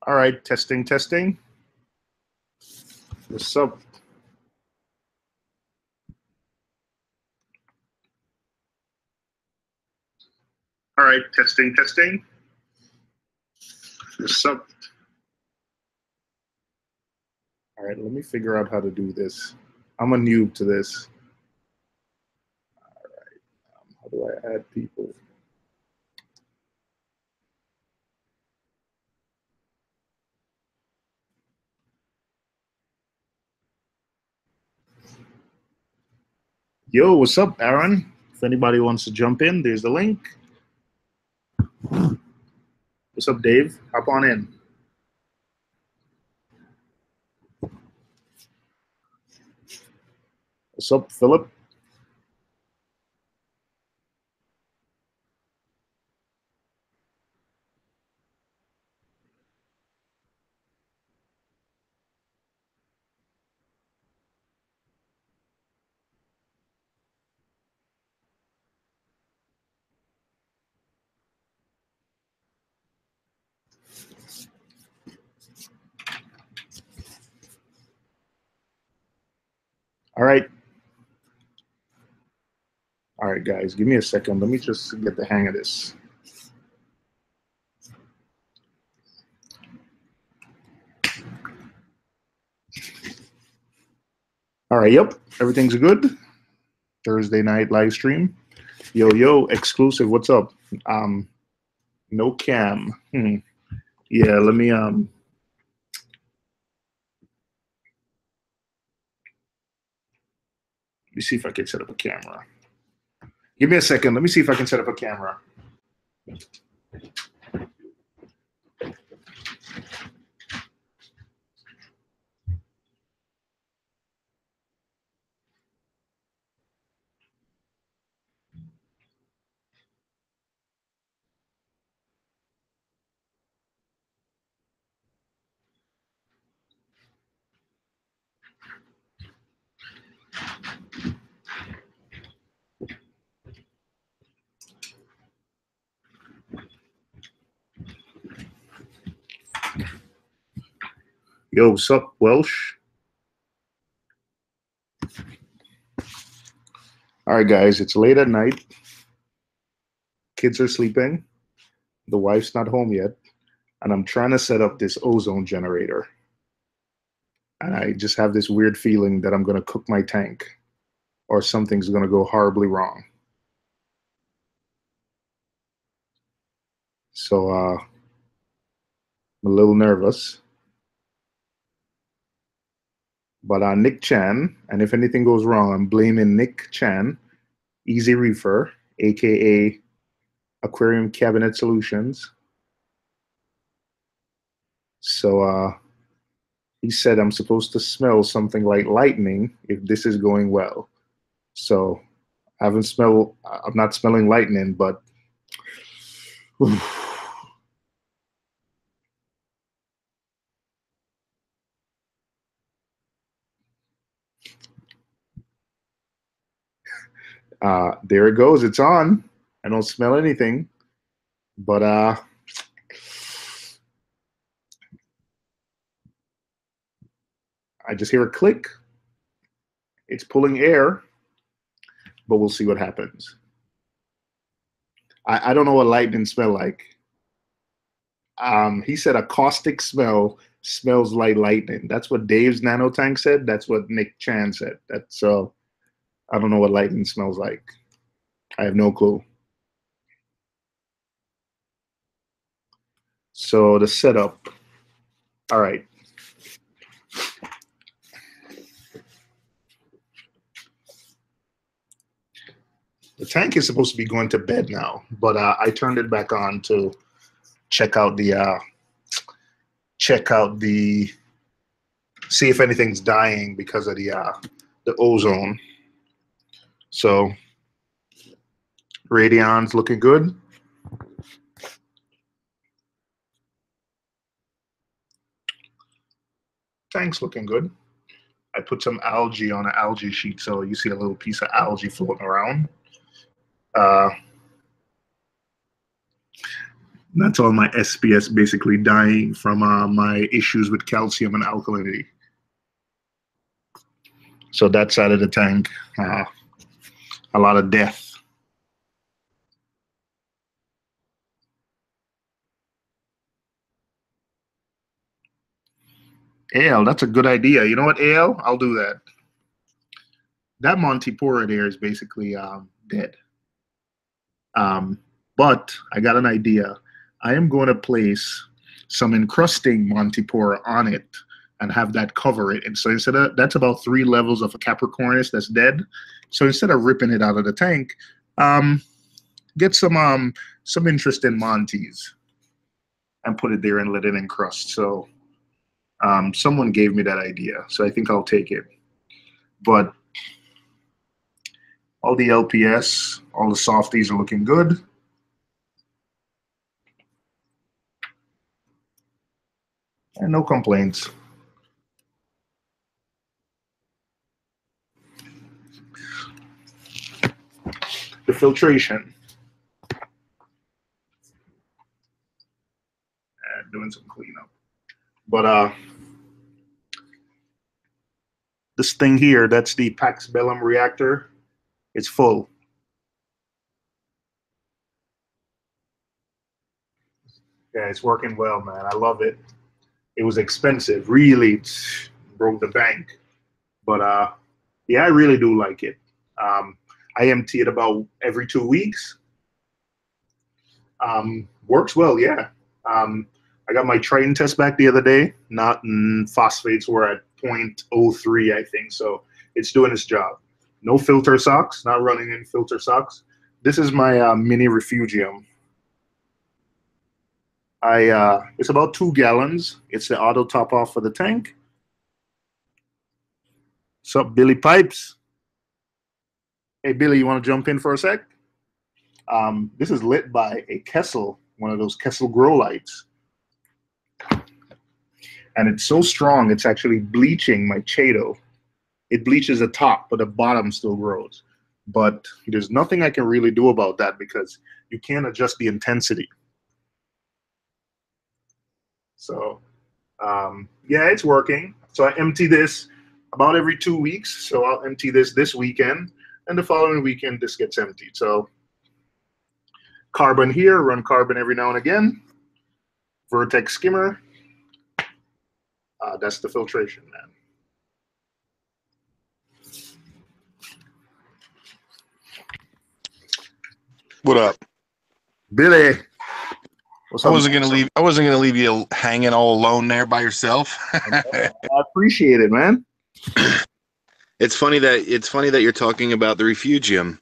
All right, testing, testing. What's up? All right, testing, testing. What's up? All right, let me figure out how to do this. I'm a noob to this. All right, how do I add people? Yo, what's up, Aaron? If anybody wants to jump in, there's the link. What's up, Dave? Hop on in. What's up, Philip? All right. All right, guys, give me a second. Let me just get the hang of this. All right, yep, everything's good. Thursday night live stream. Yo, yo, exclusive. What's up? No cam. Yeah, let me see if I can set up a camera. Give me a second. Let me see if I can set up a camera. Yo, what's up, Welsh? All right, guys, it's late at night. Kids are sleeping. The wife's not home yet. And I'm trying to set up this ozone generator. And I just have this weird feeling that I'm going to cook my tank or something's going to go horribly wrong. So I'm a little nervous. But Nick Chan, and if anything goes wrong, I'm blaming Nick Chan, Easy Reefer, aka Aquarium Cabinet Solutions. So he said I'm supposed to smell something like lightning if this is going well. So I'm not smelling lightning, but there it goes. It's on. I don't smell anything, but I just hear a click. It's pulling air, but we'll see what happens. I don't know what lightning smell like. He said a caustic smell smells like lightning. That's what Dave's nano tank said. That's what Nick Chan said. So I don't know what lightning smells like. I have no clue. So the setup. All right. The tank is supposed to be going to bed now, but I turned it back on to check out the see if anything's dying because of the ozone. So Radion's looking good. Tank's looking good. I put some algae on an algae sheet, so you see a little piece of algae floating around. That's all my SPS basically dying from my issues with calcium and alkalinity. So that side of the tank, a lot of death. Ale, that's a good idea. You know what, Ale? I'll do that. That Montipora there is basically dead. But I got an idea. I am going to place some encrusting Montipora on it and have that cover it. And so instead of, that's about 3 levels of a Capricornus that's dead. So instead of ripping it out of the tank, get some interesting Montes and put it there and let it encrust. So someone gave me that idea, so I think I'll take it. But all the LPS, all the softies are looking good. And no complaints. The filtration. Doing some cleanup. But this thing here, that's the Pax Bellum reactor. It's full. Yeah, it's working well, man. I love it. It was expensive, really broke the bank. But yeah, I really do like it. I empty it about every 2 weeks. Works well, yeah. I got my Triton test back the other day. Phosphates were at 0.03, I think. So it's doing its job. No filter socks, not running any filter socks. This is my mini refugium. It's about 2 gallons. It's the auto top off for the tank. What's up, Billy Pipes? Hey, Billy, you want to jump in for a sec? This is lit by a Kessel, one of those Kessel grow lights. And it's so strong, it's actually bleaching my Chaeto. It bleaches the top, but the bottom still grows. But there's nothing I can really do about that because you can't adjust the intensity. So, yeah, it's working. So I empty this about every 2 weeks. So I'll empty this weekend, and the following weekend this gets emptied. So carbon here, run carbon every now and again. Vertex skimmer. That's the filtration, man. What up, Billy? I wasn't gonna leave you hanging all alone there by yourself. I appreciate it, man. It's funny that you're talking about the refugium.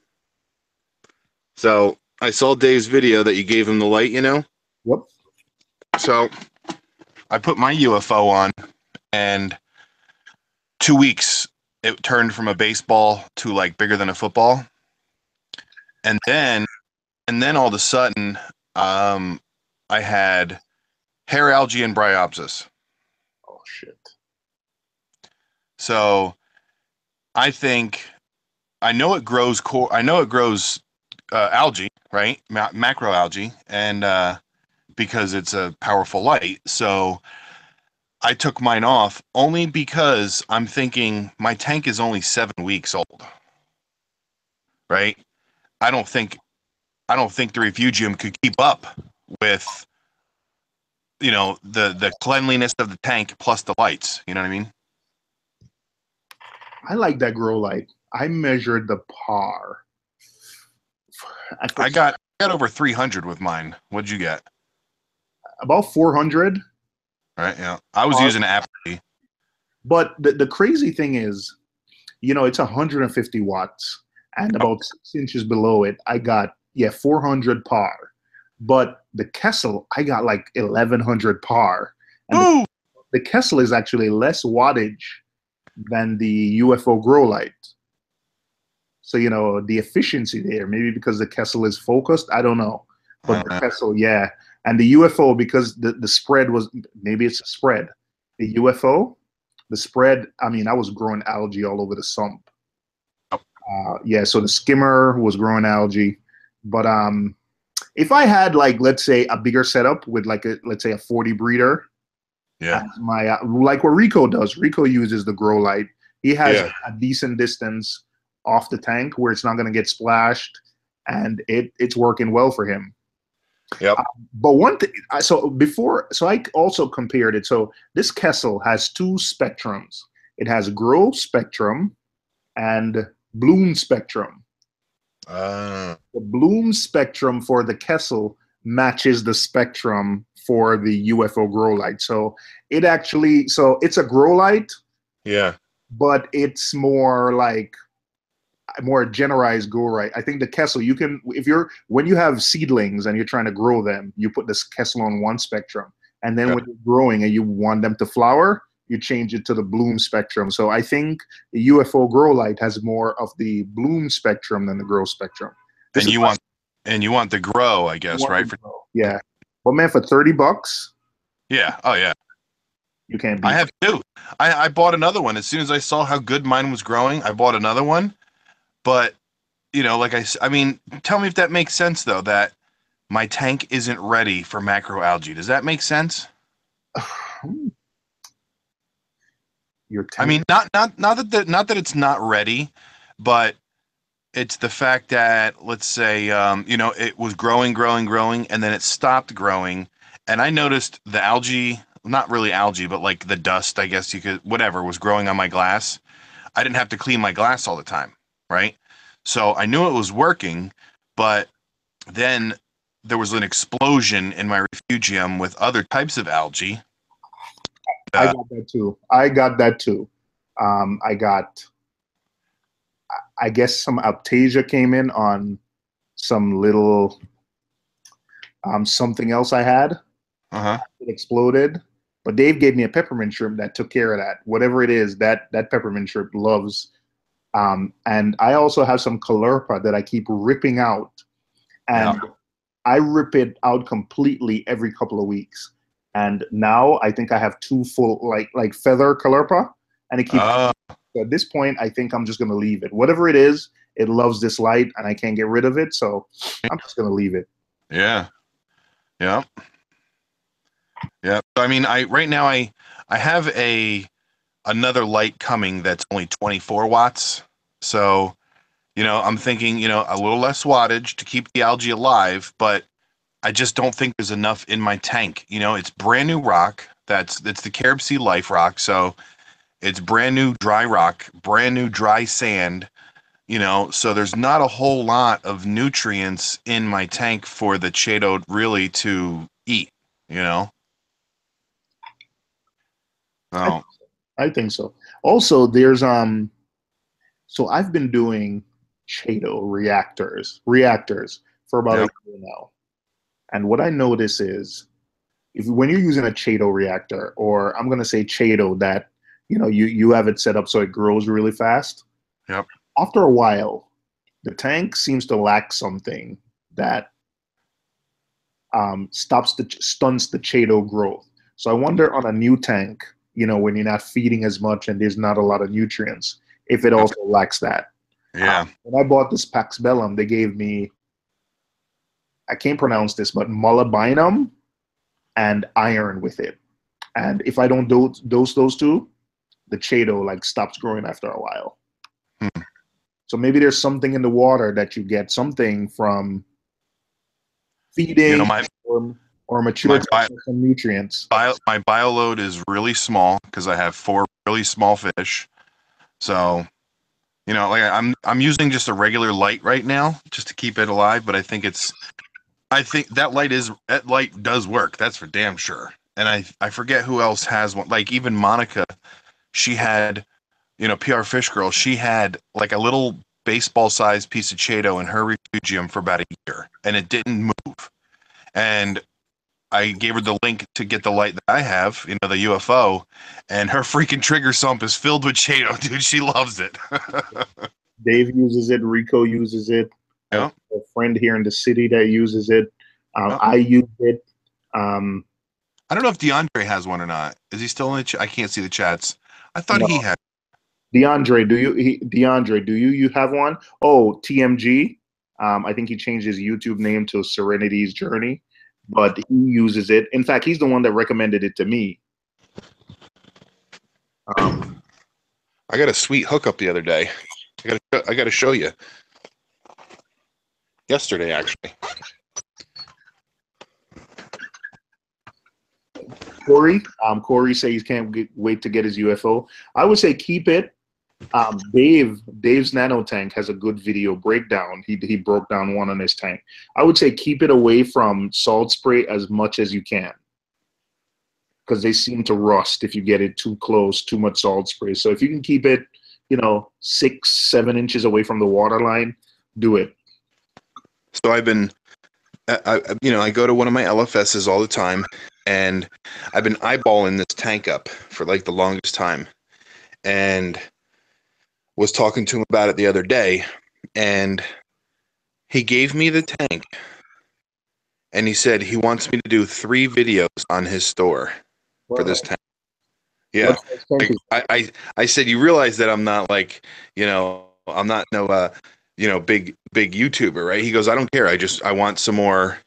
So I saw Dave's video that you gave him the light, you know? Yep. So I put my UFO on, and 2 weeks it turned from a baseball to like bigger than a football. And then all of a sudden, I had hair algae and bryopsis. Oh shit. So I know it grows algae, right? Macroalgae, and because it's a powerful light. So I took mine off only because I'm thinking my tank is only 7 weeks old, right? I don't think the refugium could keep up with, you know, the cleanliness of the tank plus the lights. You know what I mean? I like that grow light. I measured the par. I got over 300 with mine. What'd you get? About 400. Right. Yeah. I was using Apple. But the crazy thing is, you know, it's 150 watts, and about 6 inches below it, I got 400 par. But the Kessel, I got like 1100 par. And the Kessel is actually less wattage than the UFO grow light. So, you know, the efficiency there, maybe because the Kessel is focused, I don't know. But the Kessel, yeah. And the UFO, because the spread was, maybe it's a spread. The UFO, the spread, I mean, I was growing algae all over the sump. Yeah, so the skimmer was growing algae. But if I had like let's say a bigger setup with like a let's say a 40 breeder as Yeah. my like what Rico does. Rico uses the grow light. He has Yeah. a decent distance off the tank where it's not going to get splashed, and it's working well for him. Yep. But one thing, so I also compared it. So this Kessel has two spectrums. It has grow spectrum and bloom spectrum. Uh, The bloom spectrum for the Kessel matches the spectrum for the UFO grow light. So it's a grow light, yeah. but it's more like more generalized grow light. I think the Kessel, you can, if you're, when you have seedlings and you're trying to grow them, you put this Kessel on one spectrum. And then Yeah. when you're growing and you want them to flower, you change it to the bloom spectrum. So I think the UFO grow light has more of the bloom spectrum than the grow spectrum. This And is you want the grow, I you guess, want right? to grow. Yeah. But man, for $30, Yeah. Oh yeah. you can't I beat have two. I bought another one as soon as I saw how good mine was growing. I bought another one, but like I mean, tell me if that makes sense though. That my tank isn't ready for macroalgae. Does that make sense? it. Your I tank. mean, not that it's not ready, but it's the fact that let's say it was growing, growing, growing, and then it stopped growing, and I noticed the algae, not really algae, but like the dust, I guess you could, whatever was growing on my glass. I didn't have to clean my glass all the time, right? So I knew it was working, but then there was an explosion in my refugium with other types of algae. I Uh, got that too. I got that too. I got, I guess some Aptasia came in on some little something else I had. uh-huh. It exploded. But Dave gave me a peppermint shrimp that took care of that. Whatever it is, that peppermint shrimp loves. And I also have some Caulerpa that I keep ripping out. Yeah. And I rip it out completely every couple of weeks. And now I think I have two full like feather Caulerpa, and it keeps. Uh, So at this point, I think I'm just gonna leave it. Whatever it is, it loves this light, and I can't get rid of it. So I'm just gonna leave it. yeah. Yeah. Yeah. I mean, I right now I have another light coming that's only 24 watts. So, I'm thinking, a little less wattage to keep the algae alive, but I just don't think there's enough in my tank. It's brand new rock. It's the Carib Sea Life rock. So it's brand new dry rock, brand new dry sand, so there's not a whole lot of nutrients in my tank for the Chaeto really to eat, you know? I, Oh, I think so. Also, there's so I've been doing Chaeto reactors for about a yep. year now. And what I notice is if when you're using a Chaeto reactor, or I'm gonna say Chaeto that you have it set up so it grows really fast, Yep. after a while, the tank seems to lack something that stunts the Chaeto growth. So I wonder on a new tank, when you're not feeding as much and there's not a lot of nutrients, if it Yep. also lacks that. Yeah. When I bought this Pax Bellum, they gave me, I can't pronounce this, but molybdenum and iron with it. And if I don't dose those two, the Chaeto like stops growing after a while. Hmm. So maybe there's something in the water that you get something from You know, feeding my or mature my tanks with some nutrients. my bio load is really small because I have four really small fish. So, like I'm using just a regular light right now just to keep it alive, but I think that light does work. That's for damn sure. And I forget who else has one. Like even Monica, she had, PR Fish Girl, she had like a little baseball sized piece of Chaeto in her refugium for about a year and it didn't move. And I gave her the link to get the light that I have, the UFO, and her freaking trigger sump is filled with Chaeto, dude. She loves it. Dave uses it. Rico uses it. I have Yeah. a friend here in the city that uses it. Yeah. I use it. Um, I don't know if DeAndre has one or not. Is he still in the chat? I can't see the chats. I thought no, he had. DeAndre, do you have one? Oh, TMG. I think he changed his YouTube name to Serenity's Journey, but he uses it. In fact, he's the one that recommended it to me. I got a sweet hookup the other day. I got to show you. Yesterday, actually. Corey says he can't wait to get his UFO. I would say keep it. Dave's nano tank has a good video breakdown. He broke down one on his tank. I would say keep it away from salt spray as much as you can, because they seem to rust if you get it too close, too much salt spray. So if you can keep it, 6-7 inches away from the water line, do it. So I've been, I go to one of my LFSs all the time, and I've been eyeballing this tank up for like the longest time, and was talking to him about it the other day, and he gave me the tank, and he said he wants me to do 3 videos on his store for this tank. Yeah. I said, you realize that I'm not like, I'm not no, big YouTuber, right? He goes, I don't care. I want some more,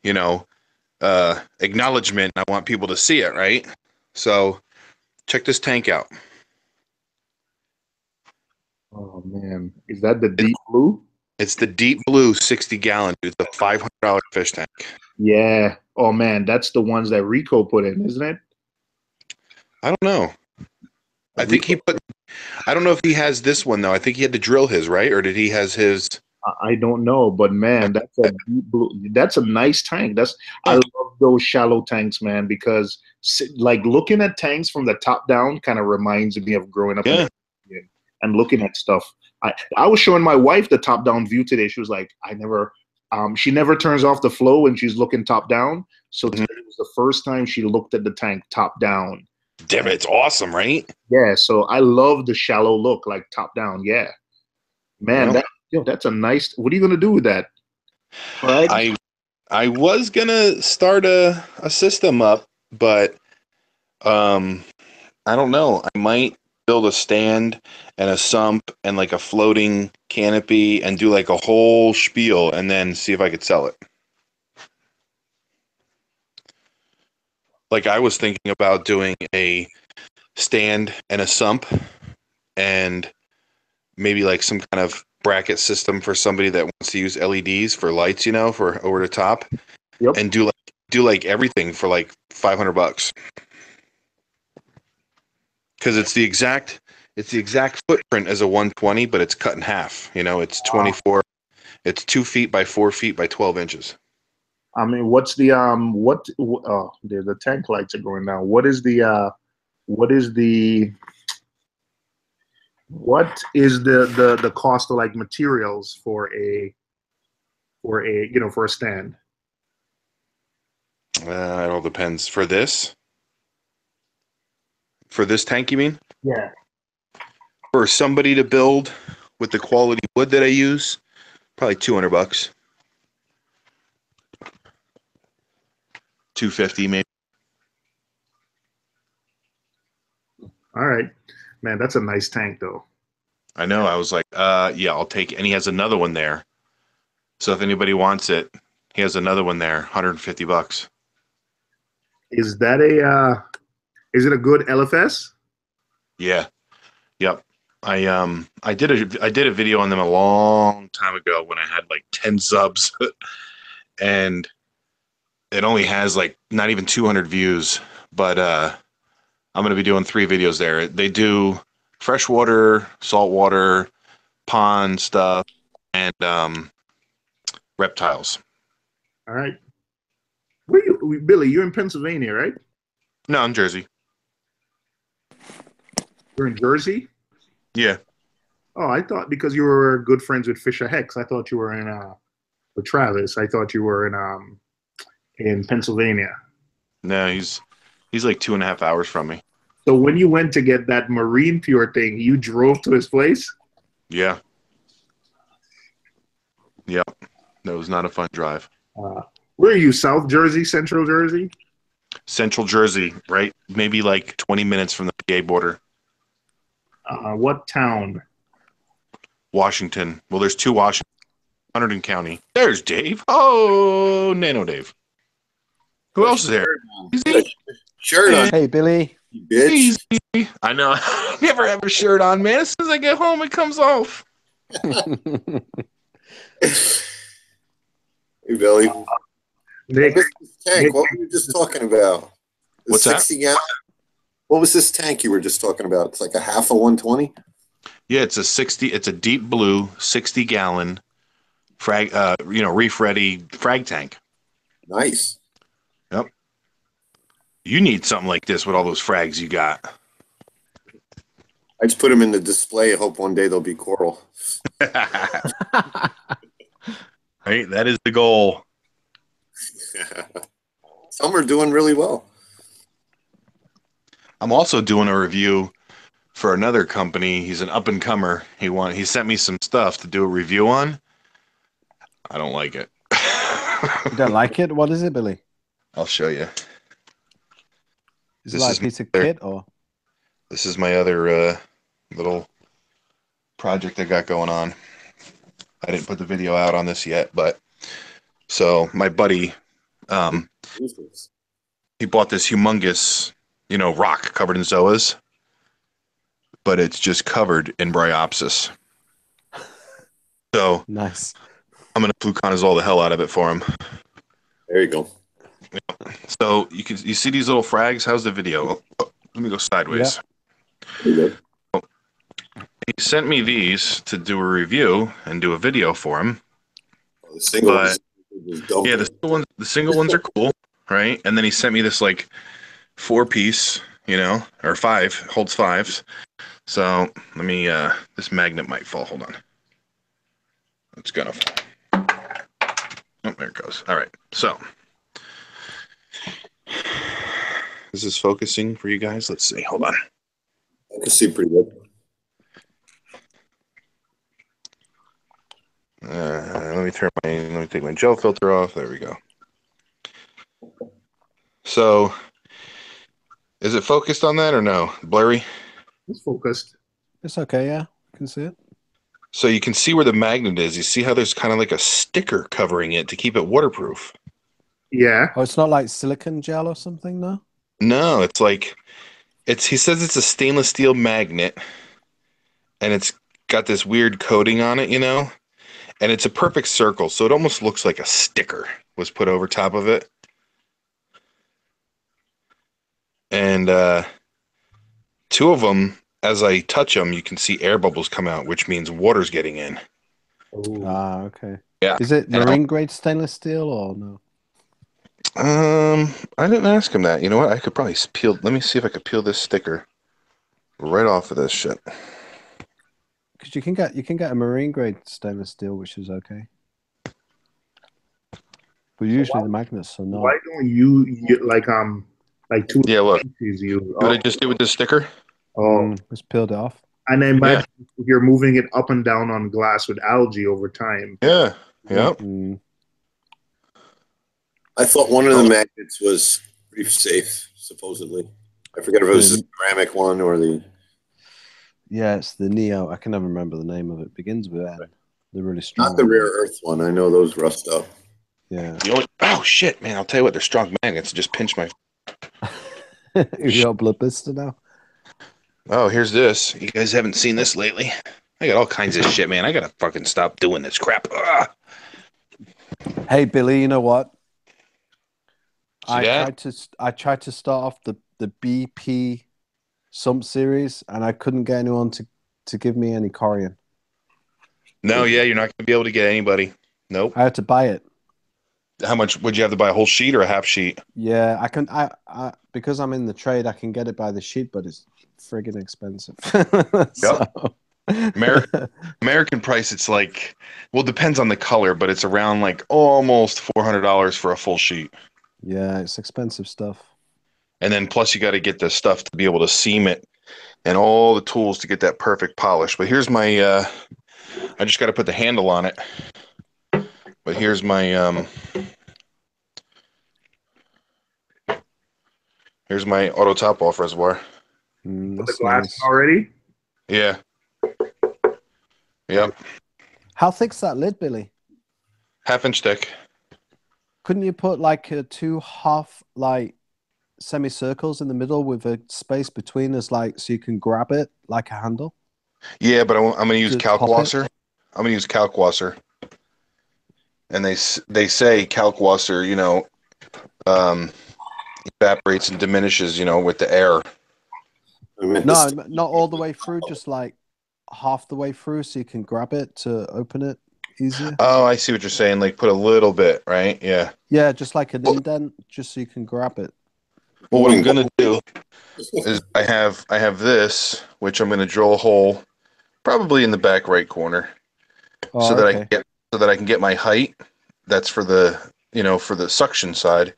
acknowledgement. I want people to see it, right? So check this tank out. Oh man, is that the deep blue? It's the deep blue 60-gallon. It's a $500 fish tank. Yeah. Oh man, that's the ones that Rico put in, isn't it? I don't know. I think I don't know if he has this one though. I think he had to drill his, right? Or did he has his? I don't know, but man, that's a deep blue. That's a nice tank. I love those shallow tanks, man, because like looking at tanks from the top down kind of reminds me of growing up and looking at stuff. I was showing my wife the top down view today. She was like, she never turns off the flow when she's looking top down. So today was the first time she looked at the tank top down. Damn, it's awesome, right? Yeah, so I love the shallow look, like top down. Yeah, man, that's a nice. What are you gonna do with that? All right. I was gonna start a system up, but I don't know. I might build a stand and a sump and like a floating canopy and do like a whole spiel and then see if I could sell it. Like I was thinking about doing a stand and a sump and maybe like some kind of bracket system for somebody that wants to use LEDs for lights, for over the top. Yep. And do like everything for like $500. Because it's the exact footprint as a 120, but it's cut in half. It's 24. It's 2 feet by 4 feet by 12 inches. I mean, what's the the tank lights are going down. What is the cost of like materials for a stand? It all depends. For this tank, you mean? Yeah. For somebody to build with the quality wood that I use, probably $200. $250 maybe. All right, man, that's a nice tank though. I know. I was like, yeah, I'll take it. And he has another one there. So if anybody wants it, he has another one there, $150. Is that is it a good LFS? Yeah. Yep. I did a video on them a long time ago when I had like 10 subs and it only has like not even 200 views, but I'm going to be doing 3 videos there. They do freshwater, saltwater, pond stuff, and reptiles. All right. Where you, Billy? You're in Pennsylvania, right? No, in Jersey. You're in Jersey? Yeah. Oh, I thought because you were good friends with Fisher Hex, I thought you were with Travis. I thought you were in Pennsylvania. No, he's like 2.5 hours from me. So when you went to get that Marine Pure thing, you drove to his place? Yeah. Yep. That was not a fun drive. Where are you? South Jersey, Central Jersey? Central Jersey, right? Maybe like 20 minutes from the PA border. What town? Washington. Well, there's 2 Washington. Hunterdon County. There's Dave. Oh, Nano Dave. Who else is there? Shirt on, Hey, Billy. you bitch. Easy. I know. I never have a shirt on, man. As soon as I get home, it comes off. Hey, Billy. Nick, What's this tank? Nick- What were you just talking about? The What's that? 60 gallon? What was this tank you were just talking about? It's like a half of 120? Yeah, it's a 60. It's a deep blue 60-gallon frag. Reef ready frag tank. Nice. Yep. You need something like this with all those frags you got. I just put them in the display. I hope one day they'll be coral. Right, that is the goal. Some are doing really well. I'm also doing a review for another company. He's an up and comer. He sent me some stuff to do a review on. I don't like it. You don't like it? What is it, Billy? I'll show you. Is This it like is a piece of my- kit or? This is my other little project I got going on. I didn't put the video out on this yet, but so my buddy, he bought this humongous, rock covered in zoas, but it's just covered in bryopsis. So Nice. I'm gonna fluconazole the hell out of it for him. There you go. So you see these little frags? How's the video? Oh, let me go sideways. There you go. He sent me these to do a review and do a video for him. The single But- was dumping. Yeah, the single ones are cool, right? And then he sent me this like 4-piece, or 5, holds 5s. So let me this magnet might fall. Hold on. It's gonna fall. Oh, there it goes. All right. So is this focusing for you guys? Let's see. Hold on. I can see pretty good. Let me take my gel filter off. There we go. So is it focused on that or no? Blurry? it's focused. It's okay, yeah. I can see it. So you can see where the magnet is. You see how there's kind of like a sticker covering it to keep it waterproof. Yeah. Oh, it's not like silicone gel or something, no? No, it's like he says it's a stainless steel magnet and it's got this weird coating on it, and it's a perfect circle. So it almost looks like a sticker was put over top of it. And 2 of them, as I touch them, you can see air bubbles come out, which means water's getting in. Oh. Ah, okay. Yeah. Is it marine grade stainless steel or no? I didn't ask him that. You know what? I could probably peel. Let me see if I could peel this sticker right off of this shit. Because you can get a marine grade stainless steel, which is okay. But usually the magnets are not. Why don't you like 2 Yeah, look. pieces you? What I just did with this sticker? Oh, Just peeled it off. and I imagine you're moving it up and down on glass with algae over time. Yeah. Yep. Mm. I thought one of the magnets was reef safe, supposedly. I forget if it was the ceramic one or the. Yeah, it's the Neo. I can never remember the name of it. Begins with N. They're really strong. Not the rare earth one. I know those rust up. Yeah. Oh shit, man! I'll tell you what, they're strong magnets. Just pinch my. You got blood blister now. Oh, here's this. You guys haven't seen this lately. I got all kinds of shit, man. I gotta fucking stop doing this crap. Ugh. Hey Billy, you know what? See that? I tried to start off the BP Sump series, and I couldn't get anyone to give me any Corian. No, yeah, you're not gonna be able to get anybody. Nope. I had to buy it. How much would you have to buy? A whole sheet or a half sheet? Yeah, I can. I because I'm in the trade, I can get it by the sheet, but it's friggin' expensive. So- American price, it's like, well, it depends on the color, but it's around like almost $400 for a full sheet. Yeah, it's expensive stuff. And then plus you got to get the stuff to be able to seam it and all the tools to get that perfect polish. But here's my, I just got to put the handle on it. But here's my, auto top off reservoir. The That's glass nice. already? Yeah. Yep. How thick's that lid, Billy? half-inch thick. Couldn't you put like two half like semicircles in the middle with a space between us, like so you can grab it like a handle? Yeah, but I'm going to use To calc top it? wasser. I'm going to use calc wasser. And they say calc wasser, evaporates and diminishes, with the air. No, not all the way through, just like half the way through, so you can grab it to open it easier. Oh, I see what you're saying. Like put a little bit, right? Yeah. Yeah, just like an indent, just so you can grab it. Well, what I'm going to do is I have this, which I'm going to drill a hole probably in the back right corner, Oh, okay. so that I can get my height. That's for the for the suction side.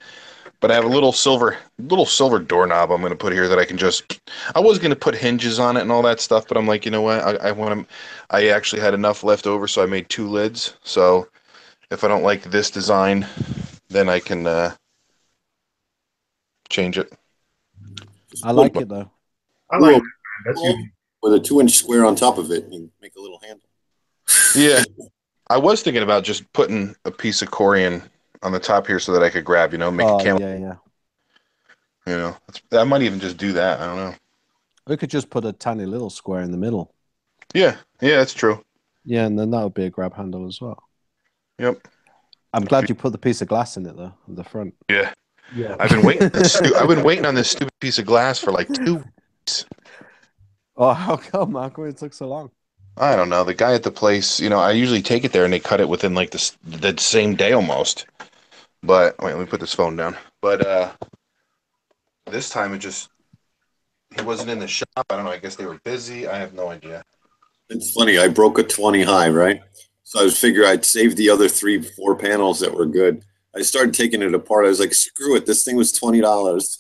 But I have a little silver doorknob I'm going to put here that I can just. I was going to put hinges on it and all that stuff, but I'm like, you know what? I want to. I actually had enough left over, so I made 2 lids. So if I don't like this design, then I can change it. I like it though. I like that. That's unique. With a 2-inch square on top of it, you make a little handle. Yeah, I was thinking about just putting a piece of corian on the top here so that I could grab, make a camel. Yeah. I might even just do that. I don't know. We could just put a tiny little square in the middle. Yeah, that's true. Yeah, and then that would be a grab handle as well. Yep. I'm glad you put the piece of glass in it though, in the front. Yeah. I've been waiting. I've been waiting on this stupid piece of glass for like 2 weeks. Oh, how come? How come it took so long? I don't know. The guy at the place, I usually take it there and they cut it within like the same day almost. But wait, let me put this phone down. But this time he wasn't in the shop. I don't know. I guess they were busy. I have no idea. It's funny. I broke a 20 high, right? So I was figuring I'd save the other 3-4 panels that were good. I started taking it apart. I was like, screw it. This thing was $20.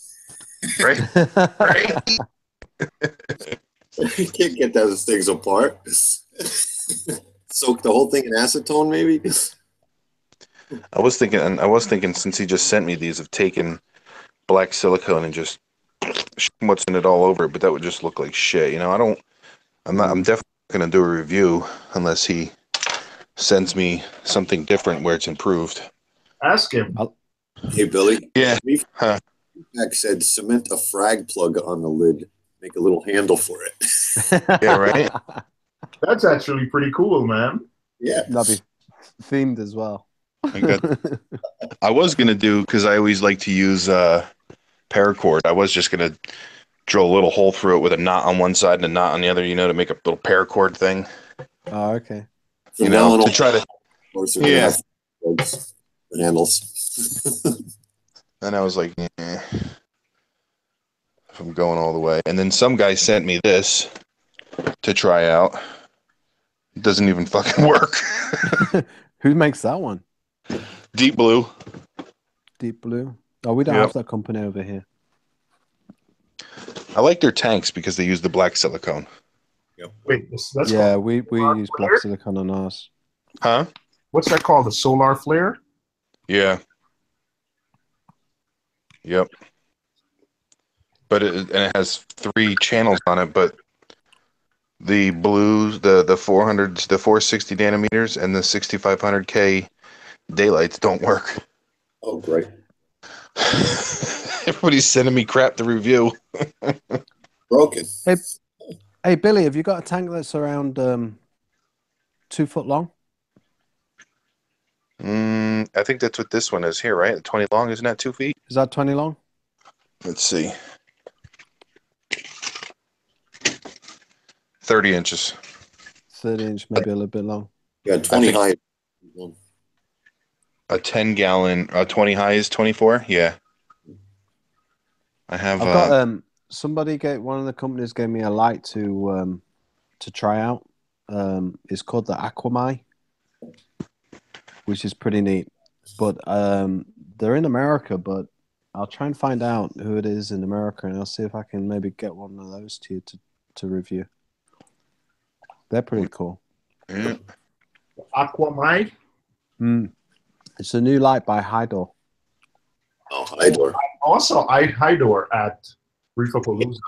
Right? You can't get those things apart. Soak the whole thing in acetone, maybe. I was thinking since he just sent me these of taking black silicone and just what's in it all over it, but that would just look like shit. I'm definitely gonna do a review unless he sends me something different where it's improved. Ask him. Hey, Billy. Yeah. Huh. Mac said cement a frag plug on the lid. Make a little handle for it. Yeah, right. That's actually pretty cool, man. Yeah. That'd be themed as well. I was gonna do, because I always like to use paracord. I was just gonna drill a little hole through it with a knot on one side and a knot on the other, to make a little paracord thing. Oh, okay. To try to. Yeah. Handles. And I was like, if I'm going all the way. And then some guy sent me this to try out. It doesn't even fucking work. Who makes that one? Deep Blue. Deep Blue. Oh, we don't have that company over here. I like their tanks because they use the black silicone. Yep. Wait, that's we use black silicone on ours. Huh? What's that called? The solar flare? Yeah. Yep. But it has 3 channels on it, but the blues, the 400s, the 460 nanometers, and the 6500K daylights don't work. Oh, great. Everybody's sending me crap to review. Broken. Hey, Billy, have you got a tank that's around 2 foot long? I think that's what this one is here, right? 20 long, isn't that 2 feet? Is that 20 long? Let's see. 30 inches. 30 inch, maybe a little bit long. Yeah, 20 high. A 10-gallon, 20 high is 24? Yeah. I've got one of the companies gave me a light to try out. It's called the Aquamai, which is pretty neat. But they're in America, but I'll try and find out who it is in America, and I'll see if I can maybe get one of those to you to review. They're pretty cool. Yeah. Aquamai? It's a new light by Hydor. Oh, Hydor. Also, Hydor at Reefapalooza.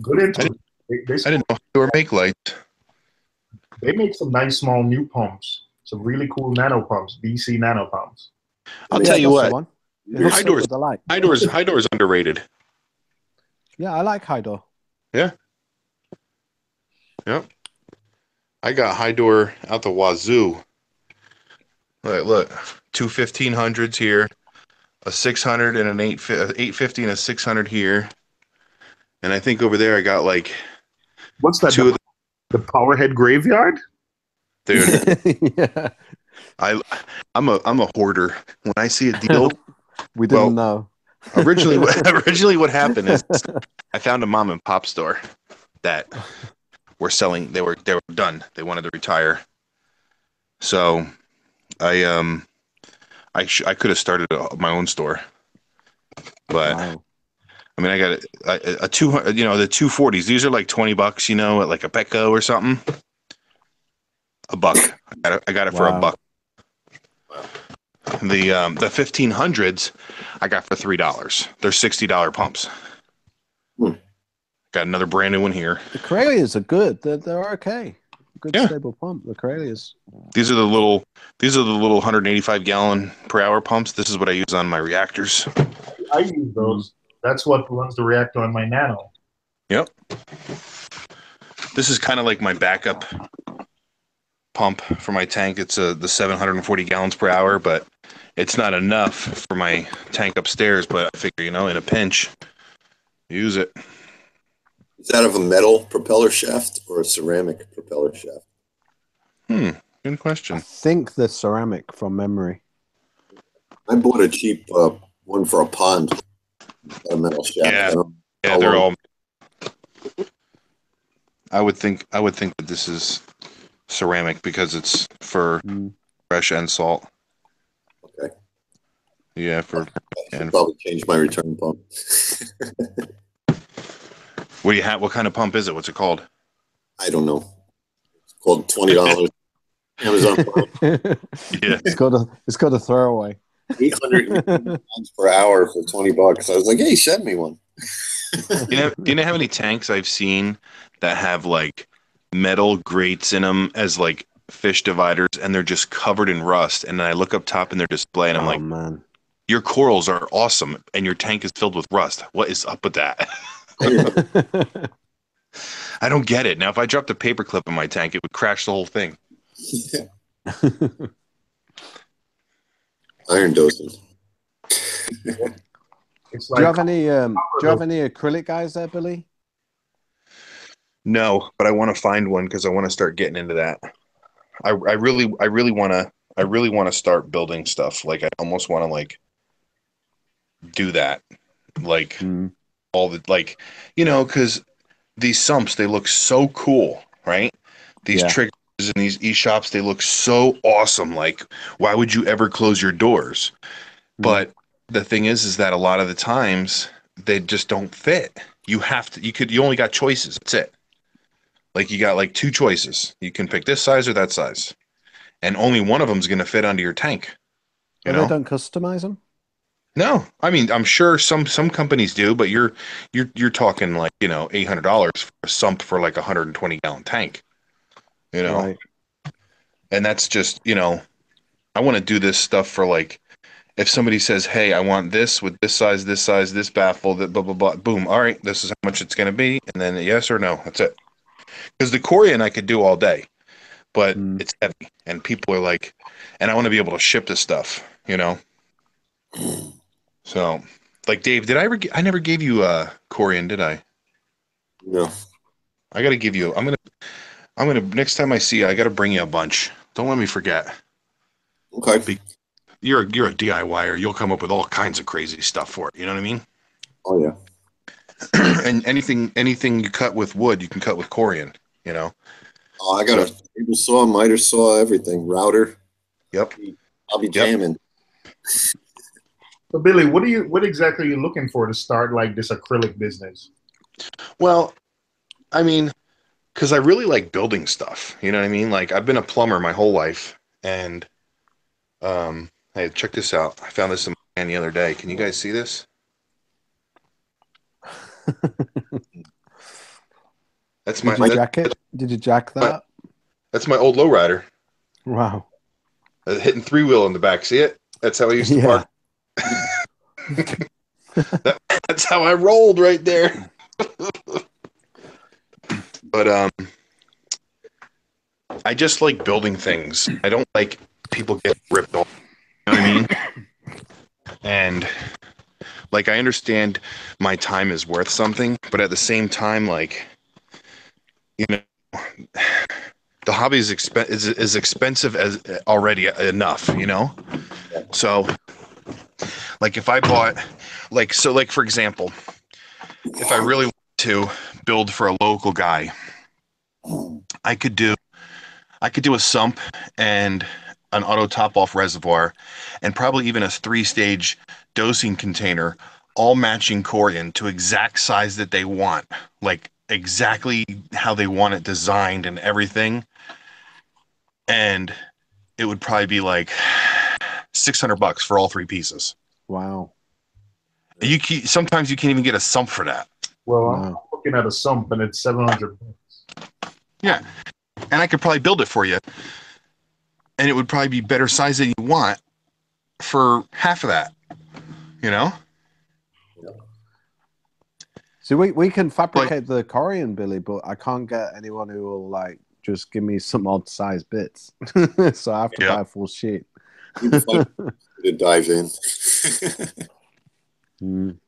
Good info. I didn't know they were make lights. They make some nice small new pumps. Some really cool nano pumps, BC nano pumps. I'll tell you that's the what. one. It hooks High up doors, with the light. high doors underrated. Yeah, I like high door. Yeah. Yep. I got high door out the wazoo. Look, two 1500s here, a 600 and an 850 and a 600 here, and I think over there I got like What's that? two of The Powerhead Graveyard? dude. Yeah. I'm a hoarder. When I see a deal, We didn't know. originally what happened is I found a mom and pop store that were selling. They were done. They wanted to retire, so I could have started my own store, but Wow. I mean I got a 200. You know, the 240s. These are like $20. You know, at like a Petco or something. $1. I got it for Wow. $1. The 1500s I got for $3. They're $60 pumps. Got another brand new one here. The Corellias are good. They're okay. Good Yeah. stable pump. The Corellias. These are the little 185 gallon per hour pumps. This is what I use on my reactors. I use those. That's what runs the reactor on my Nano. Yep. This is kind of like my backup pump for my tank. It's the 740 gallons per hour, but it's not enough for my tank upstairs. But I figure, in a pinch, use it. Is that of a metal propeller shaft or a ceramic propeller shaft? Good question. I think the ceramic from memory. I bought a cheap one for a pond. A metal shaft. Yeah, they're all. I would think that this is ceramic because it's for fresh and salt. Okay. Yeah, I should probably change my return pump. What do you have? What kind of pump is it? What's it called? I don't know. It's called $20. Amazon Prime. Yeah, It's got a throwaway. 800 pounds per hour for $20. I was like, hey, send me one. do you know how many tanks I've seen that have like metal grates in them as like fish dividers, and they're just covered in rust? And then I look up top in their display, and I'm like, man, your corals are awesome, and your tank is filled with rust. What is up with that? I don't get it. Now, if I dropped a paperclip in my tank, it would crash the whole thing. Iron dosing. It's do you like have any? Do you have any acrylic guys there, Billy? No, but I want to find one because I want to start getting into that. I really want to start building stuff. Like I almost want to like do that. Like all the because these sumps, they look so cool, right? These triggers and these e-shops, they look so awesome. Like, why would you ever close your doors? But the thing is that a lot of the times they just don't fit. You only got choices. That's it. Like you got like two choices. You can pick this size or that size. And only one of them is going to fit onto your tank. They don't customize them? No, I mean I'm sure some companies do, but you're talking like $800 for a sump for like a 120 gallon tank, Right. and that's just I want to do this stuff for like if somebody says, hey, I want this with this size, this baffle, that blah blah blah, boom, all right, this is how much it's going to be, and then yes or no, that's it. Because the Corian I could do all day, but it's heavy, and people are like, and I want to be able to ship this stuff, So, like Dave, I never gave you Corian, did I? No. I got to give you. I'm gonna next time I see you, I got to bring you a bunch. Don't let me forget. Okay. You're a DIYer. You'll come up with all kinds of crazy stuff for it. You know what I mean? Oh yeah. And anything you cut with wood, you can cut with Corian. Oh, I got a table saw, miter saw, everything, router. Yep. I'll be jamming. So Billy, what exactly are you looking for to start like this acrylic business? Well, I mean, because I really like building stuff. You know what I mean? Like I've been a plumber my whole life, and hey, check this out. I found this in my hand the other day. Can you guys see this? That's my Did you jack that? That's my old lowrider. Wow. hitting 3-wheel in the back. See it? That's how I used to park. That's how I rolled right there. But I just like building things. I don't like people getting ripped off. You know what I mean? And like I understand my time is worth something, but at the same time, like, you know, the hobby is expensive as already enough, you know? So like if I bought like for example, if I really want to build for a local guy, I could do a sump and an auto top off reservoir and probably even a 3-stage dosing container, all matching Corian to exact size that they want, like exactly how they want it designed and everything. And it would probably be like $600 for all 3 pieces. Wow. Sometimes you can't even get a sump for that. Well, No. I'm looking at a sump and it's $700. Yeah. And I could probably build it for you. And it would probably be better size than you want for half of that. You know? So we can fabricate the Corian, Billy, but I can't get anyone who will like just give me some odd size bits. So I have to buy a full sheet. To dive in.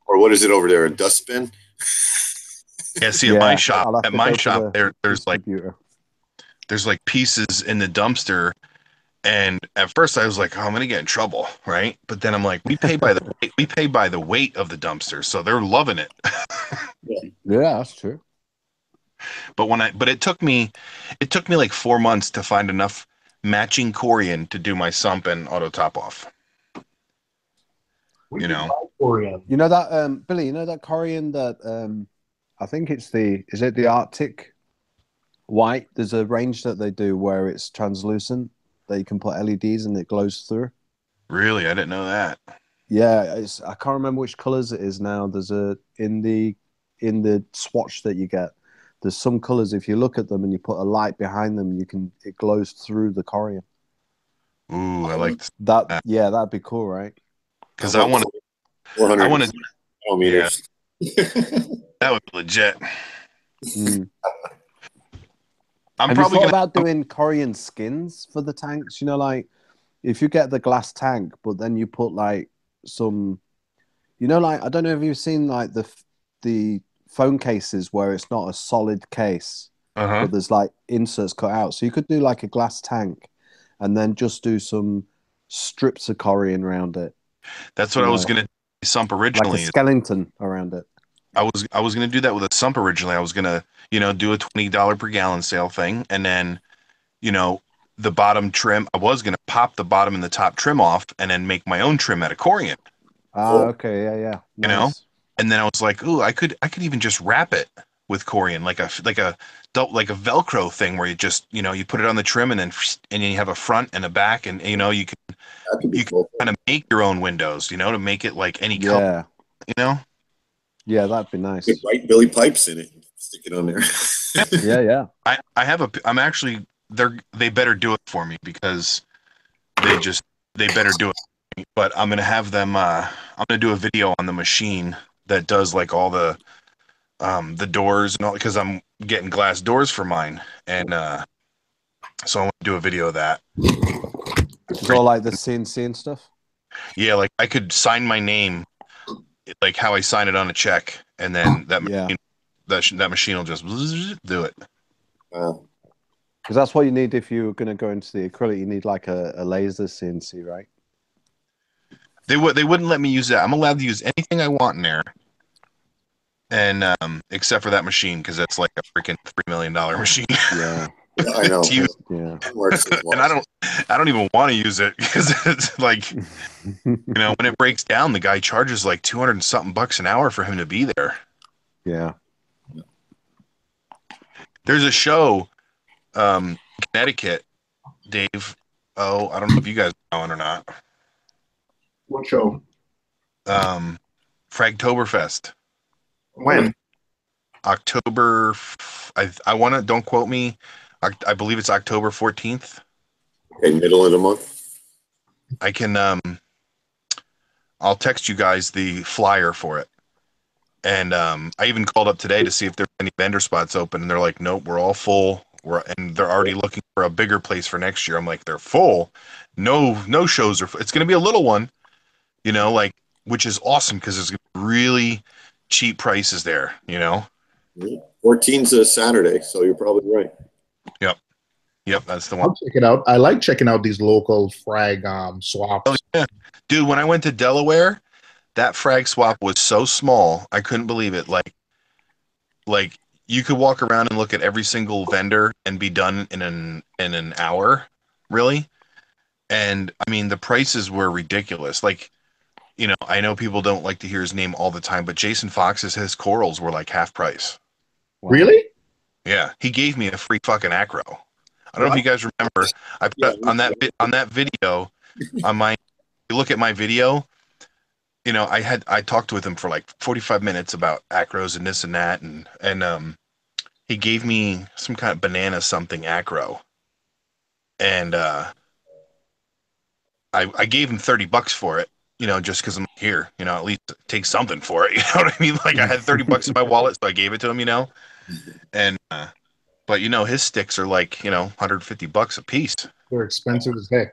Or what is it over there? A dustbin? Yeah, see, at my shop, there's like pieces in the dumpster, and at first I was like, oh, I'm gonna get in trouble, right? But then I'm like, we pay by the weight of the dumpster, so they're loving it. Yeah, that's true. But it took me like 4 months to find enough matching Corian to do my sump and auto top off. You know that Billy, you know that Corian that I think is it the Arctic white? There's a range that they do where it's translucent that you can put LEDs and it glows through. Really? I didn't know that. Yeah, I can't remember which colors it is now. There's in the swatch that you get. There's some colors, if you look at them and you put a light behind them, it glows through the Corian. Ooh, I like that. Yeah, that'd be cool, right? Because I want to 400 millimeters. Yeah. That would be legit. Have you thought about doing Corian skins for the tanks? You know, like if you get the glass tank, but then you put like some, you know, like I don't know if you've seen like the phone cases where it's not a solid case, but there's like inserts cut out. So you could do like a glass tank, and then just do some strips of Corian around it. That's what I was gonna sump originally. Like a skeleton around it. I was gonna do that with a sump originally. I was gonna, do a $20 per gallon sale thing, and then, the bottom trim. I was gonna pop the bottom and the top trim off, and then make my own trim out of Corian. Okay, yeah. Nice. And then I was like, ooh, I could even just wrap it with Corian, like a Velcro thing where you just, you put it on the trim and then you have a front and a back, and you can kind of make your own windows, to make it like any color, Yeah, that'd be nice. Put white Billy pipes in it, stick it on there. Yeah. I'm actually they better do it for me because they better do it. But I'm gonna have them. I'm gonna do a video on the machine that does like all the doors and all, because I'm getting glass doors for mine, and so I want to do a video of that. It's all like the CNC and stuff. Yeah, like I could sign my name, like how I sign it on a check, and then that machine will just do it. Because that's what you need if you're going to go into the acrylic. You need like a laser CNC, right? They wouldn't let me use that. I'm allowed to use anything I want in there, and except for that machine, because that's like a freaking $3 million machine. Yeah. I know. Yeah. And I don't even want to use it because it's like, when it breaks down, the guy charges like 200 and something bucks an hour for him to be there. Yeah. There's a show, Connecticut, Dave. Oh, I don't know if you guys know it or not. What show? Fragtoberfest. When? October. I want to. Don't quote me. I believe it's October 14th. Okay, middle of the month. I can I'll text you guys the flyer for it. And I even called up today to see if there's any vendor spots open, and they're like, nope, we're all full. And they're already looking for a bigger place for next year. I'm like, they're full. No shows are. It's going to be a little one, like, which is awesome because there's really cheap prices there. 14's a Saturday, so you're probably right. Yep, that's the one. I'll check it out. I like checking out these local frag swaps. Oh, yeah. Dude, when I went to Delaware, that frag swap was so small, I couldn't believe it. Like you could walk around and look at every single vendor and be done in an hour, really. And I mean, the prices were ridiculous. Like, I know people don't like to hear his name all the time, but Jason Fox's his corals were like half price. Wow. Really? Yeah, he gave me a free fucking acro. I don't know if you guys remember. I put on that video on my. You look at my video. I talked with him for like 45 minutes about acros and this and that, and he gave me some kind of banana something acro, and I gave him $30 for it, just because I'm here, at least take something for it, you know what I mean? Like I had $30 in my wallet, so I gave it to him, and but his sticks are like $150 a piece. They're expensive as heck.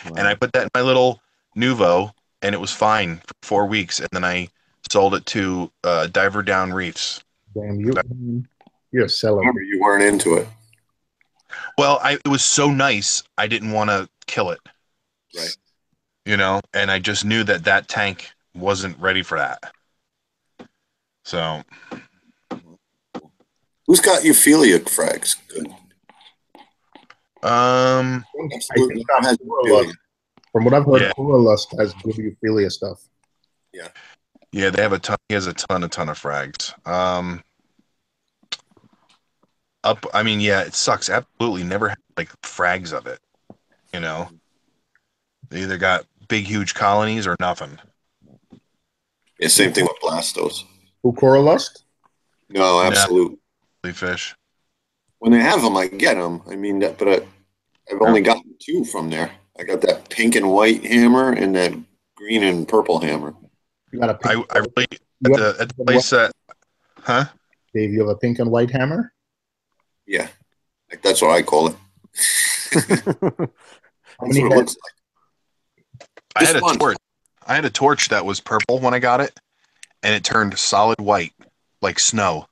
Wow. And I put that in my little Nuvo, and it was fine for 4 weeks, and then I sold it to Diver Down Reefs. Damn, you're a seller. Remember, you weren't into it. Well, it was so nice, I didn't want to kill it. Right. And I just knew that tank wasn't ready for that. So. Who's got euphyllia frags? Good. I think Coralust. From what I've heard, Yeah. Coralust has good euphyllia stuff. Yeah, they have a ton. He has a ton of frags. I mean, yeah, it sucks. Absolutely, never had like frags of it. They either got big, huge colonies or nothing. Yeah, same thing with Blastos. Who, Coralust? No, absolutely. Fish. When they have them, I get them. I mean, but I've only gotten 2 from there. I got that pink and white hammer and that green and purple hammer. You got a pink. I really at the place that, huh? Dave, you have a pink and white hammer? Yeah, like that's what I call it. That's what it looks like. I had a torch. I had a torch that was purple when I got it, and it turned solid white, like snow.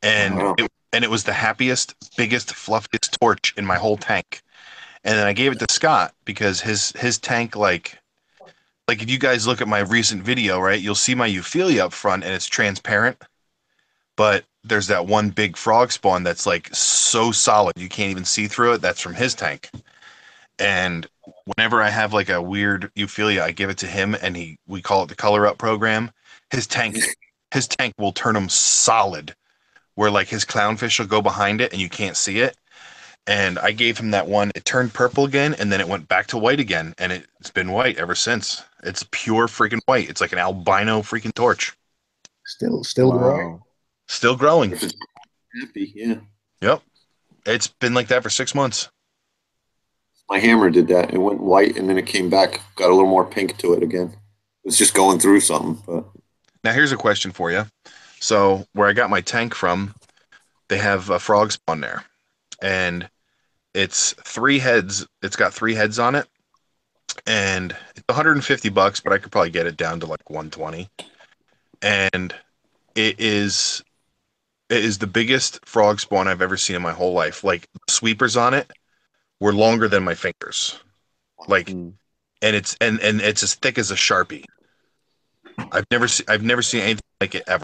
And it was the happiest, biggest, fluffiest torch in my whole tank. And then I gave it to Scott because his tank, like if you guys look at my recent video, right, you'll see my euphyllia up front and it's transparent. But there's that one big frog spawn that's like so solid you can't even see through it. That's from his tank. And whenever I have like a weird euphyllia, I give it to him, and we call it the color up program. His tank will turn them solid, where like his clownfish will go behind it and you can't see it. And I gave him that one. It turned purple again, and then it went back to white again, and it's been white ever since. It's pure freaking white. It's like an albino freaking torch. Still Wow. growing. Still growing. If it's happy, yeah. Yep. It's been like that for 6 months. My hammer did that. It went white, and then it came back, got a little more pink to it again. It's just going through something. But Now here's a question for you. So where I got my tank from, they have a frog spawn there, and it's 3 heads. It's got 3 heads on it, and it's $150, but I could probably get it down to like 120. And it is the biggest frog spawn I've ever seen in my whole life. Like the sweepers on it were longer than my fingers. Like, and it's as thick as a Sharpie. I've never seen anything like it ever.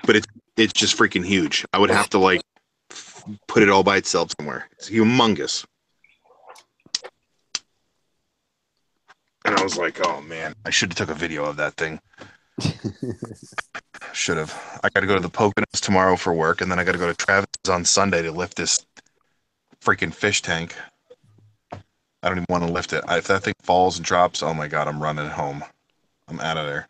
But it's just freaking huge. I would have to like put it all by itself somewhere. It's humongous. And I was like, oh man, I should have took a video of that thing. Should have. I got to go to the Poconos tomorrow for work, and then I got to go to Travis on Sunday to lift this freaking fish tank. I don't even want to lift it. If that thing falls and drops, oh my god, I'm running home. I'm out of there.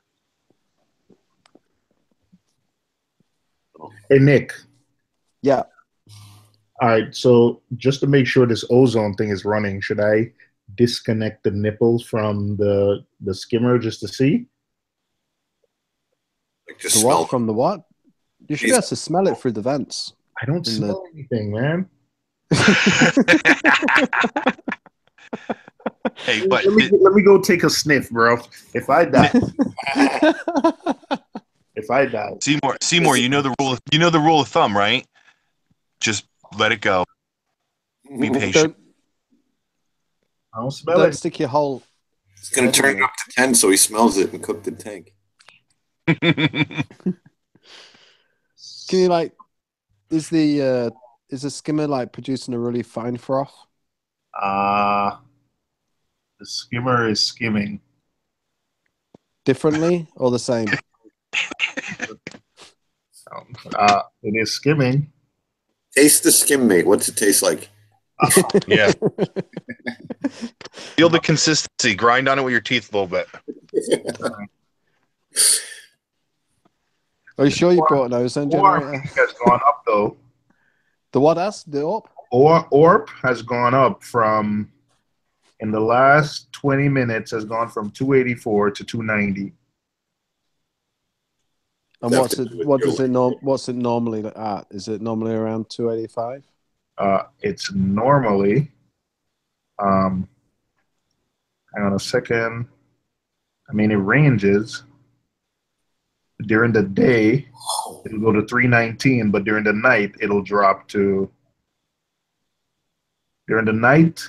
Hey, Nick. Yeah. All right, so just to make sure this ozone thing is running, should I disconnect the nipples from the skimmer just to see? Like just The smell. what from the what? You should be able to smell it through the vents. I don't In the- smell anything, man. Hey, but Let me go take a sniff, bro. If I die, if I die, Seymour, you know the rule. You know the rule of thumb, right? Just let it go. Be patient. I don't smell Don't it. stick your whole. It's going to turn it up to 10 so he smells it and cook the tank. Can you like? Is the skimmer like producing a really fine froth? The skimmer is skimming. Differently or the same? It is skimming. Taste the skim, mate. What's it taste like? Yeah. Feel the consistency. Grind on it with your teeth a little bit. Are you sure you brought an ozone generator? Has gone up though. The what has the up? ORP has gone up from in the last 20 minutes has gone from 284 to 290. And what's it normally at? Is it normally around 285? It's normally hang on a second. I mean, it ranges. During the day, it'll go to 319, but during the night, it'll drop to. During the night,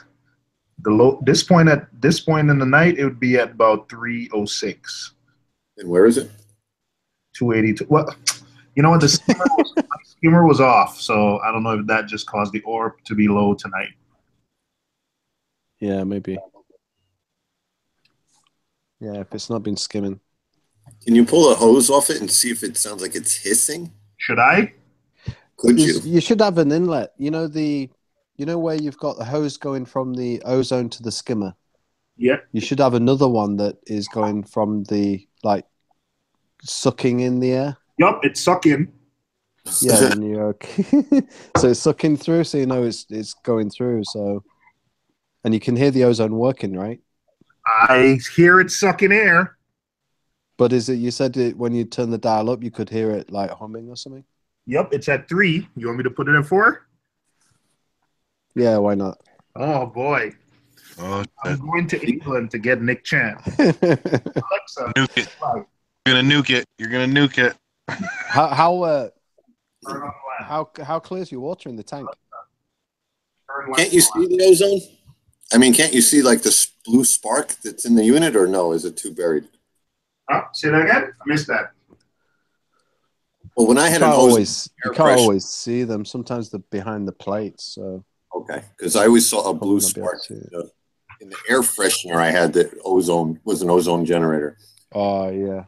this point in the night, it would be at about 306. And where is it? 282. Well, you know what? The skimmer was off, so I don't know if that just caused the orb to be low tonight. Yeah, maybe. Yeah, if it's not been skimming. Can you pull a hose off it and see if it sounds like it's hissing? Should I? Could you? You should have an inlet. You know where you've got the hose going from the ozone to the skimmer? Yeah. You should have another one that is going from the like sucking in the air. Yup, it's sucking. Yeah, then you're okay. So it's sucking through, so you know it's going through. So, and you can hear the ozone working, right? I hear it sucking air. But is it? You said it when you turn the dial up, you could hear it like humming or something. Yep, it's at 3. You want me to put it at 4? Yeah, why not? Oh boy, Oh, I'm going to England to get Nick Chan. Alexa, nuke it. You're gonna nuke it. You're gonna nuke it. How clear is your water in the tank? Can't you see the ozone? I mean, can't you see like the blue spark that's in the unit, or no? Is it too buried? Say that again. I missed that. Well, when I had You an can't ozone, always see them. Sometimes they're behind the plates. So okay, because I always saw a blue Probably not be able spark to see it. in the air freshener I had. That ozone was an ozone generator. oh yeah,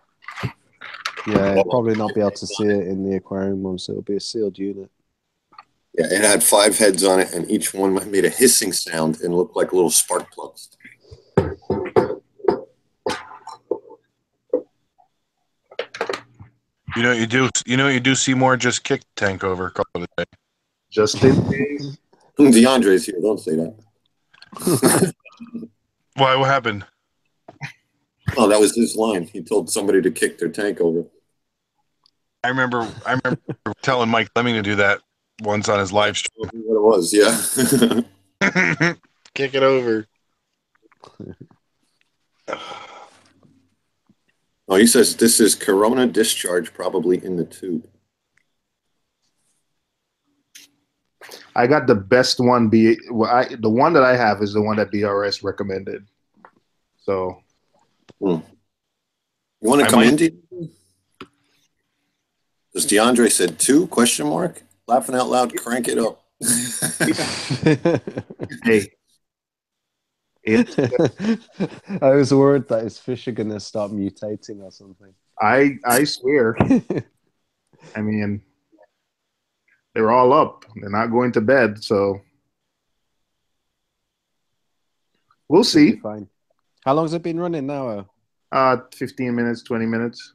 you'll probably not be able to see it in the aquarium one. So it'll be a sealed unit. Yeah, it had 5 heads on it, and each one made a hissing sound and looked like little spark plugs. You know what you do. You know what you do. Seymour, just kick the tank over. Call it a day. Just in case. DeAndre's here. Don't say that. Why? What happened? Oh, that was his line. He told somebody to kick their tank over. I remember telling Mike Lemming to do that once on his live stream. What it was, yeah. Kick it over. Oh, he says this is corona discharge, probably in the tube. I got the best one. The one that I have is the one that BRS recommended. So, You want to come in? Because DeAndre said 2? Question mark. Laughing out loud. Crank it up. hey, I was worried that his fish are going to start mutating or something. I swear. I mean, they're all up. They're not going to bed, so we'll see. Fine. How long has it been running now? 15 minutes, 20 minutes.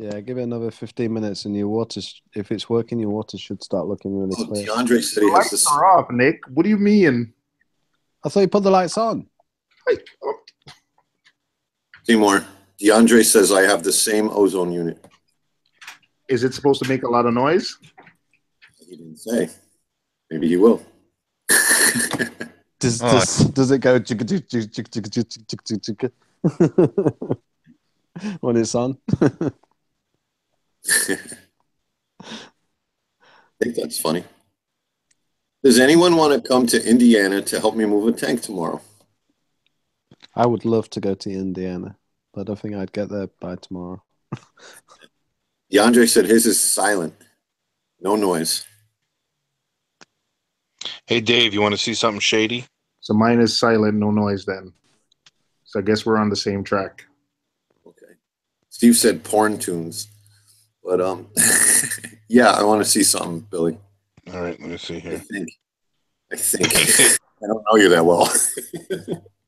Yeah, give it another 15 minutes, and your water, if it's working, your water should start looking really Oh, clear. DeAndre said he The has lights this. are off, Nick. What do you mean? I thought you put the lights on. Seymour, DeAndre says I have the same ozone unit. Is it supposed to make a lot of noise? He didn't say. Maybe he will. Does Oh. does it go when it's on? I think that's funny. Does anyone want to come to Indiana to help me move a tank tomorrow? I would love to go to Indiana, but I don't think I'd get there by tomorrow. DeAndre said his is silent. No noise. Hey, Dave, you want to see something shady? So mine is silent, no noise then. So I guess we're on the same track. Okay. Steve said porn tunes. But yeah, I want to see something, Billy. All right, let me see I here. think. I don't know you that well.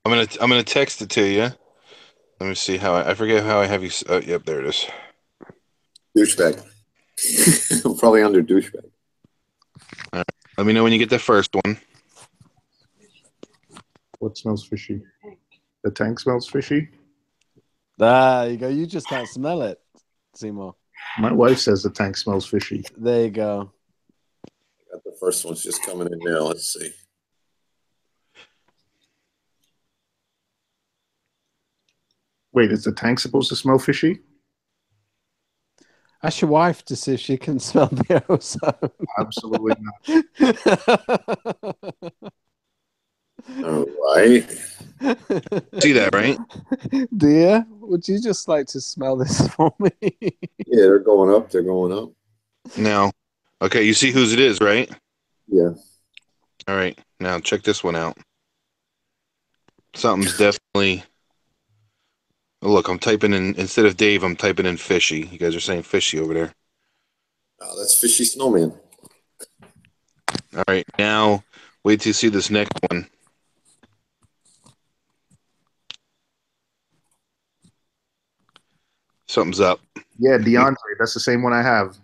I'm gonna text it to you. Let me see how I forget how I have you. Yep, there it is. Douchebag. Probably under douchebag. Let me know when you get the first one. What smells fishy? The tank smells fishy? There you go. You just can't smell it, Seymour. My wife says the tank smells fishy. There you go. Got the first one's just coming in now. Let's see. Wait, is the tank supposed to smell fishy? Ask your wife to see if she can smell the ozone. Absolutely not. All right. See that, right? Dear, would you just like to smell this for me? Yeah, they're going up. They're going up. Now, okay, you see whose it is, right? Yeah. All right, now check this one out. Something's definitely. Oh, look, I'm typing in instead of Dave. I'm typing in fishy. You guys are saying fishy over there. Oh, that's Fishy Snowman. All right, now wait till you see this next one. Something's up. Yeah, DeAndre, that's the same one I have.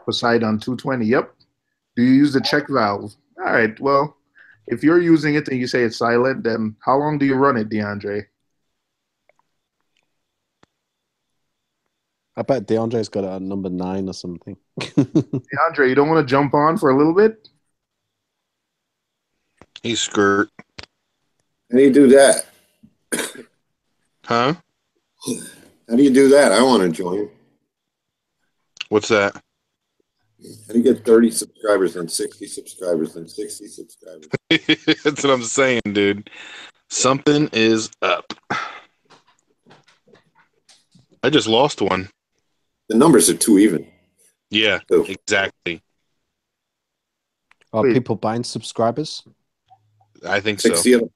Poseidon 220. Yep. Do you use the check valve? All right. Well, if you're using it and you say it's silent, then how long do you run it, DeAndre? I bet DeAndre's got it at number 9 or something. DeAndre, you don't want to jump on for a little bit? He's skirt. How do you do that? Huh? How do you do that? I want to join. What's that? How do you get 30 subscribers, then 60 subscribers, then 60 subscribers? That's what I'm saying, dude. Something is up. I just lost one. The numbers are too even. Yeah, Oh. exactly. Are Wait. people buying subscribers? I think so. 60 of them.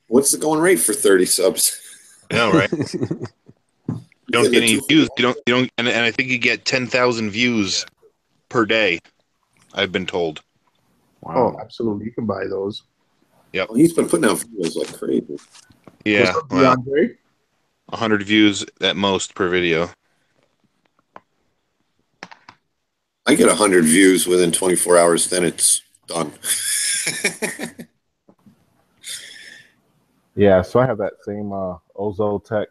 What's the going rate for 30 subs? Yeah, right. You don't get any views. You don't, and I think you get 10,000 views per day. I've been told. Oh, absolutely. You can buy those. Well, he's been putting out videos like crazy. Yeah, What's up, well, DeAndre? 100 views at most per video. I get 100 views within 24 hours, then it's done. Yeah, so I have that same Ozotech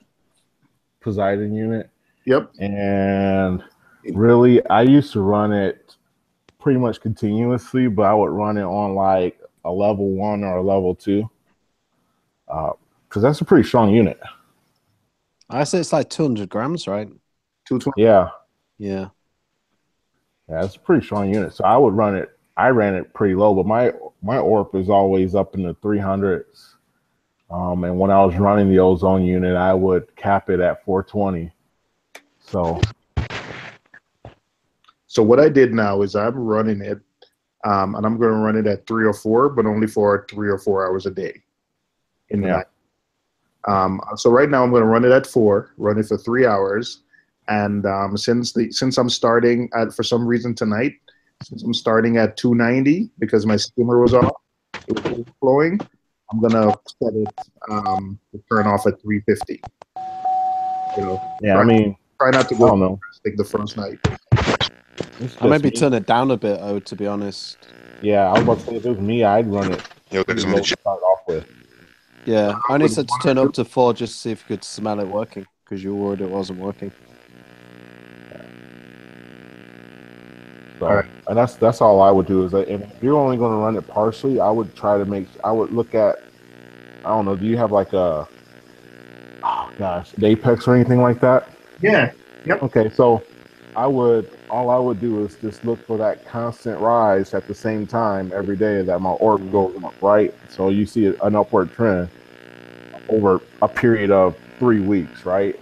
Poseidon unit. Yep. And really, I used to run it pretty much continuously, but I would run it on like a level 1 or a level 2. Because that's a pretty strong unit. I say it's like 200 grams, right? 220. Yeah. Yeah. Yeah, it's a pretty strong unit. So I would run it. I ran it pretty low, but my ORP is always up in the 300s. And when I was running the ozone unit, I would cap it at 420. So what I did now is I'm running it, and I'm going to run it at 3 or 4, but only for 3 or 4 hours a day in the night. So right now I'm going to run it at 4, run it for 3 hours, and since I'm starting at, for some reason tonight, since I'm starting at 290 because my skimmer was off, it was overflowing, I'm gonna set it to turn off at 350. Yeah, I mean, try not to I go don't know. drastic the first night. It's I maybe just me. turn it down a bit, to be honest. Yeah, I was about to say if it was me, I'd run it Yo, pretty guys, I'm low gonna to check. start off with. Yeah, I only with said to one turn or up to 4 just to see if you could smell it working, because you were worried it wasn't working. So, All right. and that's all I would do is that if you're only going to run it partially, I would try to I would look at, I don't know, do you have like a, oh gosh, an Apex or anything like that? Yeah. Yep. Okay, so all I would do is just look for that constant rise at the same time every day that my orb goes up, right? So you see an upward trend over a period of 3 weeks, right?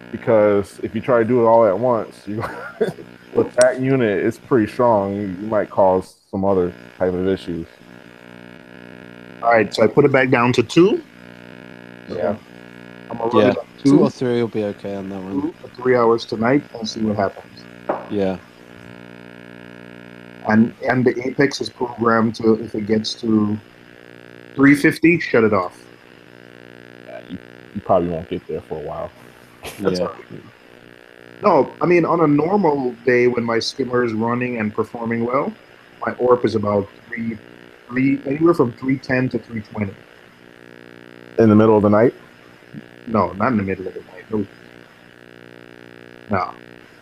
Because if you try to do it all at once, with that unit, it's pretty strong. You might cause some other type of issues. All right. So I put it back down to 2. Yeah. I'm gonna run Yeah, it at 2 2, or 3 will be okay on that one. 2 for 3 hours tonight and see what happens. Yeah. And the Apex is programmed to, if it gets to 350, shut it off. You probably won't get there for a while. That's Yeah. all right. No, I mean, on a normal day when my skimmer is running and performing well, my ORP is about anywhere from 310 to 320. In the middle of the night? No, not in the middle of the night. No. No.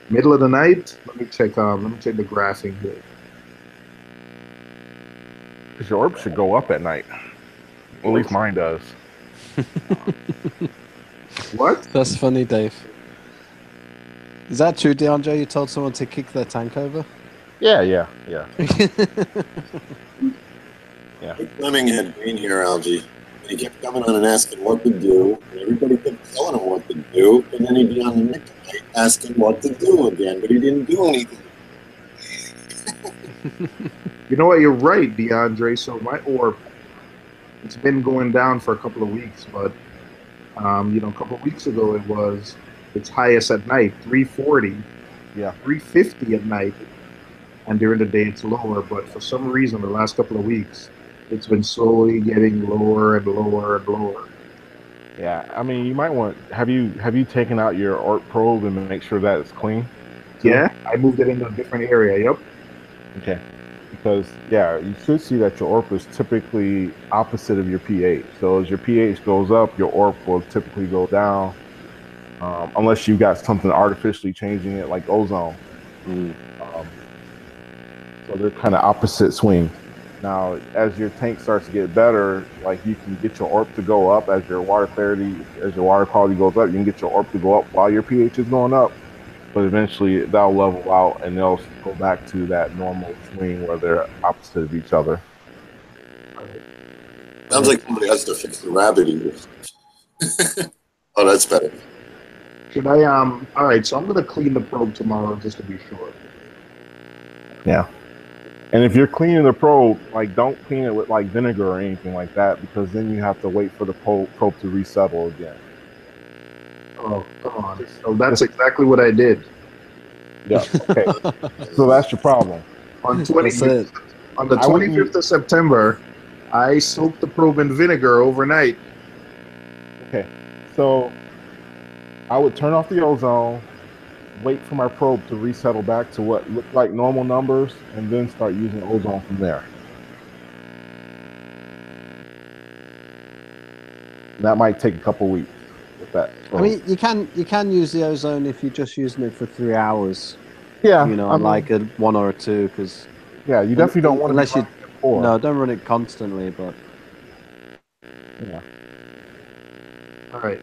Middle of the night. Let me check the graphing here. Because your orb should go up at night. At least mine does. What? That's funny, Dave. Is that true, DeAndre? You told someone to kick their tank over? Yeah. Fleming had green hair algae. And he kept coming on and asking what to do. And everybody kept telling him what to do. And then he'd be on the next night asking what to do again. But he didn't do anything. You know what? You're right, DeAndre. So my ORP, it's been going down for a couple of weeks, but a couple of weeks ago it was its highest at night, 340. Yeah. 350 at night, and during the day it's lower. But for some reason, the last couple of weeks, it's been slowly getting lower and lower and lower. Yeah, I mean, you might want. Have you taken out your ORP probe and make sure that it's clean? Too? Yeah, I moved it into a different area. Yep. Okay. Because you should see that your ORP is typically opposite of your pH. So as your pH goes up, your ORP will typically go down, unless you got something artificially changing it, like ozone. So they're kind of opposite swing. Now, as your tank starts to get better, like you can get your ORP to go up as your water quality goes up. You can get your ORP to go up while your pH is going up, but eventually that'll level out and they'll go back to that normal swing where they're opposite of each other. Sounds like somebody has to fix the rabbit ears. Oh, that's better. Should I all right, so I'm gonna clean the probe tomorrow just to be sure. Yeah. And if you're cleaning the probe, like don't clean it with like vinegar or anything like that, because then you have to wait for the probe to resettle again. Oh, come on. So that's exactly what I did. Yeah. Okay. So that's your problem. On the 25th of September, I soaked the probe in vinegar overnight. Okay. So I would turn off the ozone, wait for my probe to resettle back to what looked like normal numbers, and then start using ozone from there. That might take a couple weeks with that. I mean, you can use the ozone if you're just using it for 3 hours. Yeah, like a 1 or a 2, because yeah, you definitely don't want to unless you. No, don't run it constantly, but yeah. All right.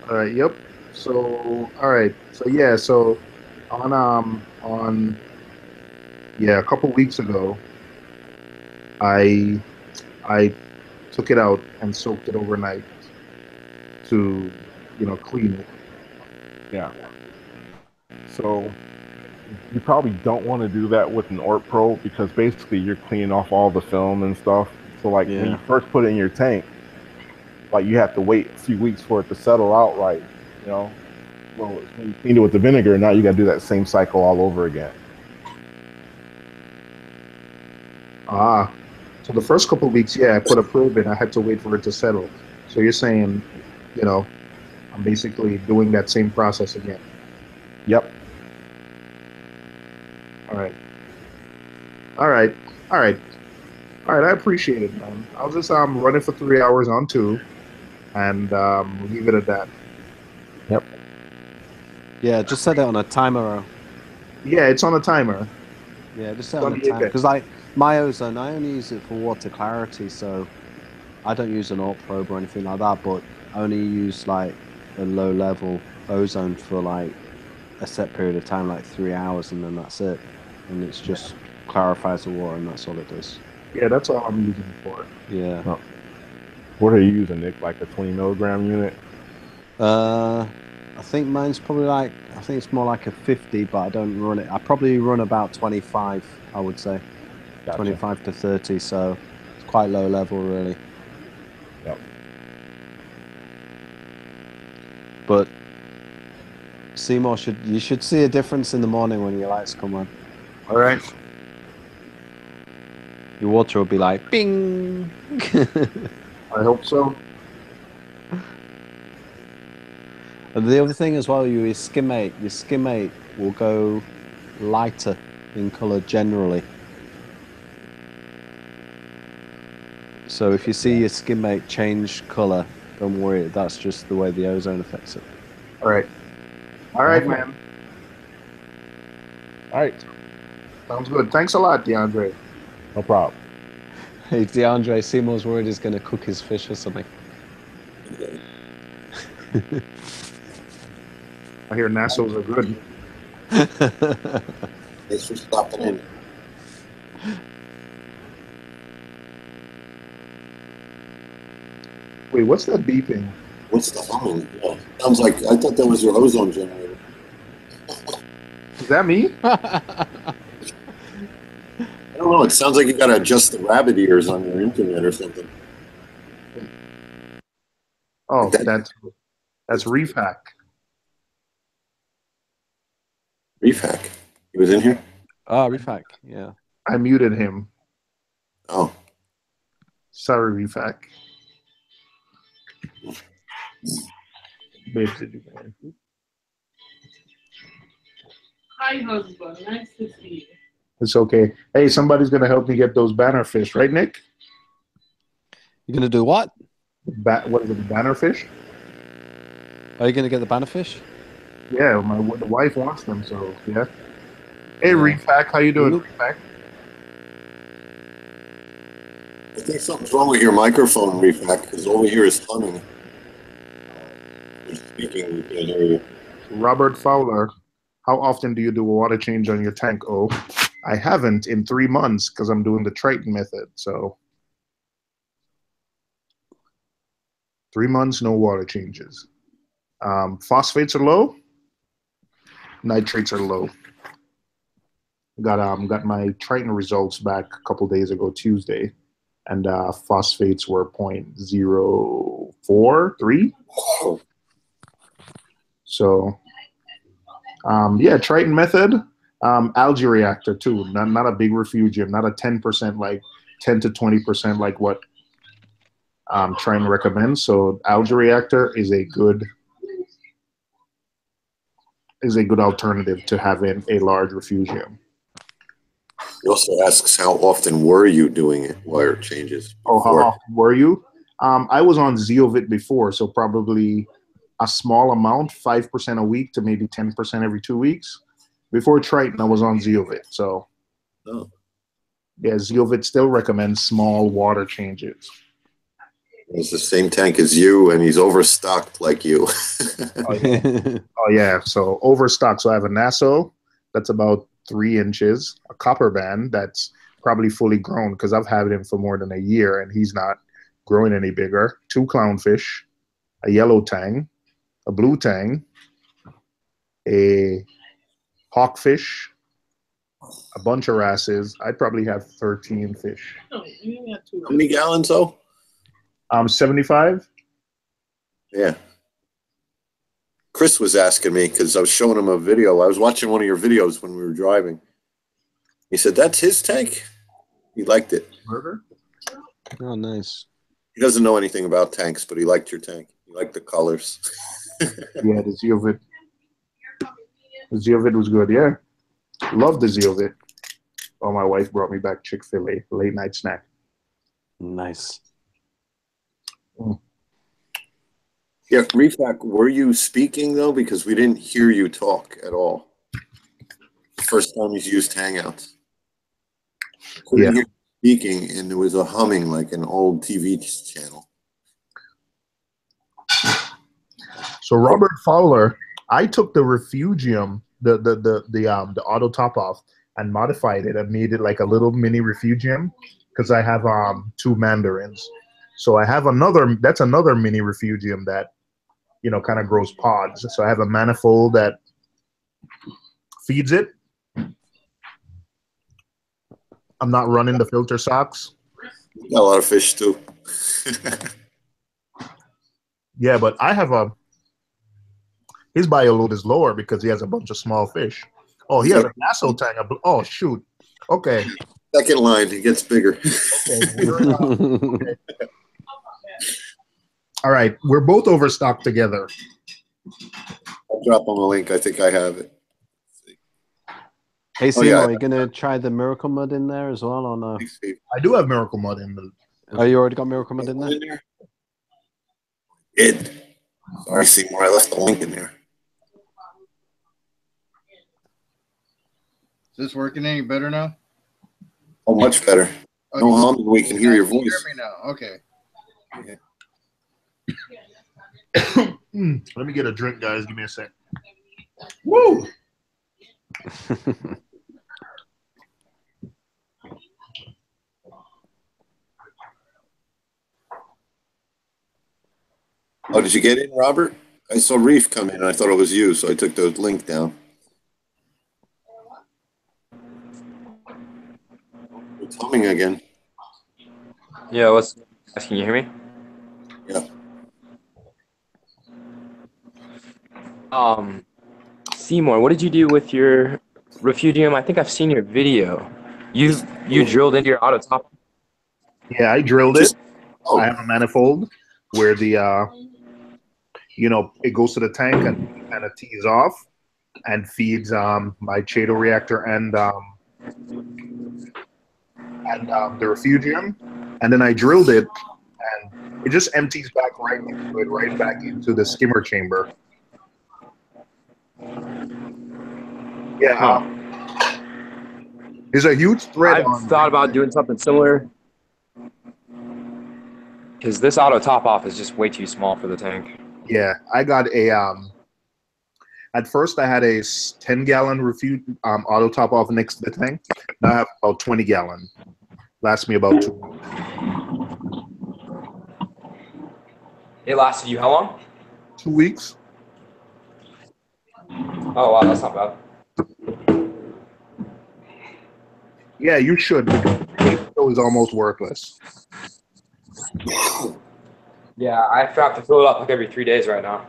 All right. Yep. So all right. So yeah. So on a couple weeks ago, I took it out and soaked it overnight to clean it. Yeah. So you probably don't want to do that with an ORP probe because basically you're cleaning off all the film and stuff. So like when you first put it in your tank, like you have to wait a few weeks for it to settle out right. Well, when you cleaned it with the vinegar, now you got to do that same cycle all over again. So the first couple of weeks, yeah, I put a probe in. I had to wait for it to settle. So you're saying, you know, I'm basically doing that same process again. Yep. All right. All right. All right. All right. I appreciate it, man. I'll just run it for 3 hours on 2 and leave it at that. Yep. Yeah, just set it on a timer. Yeah, it's on a timer. Yeah, just set it on a timer. Because like my ozone, I only use it for water clarity, so I don't use an alt probe or anything like that, but I only use like a low level ozone for like a set period of time, like 3 hours, and then that's it. And it's just clarifies the water, and that's all it does. Yeah, that's all I'm using it for. Yeah. Oh. What are you using, Nick? Like a 20 milligram unit? I think mine's probably like, I think it's more like a 50, but I don't run it. I probably run about 25, I would say. Gotcha. 25 to 30, so it's quite low level, really. Yep. But Seymour, you should see a difference in the morning when your lights come on. All right. Your water will be like, bing! I hope so. And the other thing as well, your skimmate will go lighter in color generally. So if you see your skimmate change color, don't worry, that's just the way the ozone affects it. All right. All right, man. All right. Sounds good. Thanks a lot, DeAndre. No problem. Hey, DeAndre, Seymour's worried he's going to cook his fish or something. I hear Nassos are good. Thanks for stopping in. Wait, what's that beeping? What's the humming? Yeah. Sounds like, I thought that was your ozone generator. Is that me? I don't know. It sounds like you got to adjust the rabbit ears on your internet or something. Oh, that's Reef Hack. Reef Hack. He was in here? Oh, Reef Hack, yeah. I muted him. Oh. Sorry, Reef Hack. Babe, did you go? Hi, husband. Nice to see you. It's okay. Hey, somebody's going to help me get those banner fish, right, Nick? You're going to do what? What is it, banner fish? Are you going to get the banner fish? Yeah, the wife wants them, so yeah. Hey, Reef Hack, how you doing, Reef Hack? I think something's wrong with your microphone, Reef Hack, because over here is humming. You're speaking, we can't hear you. Robert Fowler, how often do you do a water change on your tank? Oh, I haven't in 3 months because I'm doing the Triton method. So 3 months, no water changes. Phosphates are low. Nitrates are low. Got my Triton results back a couple days ago, Tuesday, and phosphates were 0.043. So, yeah, Triton method, algae reactor too. Not a big refugium, not a 10%, like 10 to 20% like what Triton recommends. So, algae reactor is a good alternative to having a large refugium. He also asks, how often were you doing it? Wire changes? Before? Oh, how often were you? I was on Zeovit before, so probably a small amount, 5% a week to maybe 10% every 2 weeks. Before Triton, I was on Zeovit. So, yeah, Zeovit still recommends small water changes. It's the same tank as you, and he's overstocked like you. Oh, yeah. So, overstocked. So, I have a Nassau that's about 3 inches, a copper band that's probably fully grown because I've had him for more than a year and he's not growing any bigger. 2 clownfish, a yellow tang, a blue tang, a hawkfish, a bunch of wrasses. I'd probably have 13 fish. How many gallons, though? 75. Yeah. Chris was asking me because I was showing him a video. I was watching one of your videos when we were driving. He said, that's his tank? He liked it. Burger? Oh, nice. He doesn't know anything about tanks, but he liked your tank. He liked the colors. Yeah, the Zeovit. The Zeovit was good. Yeah, love the Zeovit. Oh, my wife brought me back Chick-fil-A late night snack. Nice. Yeah, Reefing, were you speaking though? Because we didn't hear you talk at all. First time he's used Hangouts. Couldn't Yeah. hear you speaking, and there was a humming like an old TV channel. So Robert Fowler, I took the Refugium, the auto top off, and modified it and made it like a little mini Refugium because I have 2 Mandarins. So I have another. That's another mini Refugium that kind of grows pods. So I have a manifold that feeds it. I'm not running the filter socks. Got a lot of fish too. Yeah, but I have his bioload is lower because he has a bunch of small fish. Oh, he has a lasso tank. Oh, shoot. Okay. Second line, it gets bigger. Okay. All right. We're both overstocked together. I'll drop him a link. I think I have it. Hey, Seymour, are you going to try the Miracle Mud in there as well, or no? I do have Miracle Mud in the. Oh, you already got Miracle Mud in there? Sorry, Seymour. I left the link in there. Is this working any better now? Oh, much better. Okay. No humming. We can hear your voice. Hear me now. Okay. Let me get a drink, guys. Give me a sec. Woo! Oh, did you get in, Robert? I saw Reef come in, and I thought it was you, so I took the link down. It's humming again. Yeah, can you hear me? Yeah. Seymour, what did you do with your Refugium? I think I've seen your video. You drilled into your auto top. Yeah, I drilled it. I have a manifold where the it goes to the tank and kind of tees off and feeds my Chaeto reactor and the Refugium, and then I drilled it and it just empties back right into it, right back into the skimmer chamber. Yeah, there's a huge thread. I've thought about doing something similar because this auto top off is just way too small for the tank. Yeah, I got a at first I had a 10-gallon auto top off next to the tank. Now I have about 20-gallon. Lasts me about 2 weeks. It lasted you how long? 2 weeks. Oh wow, that's not bad. Yeah, you should, because it is almost worthless. Yeah, I have to fill it up like every 3 days right now.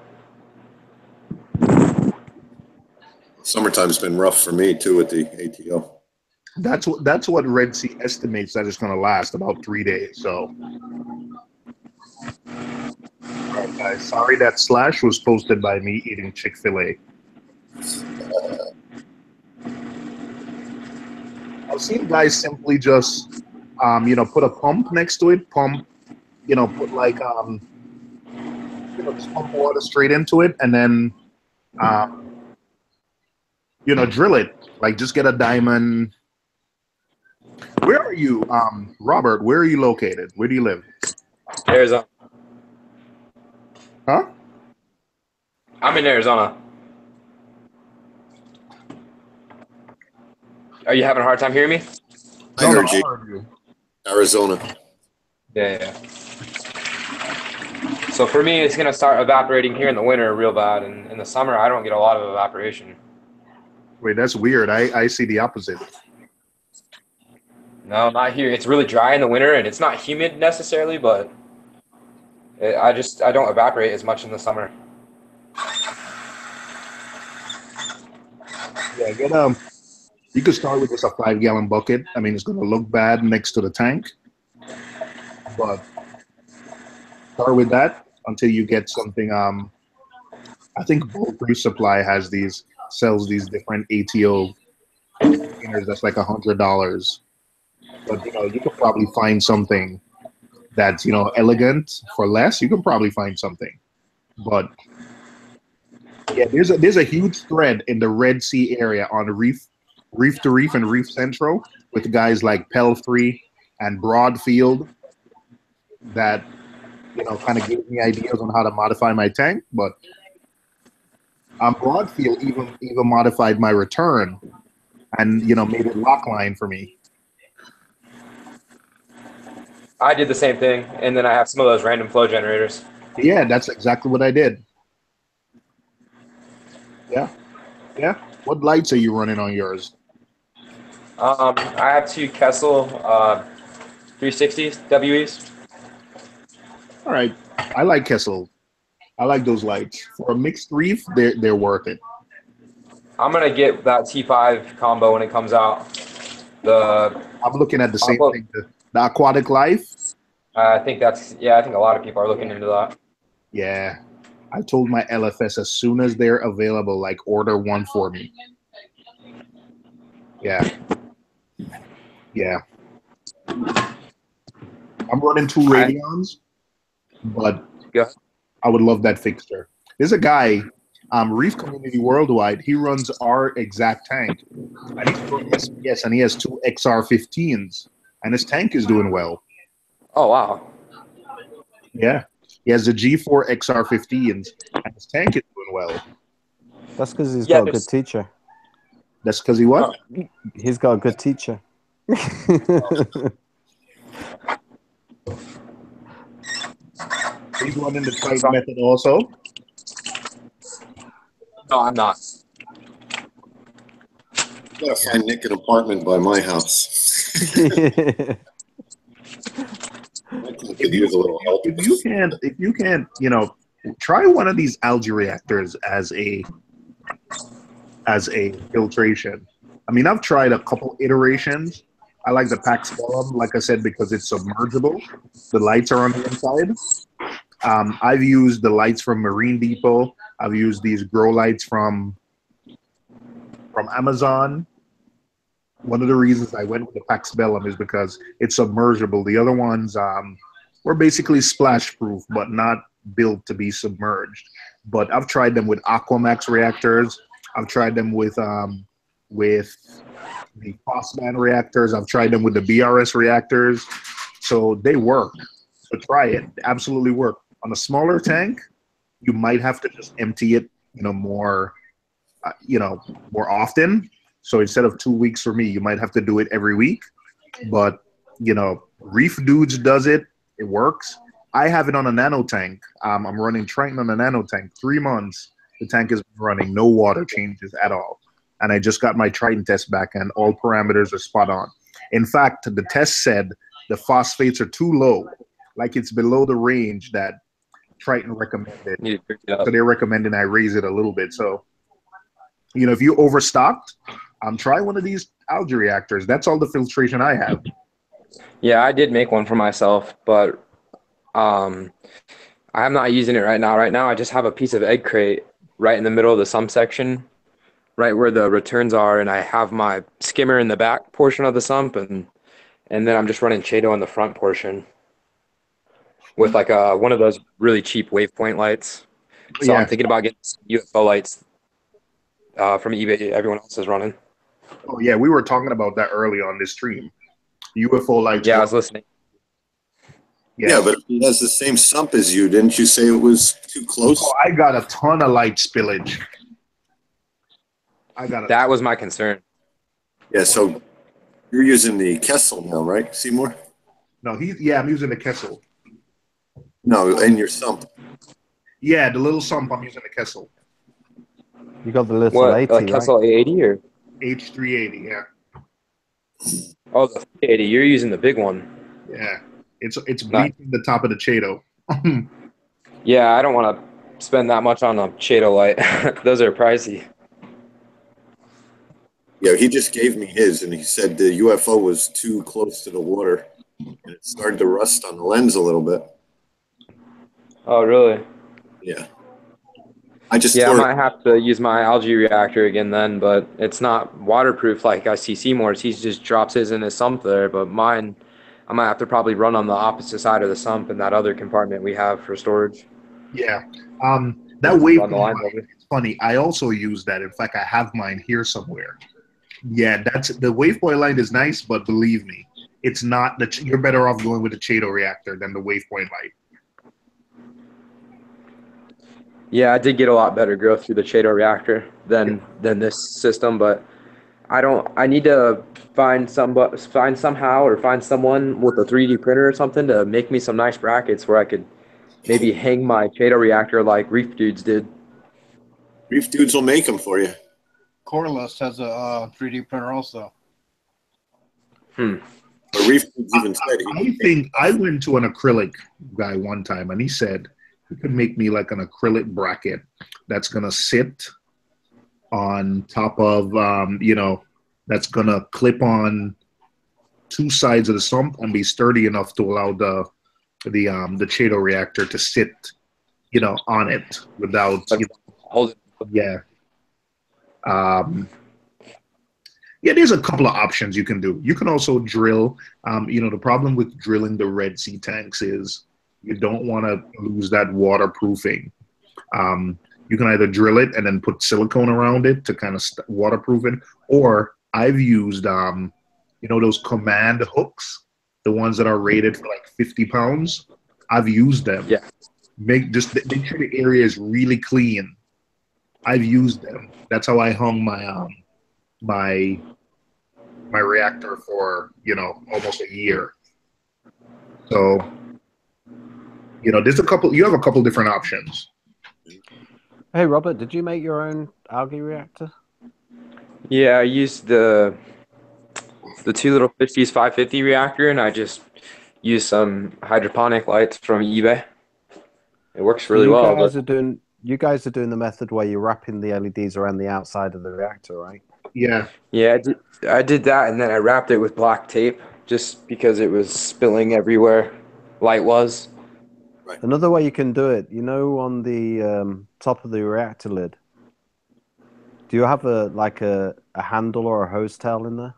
Summertime's been rough for me too with the ATO. That's what Red Sea estimates that it's going to last about 3 days. So, all right, guys. Sorry that slash was posted by me eating Chick-fil-A. I've seen guys simply just, put a pump next to it. Put like, just pump water straight into it, and then, drill it. Like, just get a diamond. Where are you, Robert? Where are you located? Where do you live? Arizona. Huh? I'm in Arizona. Are you having a hard time hearing me? I heard you. Arizona. Yeah. So for me, it's going to start evaporating here in the winter real bad. And in the summer, I don't get a lot of evaporation. Wait, that's weird. I see the opposite. No, not here. It's really dry in the winter, and it's not humid necessarily, but I don't evaporate as much in the summer. Yeah, you could start with just a 5-gallon bucket. I mean, it's going to look bad next to the tank. but start with that until you get something. I think Bulk Reef Supply sells these different ATO containers that's like $100. But you can probably find something that's elegant for less. You can probably find something. But yeah, there's a huge thread in the Red Sea area on Reef to Reef and Reef Central with guys like Pelfrey and Broadfield that kind of gave me ideas on how to modify my tank. But Broadfield even modified my return and made it lock line for me. I did the same thing, and then I have some of those random flow generators. Yeah, that's exactly what I did. Yeah. What lights are you running on yours? I have two Kessel 360s WEs. All right, I like Kessel. I like those lights for a mixed reef. They're worth it. I'm gonna get that T5 combo when it comes out. I'm looking at the same thing. The Aquatic Life. I think I think a lot of people are looking into that. Yeah, I told my LFS as soon as they're available, like order one for me. Yeah. I'm running 2 Radions, but I would love that fixture. There's a guy, Reef Community Worldwide. He runs our exact tank, and he's doing SPS, and he has 2 XR15s, and his tank is doing well. Oh wow! Yeah, he has the G4 XR15s, and his tank is doing well. That's because he's got a good teacher. That's because he what? He's got a good teacher. He's running the Triton method also. No, I'm not. You gotta find Nick an apartment by my house. Could use a little help. If you can't, try one of these algae reactors as a filtration. I mean, I've tried a couple iterations. I like the Pax Bellum, like I said, because it's submergible. The lights are on the inside. I've used the lights from Marine Depot. I've used these grow lights from Amazon. One of the reasons I went with the Pax Bellum is because it's submergible. The other ones were basically splash proof, but not built to be submerged. But I've tried them with Aquamax reactors. I've tried them with the Phosman reactors. I've tried them with the BRS reactors. So they work. So try it. They absolutely work. On a smaller tank, you might have to just empty it, more often. So instead of 2 weeks for me, you might have to do it every week. But, Reef Dudes does it. It works. I have it on a nano tank. I'm running Triton on a nano tank. 3 months, the tank is running. No water changes at all. And I just got my Triton test back, and all parameters are spot on. In fact, the test said the phosphates are too low. Like it's below the range that Triton recommended. So they're recommending I raise it a little bit. So, if you overstocked, try one of these algae reactors. That's all the filtration I have. Yeah, I did make one for myself, but I'm not using it right now. Right now, I just have a piece of egg crate right in the middle of the sump section, right where the returns are, and I have my skimmer in the back portion of the sump, and then I'm just running Chaeto on the front portion with like one of those really cheap Waypoint lights. So yeah. I'm thinking about getting some UFO lights from eBay. Everyone else is running. Oh yeah, we were talking about that early on this stream. UFO lights. Yeah, I was listening. Yeah, but he has the same sump as you. Didn't you say it was too close? Oh, I got a ton of light spillage. That was my concern. Yeah, so you're using the Kessel now, right, Seymour? No, I'm using the Kessel. No, in your sump. Yeah, the little sump, I'm using the Kessel. You got the little 80, right? Kessel 80 or? H380, yeah. Oh, the 380. You're using the big one. Yeah, it's bleaching the top of the Chaeto. Yeah, I don't want to spend that much on a Chaeto light. Those are pricey. Yeah, he just gave me his, and he said the UFO was too close to the water. and it started to rust on the lens a little bit. Oh, really? Yeah. I just Yeah, I tore might have to use my algae reactor again then, but it's not waterproof like I see Seymour's. He just drops his in his sump there, but mine, I might have to probably run on the opposite side of the sump in that other compartment we have for storage. Yeah. That Run waveform the lines light, over. it's funny. I also use that. In fact, I have mine here somewhere. Yeah, that's the wavepoint light is nice, but believe me, it's not that you're better off going with the Chaeto reactor than the wavepoint light. Yeah, I did get a lot better growth through the Chaeto reactor than this system, but I need to find somehow or find someone with a 3D printer or something to make me some nice brackets where I could maybe hang my Chaeto reactor like Reef Dudes did. Reef Dudes will make them for you. Coreless has a 3D printer also. But Reef Dudes even said I think I went to an acrylic guy one time, and he said he could make me like an acrylic bracket that's gonna sit on top of that's gonna clip on two sides of the sump and be sturdy enough to allow the Chaeto reactor to sit on it without Hold it. yeah. Yeah, there's a couple of options you can do. You can also drill. The problem with drilling the Red Sea tanks is you don't want to lose that waterproofing. You can either drill it and then put silicone around it to kind of waterproof it, or I've used, those command hooks, the ones that are rated for like 50 pounds. I've used them. Yeah. Make sure the area is really clean. I've used them. That's how I hung my reactor for almost a year. So there's you have a couple different options. Hey Robert, did you make your own algae reactor? Yeah, I used the Two Little Fishies 550 reactor, and I just used some hydroponic lights from eBay. It works really well. You guys are doing the method where you're wrapping the LEDs around the outside of the reactor, right? Yeah. Yeah, I did that, and then I wrapped it with black tape just because it was spilling everywhere light was. Right. Another way you can do it, on the top of the reactor lid, do you have a handle or a hose tail in there?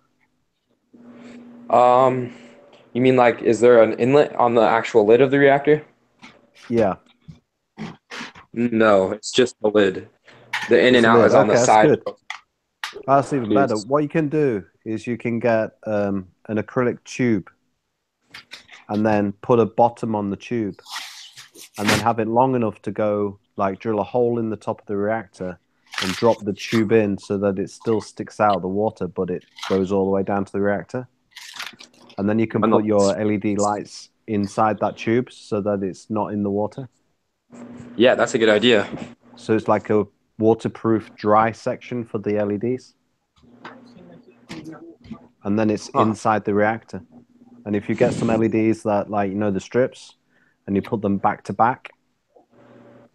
You mean like, is there an inlet on the actual lid of the reactor? Yeah. No, it's just the lid. The in Just and the out lid. is on the Okay, that's side. good. That's even better. Yes. What you can do is you can get an acrylic tube and then put a bottom on the tube and then have it long enough to go, like drill a hole in the top of the reactor and drop the tube in so that it still sticks out of the water, but it goes all the way down to the reactor. And then you can put your LED lights inside that tube so that it's not in the water. Yeah, that's a good idea. So it's like a waterproof dry section for the LEDs. And then it's inside the reactor. And if you get some LEDs that, the strips, and you put them back to back,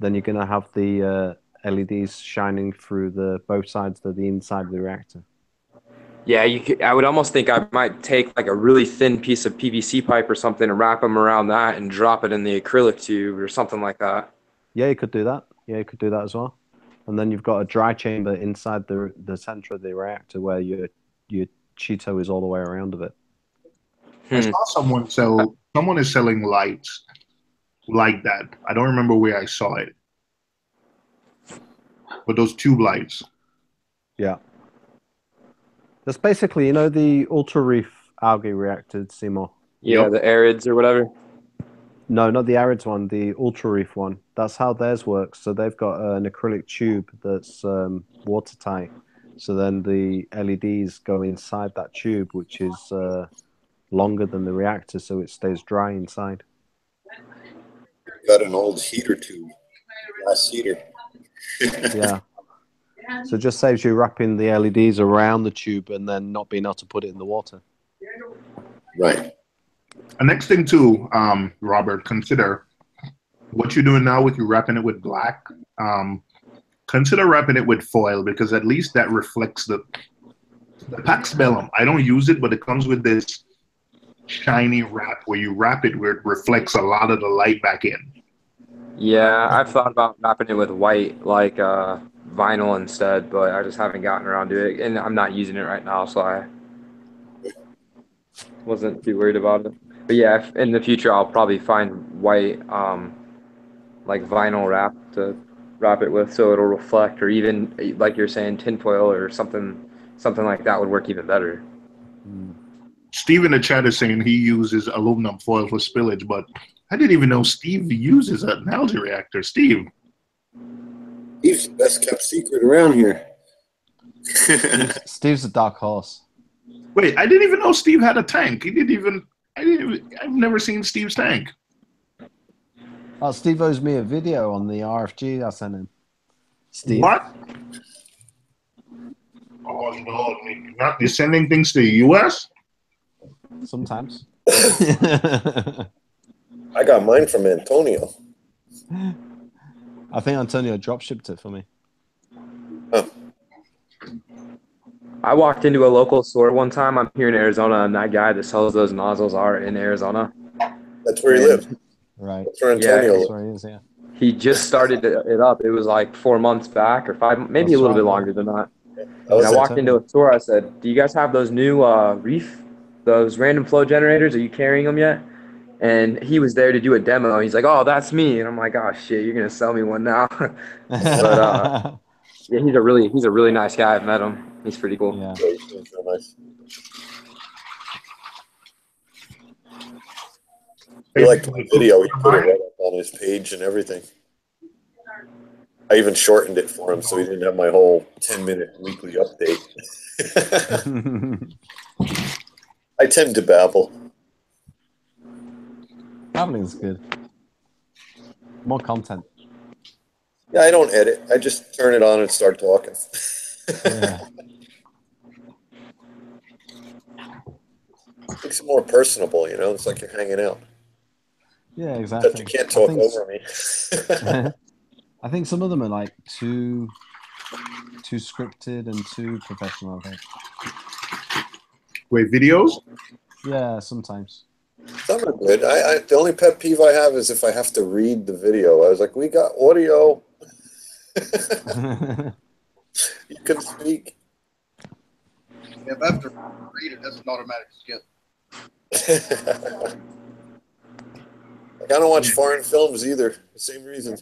then you're going to have the LEDs shining through both sides of the inside of the reactor. Yeah, I would almost think I might take like a really thin piece of PVC pipe or something and wrap them around that and drop it in the acrylic tube or something like that. Yeah, you could do that. Yeah, you could do that as well. And then you've got a dry chamber inside the center of the reactor where your Cheeto is all the way around of it. I saw someone is selling lights like that. I don't remember where I saw it. But those tube lights. Yeah. That's basically, the Ultra Reef algae reactor, Seymour. Yeah, the arids or whatever. No, not the arids one, the Ultra Reef one. That's how theirs works. So they've got an acrylic tube that's watertight. So then the LEDs go inside that tube, which is longer than the reactor, so it stays dry inside. got an old heater tube, glass heater. Yeah. So it just saves you wrapping the LEDs around the tube and then not being able to put it in the water. Right. The next thing too, Robert, consider what you're doing now with you wrapping it with black. Consider wrapping it with foil, because at least that reflects the Pax Bellum. I don't use it, but it comes with this shiny wrap where you wrap it where it reflects a lot of the light back in. Yeah, I've thought about wrapping it with white, like vinyl instead, but I just haven't gotten around to it, and I'm not using it right now, so I wasn't too worried about it. But yeah, in the future, I'll probably find white, like vinyl wrap to wrap it with, so it'll reflect, or even like you're saying, tinfoil or something like that would work even better. Steve in the chat is saying he uses aluminum foil for spillage, but I didn't even know Steve uses an algae reactor. Steve. Steve's the best kept secret around here. Steve's a dark horse. Wait, I didn't even know Steve had a tank. I've never seen Steve's tank. Oh, Steve owes me a video on the RFG I sent him. Steve. What? Oh no, you're sending things to the US? Sometimes. I got mine from Antonio. I think Antonio drop shipped it for me. Oh. I walked into a local store one time. I'm here in Arizona, and that guy that sells those nozzles are in Arizona. That's where he lives. Right. That's where Antonio lives. That's where he is, yeah. He just started it up. It was like 4 months back or 5, maybe That's a little right, bit yeah. longer than that. was And I walked into a store. I said, "Do you guys have those new those random flow generators? Are you carrying them yet?" And he was there to do a demo. He's like, "Oh, that's me." And I'm like, "Oh shit, you're gonna sell me one now." But yeah, he's a really nice guy. I've met him. He's pretty cool. Yeah. he seems real nice. He liked my video. He put it right up on his page and everything. I even shortened it for him so he didn't have my whole 10-minute weekly update. I tend to babble. Babbling's good. More content. Yeah, I don't edit. I just turn it on and start talking. Yeah. It's more personable, you know? It's like you're hanging out. Yeah, exactly. Except you can't talk over me. I think some of them are like too scripted and too professional, I think. Wait, videos? Yeah, sometimes. Some are good. The only pet peeve I have is if I have to read the video. I was like, we got audio. You can speak. If I have to read it, that's an automatic skip. Like, I don't watch foreign films either. The same reason.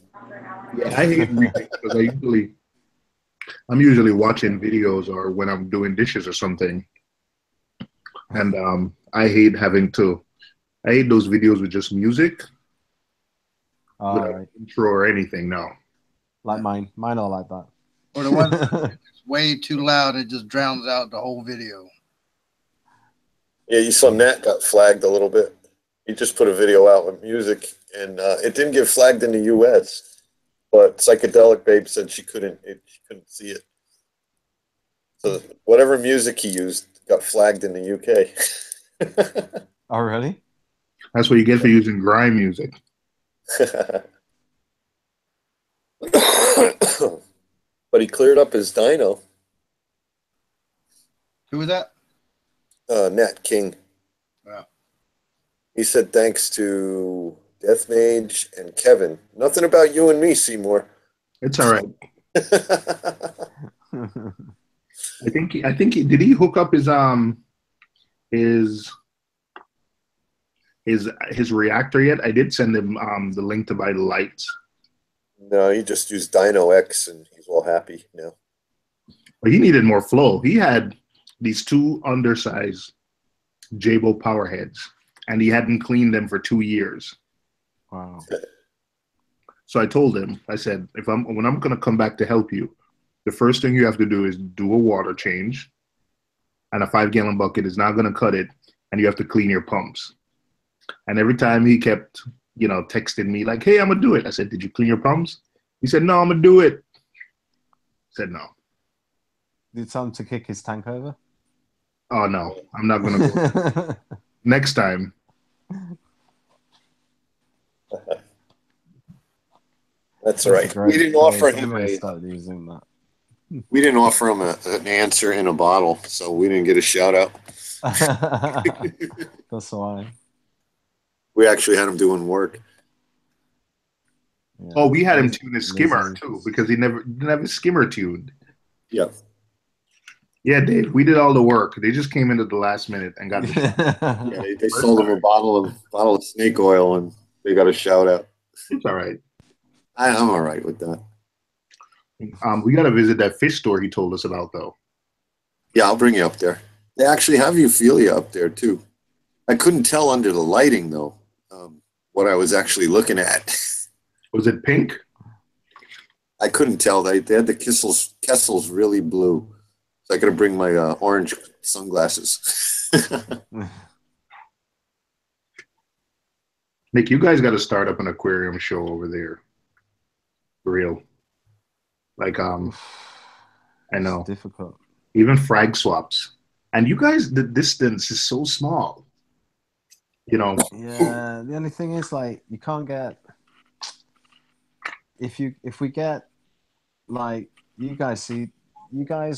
Yeah, I hate reading because I'm usually watching videos or when I'm doing dishes or something. And I hate those videos with just music. Without Right. intro or anything, no. Like mine. Mine are like that. Or the one that's way too loud, it just drowns out the whole video. Yeah, you saw Nat got flagged a little bit. He just put a video out with music, and it didn't get flagged in the U.S., but Psychedelic Babe said she couldn't see it. So whatever music he used got flagged in the U.K. Oh, really? That's what you get for using grime music. But he cleared up his dyno. Who was that? Nat King. Wow. He said thanks to Death Mage and Kevin. Nothing about you and me, Seymour. It's all right. I think did he hook up his reactor yet? I did send him the link to buy the lights. No, he just used Dyno X and he's all happy now. But he needed more flow. He had these two undersized Jabo power heads, and he hadn't cleaned them for 2 years. Wow. So I told him, I said, when I'm going to come back to help you, the first thing you have to do is do a water change, and a 5-gallon bucket is not going to cut it, and you have to clean your pumps. And every time he kept, texting me like, hey, I'm going to do it. I said, did you clean your pumps? He said, no, I'm going to do it. I said, no. Did you tell him to kick his tank over? Oh, no, I'm not going to go. Next time. That's right. We didn't offer him an answer in a bottle, so we didn't get a shout out. That's why. We actually had him doing work. Yeah. Oh, we had him tune his skimmer too because he didn't have his skimmer tuned. Yeah. Yeah, Dave, we did all the work. They just came in at the last minute and got the Yeah, they sold him a bottle of snake oil, and they got a shout out. It's all right. I'm all right with that. We got to visit that fish store he told us about, though. Yeah, I'll bring you up there. They actually have Euphilia up there too. I couldn't tell under the lighting though what I was actually looking at. Was it pink? I couldn't tell. They had the Kessels really blue. So I got to bring my orange sunglasses. Nick, you guys got to start up an aquarium show over there. For real. Like, I know. It's difficult. Even frag swaps. And you guys, the distance is so small. You know. Yeah, the only thing is, like, you can't get... If we get, like, you guys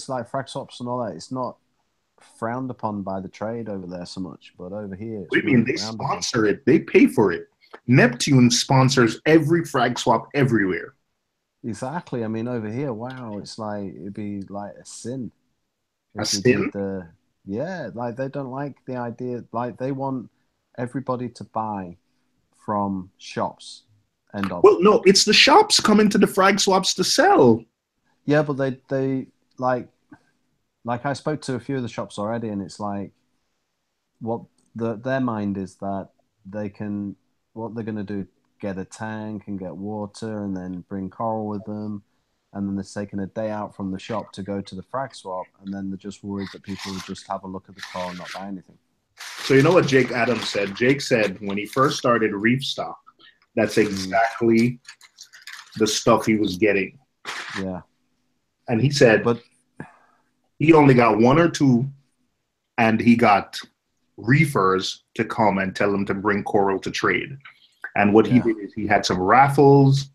like frag swaps and all that, it's not frowned upon by the trade over there so much, but over here it's What do you mean? They sponsor it. They pay for it. Neptune sponsors every frag swap everywhere. Exactly. I mean, over here, wow, it's like, it'd be like a sin. A sin? Yeah, like they don't like the idea, like they want everybody to buy from shops. Well, no, it's the shops coming to the frag swaps to sell. Yeah, but they like I spoke to a few of the shops already, and it's like what their mind is that what they're gonna do, get a tank and get water and then bring coral with them, and then they're taking a day out from the shop to go to the frag swap, and then they're just worried that people will just have a look at the coral and not buy anything. So you know what Jake Adams said? Jake said when he first started Reef Stock, that's exactly the stuff he was getting. Yeah. And he said, but he only got one or two, and he got reefers to come and tell him to bring coral to trade. And what he did is he had some raffles,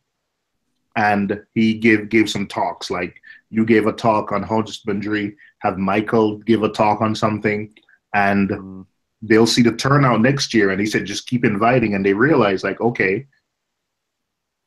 and he gave some talks. Like you gave a talk on husbandry, have Michael give a talk on something, and they'll see the turnout next year. And he said, just keep inviting. And they realized, like, okay,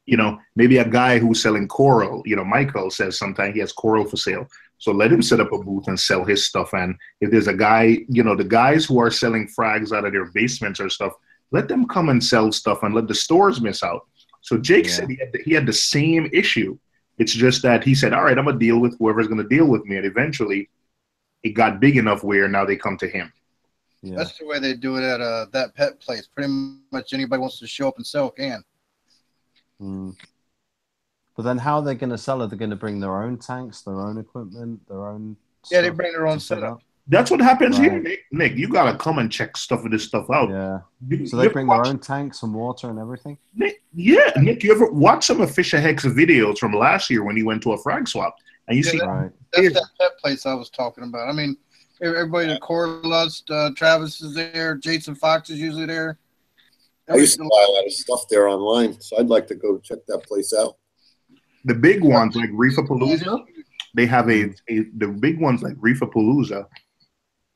you know, maybe a guy who's selling coral, you know, Michael says sometimes he has coral for sale. So let him set up a booth and sell his stuff. And if there's a guy, you know, the guys who are selling frags out of their basements or stuff, let them come and sell stuff and let the stores miss out. So Jake said he had the same issue. It's just that he said, all right, I'm going to deal with whoever's going to deal with me. And eventually it got big enough where now they come to him. Yeah. That's the way they do it at that pet place. Pretty much anybody wants to show up and sell can. But then how are they going to sell it? They're going to bring their own tanks, their own equipment, their own stuff. Yeah, they bring their own setup. That's what happens here, Nick. You got to come and check this stuff out. Yeah. So they bring their own tanks and water and everything? Nick, Nick, you ever watch some of Fisher Heck's videos from last year when he went to a frag swap? And you see that's that pet place I was talking about. I mean, everybody at Corlust, Travis is there, Jason Fox is usually there. I used to buy a lot of stuff there online, so I'd like to go check that place out. The big ones like Reefapalooza, they have the big ones like Reefapalooza.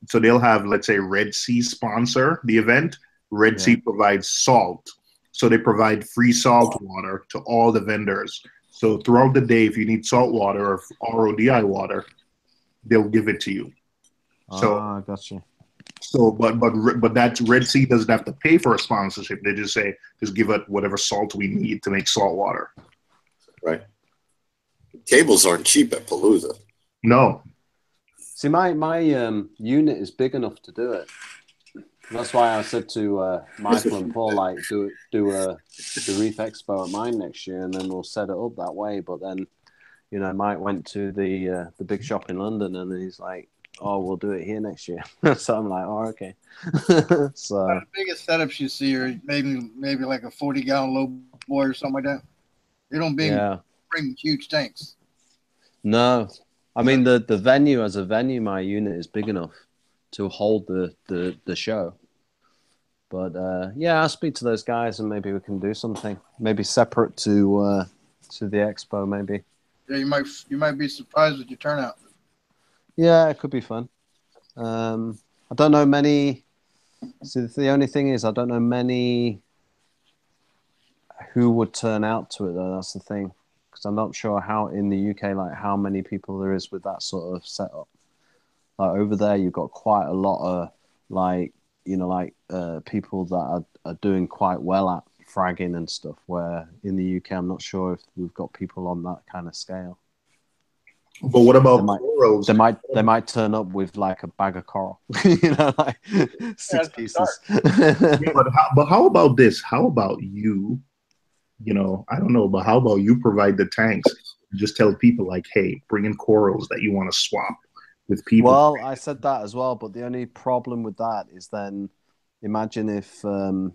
So they'll have, let's say, Red Sea sponsor the event. Red Sea provides salt. So they provide free salt water to all the vendors. So throughout the day, if you need salt water or RODI water, they'll give it to you. So gotcha. So, but that Red Sea doesn't have to pay for a sponsorship. They just say, just give it whatever salt we need to make salt water. Right. Cables aren't cheap at Palooza. No. See, my unit is big enough to do it. That's why I said to Michael and Paul, like, do the Reef Expo at mine next year, and then we'll set it up that way. But then, you know, Mike went to the big shop in London, and then he's like, oh, we'll do it here next year. So I'm like, oh, okay. So the biggest setups you see are maybe like a 40-gallon low boy or something like that. They don't bring huge tanks. No. I mean, the venue, as a venue, my unit is big enough to hold the show. But I'll speak to those guys and maybe we can do something. Maybe separate to the expo, maybe. Yeah, you might be surprised with your turnout. Yeah, it could be fun. I don't know many. See, the only thing is, I don't know many who would turn out to it, though. That's the thing. Because I'm not sure how in the UK, like how many people there is with that sort of setup. Like over there, you've got quite a lot of like, people that are doing quite well at fragging and stuff. Where in the UK, I'm not sure if we've got people on that kind of scale. But what about corals? They might turn up with like a bag of coral, like 6 pieces. Yeah, but how about this? How about you? I don't know, but how about you provide the tanks? Just tell people like, hey, bring in corals that you want to swap with people. Well, I said that as well, but the only problem with that is then imagine if the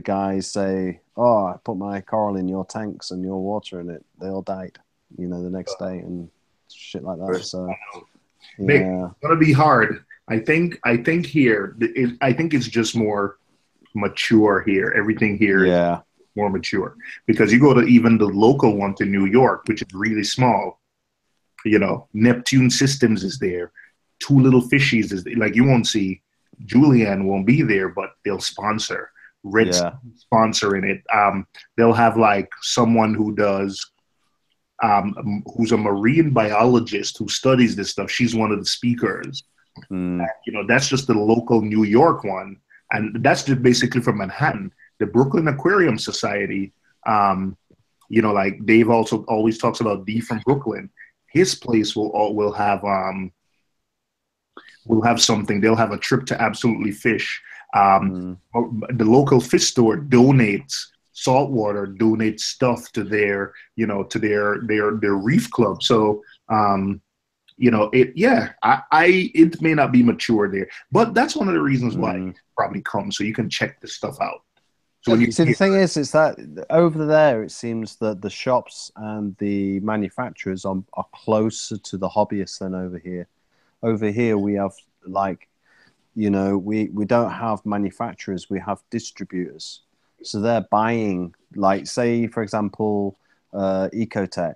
guys say, "Oh, I put my coral in your tanks and your water in it," they all died, the next day and shit like that. So, yeah, It's gonna be hard. I think here, I think it's just more mature here. Everything here is more mature because you go to even the local one to New York, which is really small. Neptune Systems is there. Two Little Fishies is there. Like you won't see Julianne won't be there, but they'll sponsor. Red sponsoring it. They'll have like someone who does who's a marine biologist who studies this stuff. She's one of the speakers. That's just the local New York one, and that's just basically from Manhattan. The Brooklyn Aquarium Society, like Dave also always talks about D from Brooklyn. His place will have something. They'll have a trip to Absolutely Fish. The local fish store donates saltwater, donates stuff to their reef club. So it may not be mature there, but that's one of the reasons why it probably comes, so you can check this stuff out. So the thing is that over there, it seems that the shops and the manufacturers are closer to the hobbyists than over here. Over here, we have we don't have manufacturers, we have distributors. So they're buying, like, say, for example, Ecotech,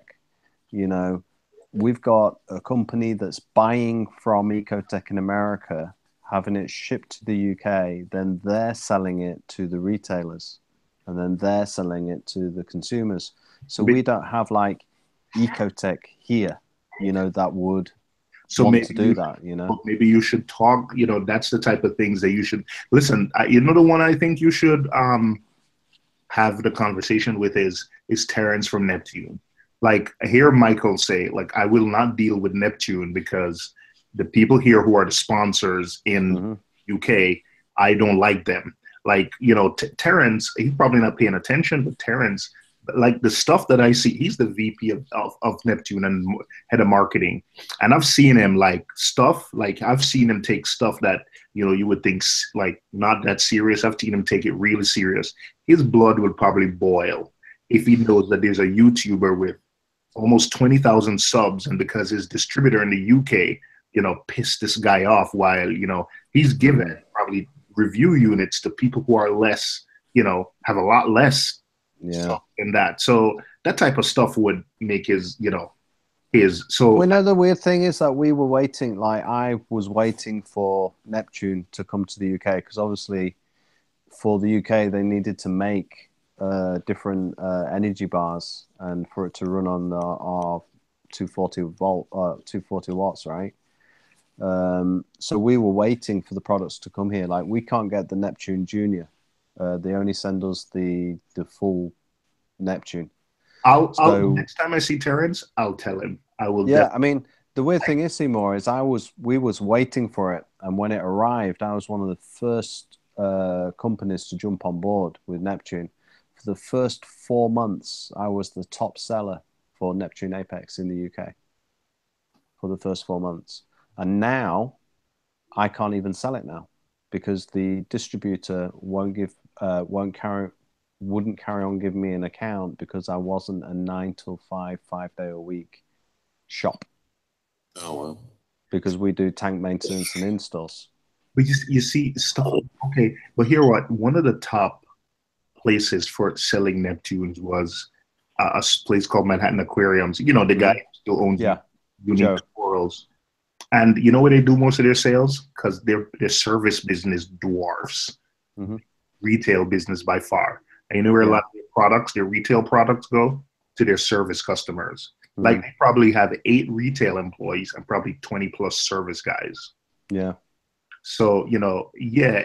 we've got a company that's buying from Ecotech in America, having it shipped to the UK, then they're selling it to the retailers, and then they're selling it to the consumers. So we don't have like Ecotech here, that would want to do that. Maybe you should talk. That's the type of things that you should listen. The one I think you should have the conversation with is Terrence from Neptune. Like, I hear Michael say, like, I will not deal with Neptune because the people here who are the sponsors in UK, I don't like them. Like, Terrence, he's probably not paying attention, but Terrence, like the stuff that I see, he's the VP of Neptune and head of marketing. And I've seen him I've seen him take stuff that, you would think like not that serious. I've seen him take it really serious. His blood would probably boil if he knows that there's a YouTuber with almost 20,000 subs, and because his distributor in the UK, pissed this guy off while, he's given probably review units to people who are less, have a lot less stuff than that. So that type of stuff would make his. So we know the weird thing is that we were waiting, like I was waiting for Neptune to come to the UK, because obviously for the UK they needed to make different energy bars, and for it to run on our 240 watts, right? So we were waiting for the products to come here. Like, we can't get the Neptune Junior. They only send us the full Neptune. Next time I see Terrence, I'll tell him. I will. Yeah, I mean, the weird thing is, Seymour, is we was waiting for it, and when it arrived, I was one of the first companies to jump on board with Neptune. For the first 4 months, I was the top seller for Neptune Apex in the UK. For the first 4 months. And now I can't even sell it now, because the distributor wouldn't carry on giving me an account, because I wasn't a 9 to 5 day a week shop. Oh, well. Because we do tank maintenance and installs. But you see stuff. Okay, but here what? One of the top places for selling Neptunes was a place called Manhattan Aquariums. The guy who still owns Unique Corals. And you know where they do most of their sales? Because their service business dwarfs retail business by far. And you know where a lot of their products, their retail products go? To their service customers. Like they probably have 8 retail employees and probably 20 plus service guys. Yeah. So, you know, yeah,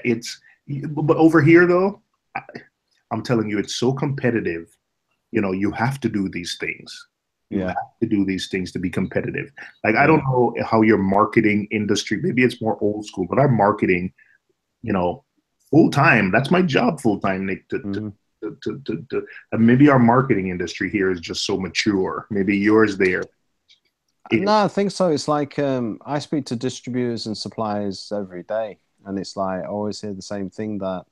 but over here though, I'm telling you, it's so competitive. You know, you have to do these things. You have to do these things to be competitive. Like, I don't know how your marketing industry, maybe it's more old school, but I'm marketing, you know, full time. That's my job full time, Nick. Maybe our marketing industry here is just so mature. Maybe yours there. No, I think so. It's like I speak to distributors and suppliers every day, and it's like I always hear the same thing, that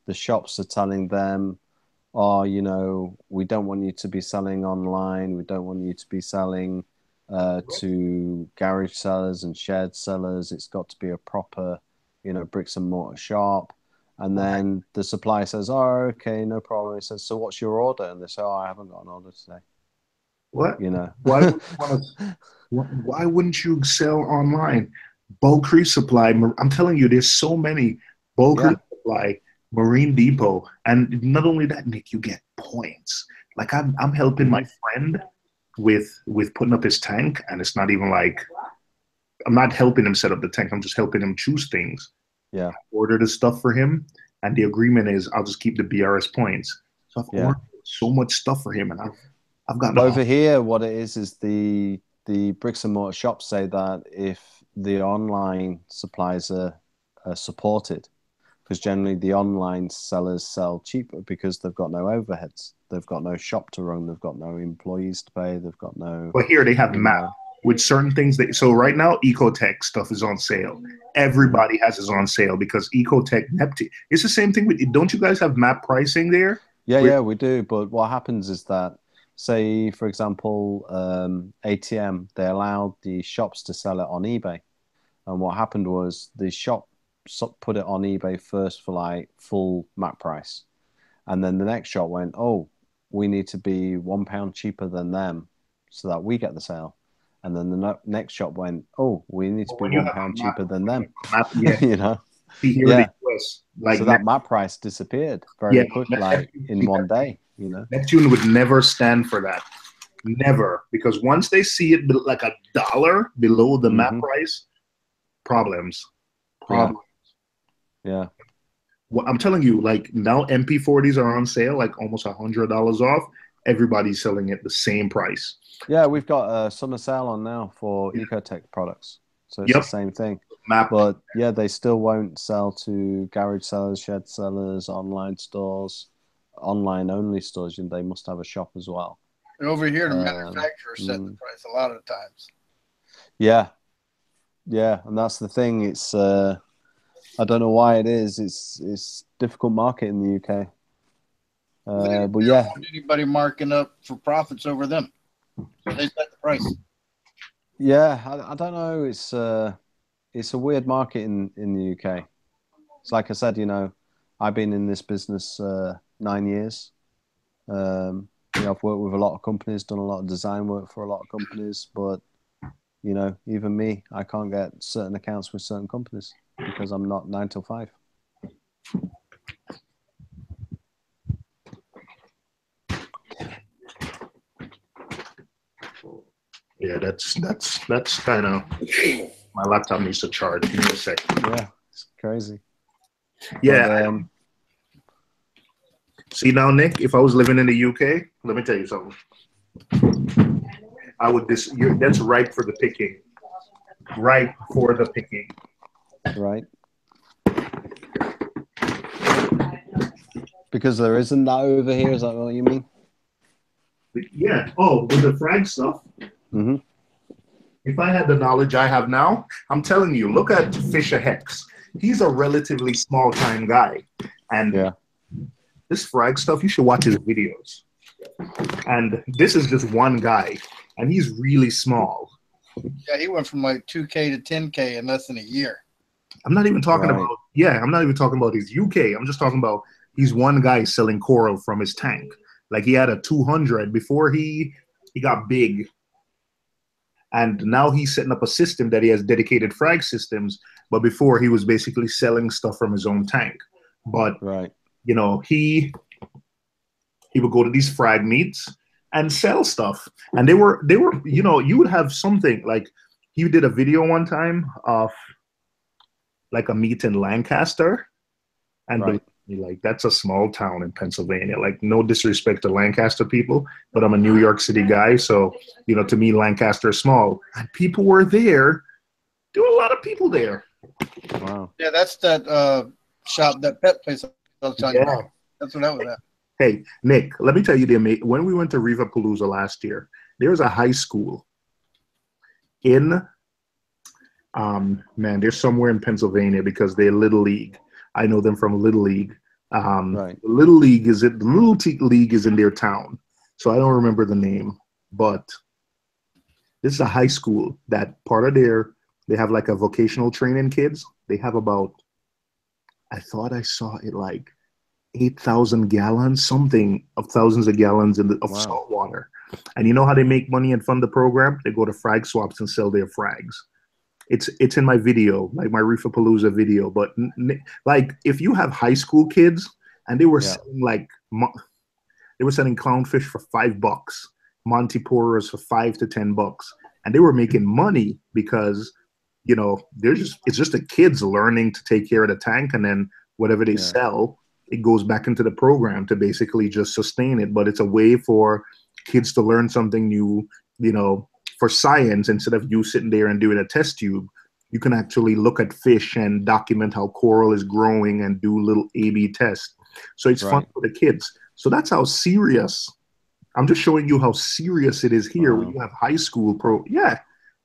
the shops are telling them, oh, you know, we don't want you to be selling online. We don't want you to be selling to garage sellers and shared sellers. It's got to be a proper, you know, bricks and mortar shop. And then the supplier says, oh, okay, no problem. He says, so what's your order? And they say, oh, I haven't got an order today. What? You know? Why wouldn't you sell online? Bulk Resupply. I'm telling you, there's so many. Bulk Resupply, Marine Depot, and not only that, Nick, you get points. Like I'm helping my friend with putting up his tank, and it's not even like I'm not helping him set up the tank. I'm just helping him choose things. Yeah. I ordered the stuff for him, and the agreement is I'll just keep the BRS points. So I've ordered so much stuff for him, and I've gotten over here. What it is the bricks and mortar shops say that if the online supplies are supported, because generally the online sellers sell cheaper because they've got no overheads, they've got no shop to run, they've got no employees to pay, they've got no. But here they have MAP with certain things. So right now, Ecotech stuff is on sale. Everybody has it on sale because Ecotech, Neptune. It's the same thing with. Don't you guys have MAP pricing there? Yeah, we do. But what happens is that, say, for example, ATM, they allowed the shops to sell it on eBay. And what happened was the shop put it on eBay first for like full MAP price. And then the next shop went, oh, we need to be £1 cheaper than them so that we get the sale. And then the next shop went, oh, we need to be £1 cheaper than them. You know? Like so that MAP price disappeared very quickly, like in one day. You know, Neptune would never stand for that, never, because once they see it like $1 below the MAP price, problems. Yeah. Well, I'm telling you, like now MP40s are on sale, like almost $100 off. Everybody's selling it the same price. Yeah, we've got a summer sale on now for Ecotech products, so it's the same thing. But yeah, they still won't sell to garage sellers, shed sellers, online stores, online only stores. And they must have a shop as well. And over here, the manufacturer set the price a lot of times. Yeah, and that's the thing. It's I don't know why it is. It's difficult market in the UK. But yeah, don't want anybody marking up for profits over them, so they set the price. Yeah, I don't know. It's a weird market in the UK. It's like I said, you know, I've been in this business 9 years. You know, I've worked with a lot of companies, done a lot of design work for a lot of companies, but you know, even me, I can't get certain accounts with certain companies because I'm not 9 till 5. Yeah, that's kind of. My laptop needs to charge. Give me a second. Yeah, it's crazy. Yeah. But, see now, Nick, if I was living in the UK, let me tell you something. I would that's ripe for the picking. Ripe for the picking. Right. Because there isn't that over here. Is that what you mean? Yeah. Oh, with the frag stuff. Mm-hmm. If I had the knowledge I have now, I'm telling you, look at Fisher Hex. He's a relatively small time guy. And this frag stuff, you should watch his videos. And this is just one guy. And he's really small. Yeah, he went from like 2K to 10K in less than a year. I'm not even talking about, I'm not even talking about his UK. I'm just talking about he's one guy selling coral from his tank. Like he had a 200 before he got big. And now he's setting up a system that he has dedicated frag systems. But before, he was basically selling stuff from his own tank. But right, you know, he would go to these frag meets and sell stuff. And they were, you know, you would have something like, he did a video one time of like a meet in Lancaster, and right. like, that's a small town in Pennsylvania. Like, no disrespect to Lancaster people, but I'm a New York City guy, so you know, to me, Lancaster is small, and people were there. There were a lot of people there. Wow. Yeah, that's that shop, that pet place I was telling you Yeah. about. That's what that was at. Hey, Nick, let me tell you when we went to Reefapalooza last year, there was a high school in man, they're somewhere in Pennsylvania because they're Little League. I know them from Little League. Right. The Little League is it? The Little League is in their town, so I don't remember the name. But this is a high school that part of they have like a vocational training kids. They have about, I thought I saw it like 8,000 gallons, something of thousands of gallons of Wow. salt water. And you know how they make money and fund the program? They go to frag swaps and sell their frags. It's in my video, like my Reefapalooza video. But like, if you have high school kids and they were selling like they were selling clownfish for $5, Monty Porers for $5 to $10, and they were making money because, you know, it's just the kids learning to take care of the tank, and then whatever they sell, it goes back into the program to basically just sustain it. But it's a way for kids to learn something new, you know, for science. Instead of you sitting there and doing a test tube, you can actually look at fish and document how coral is growing and do little A/B tests. So it's fun for the kids. So that's how serious. I'm just showing you how serious it is here. When you have high school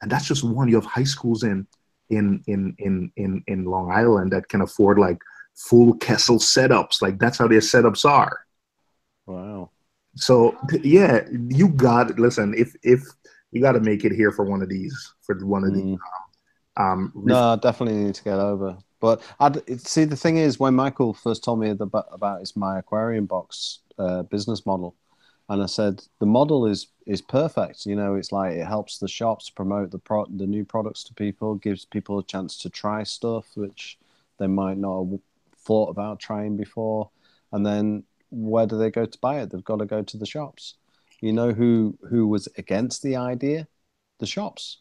and that's just one. You have high schools in Long Island that can afford like full Kessel setups. Like, that's how their setups are. Wow. So yeah, you got it. Listen, if you got to make it here for one of these. No, I definitely need to get over. But see, the thing is, when Michael first told me about my aquarium box business model, and I said the model is perfect. You know, it's like it helps the shops promote the new products to people, gives people a chance to try stuff which they might not have thought about trying before, and then where do they go to buy it? They've got to go to the shops. You know who was against the idea? The shops.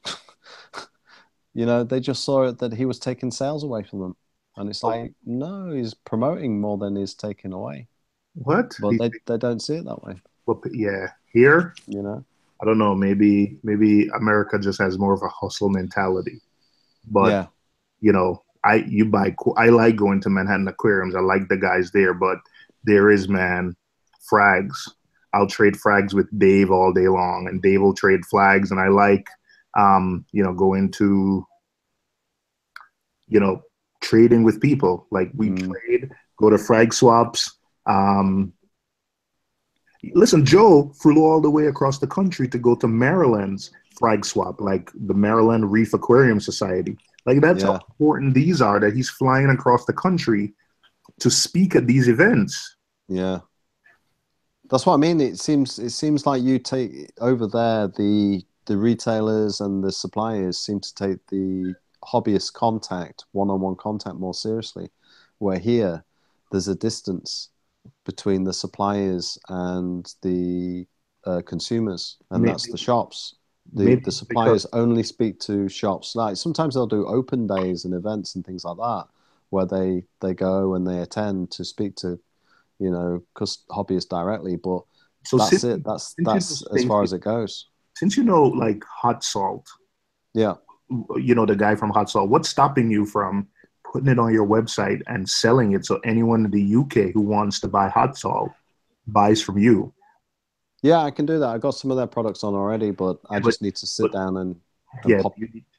You know, they just saw it that he was taking sales away from them. And it's like, no, he's promoting more than he's taking away. What? But they don't see it that way. Well, yeah, here, you know, I don't know. Maybe America just has more of a hustle mentality. But you know, I like going to Manhattan aquariums. I like the guys there, but there is, man, frags. I'll trade frags with Dave all day long, and Dave will trade flags. And I like, you know, go into, you know, trading with people. Like, we trade, go to frag swaps. Listen, Joe flew all the way across the country to go to Maryland's frag swap, like the Maryland Reef Aquarium Society. Like, that's how important these are, that he's flying across the country to speak at these events. Yeah. That's what I mean. It seems like you take over there, the retailers and the suppliers seem to take the hobbyist contact, one-on-one contact, more seriously, where here there's a distance between the suppliers and the consumers, and that's the shops. The suppliers only speak to shops. Like, sometimes they'll do open days and events and things like that, where they go and they attend to speak to, you know, hobbyists directly. But so that's it. That's as far as it goes. Since you know, like, Hot Salt, you know, the guy from Hot Salt, what's stopping you from putting it on your website and selling it so anyone in the UK who wants to buy hot salt buys from you? Yeah, I can do that. I got some of their products on already, but I just need to sit down and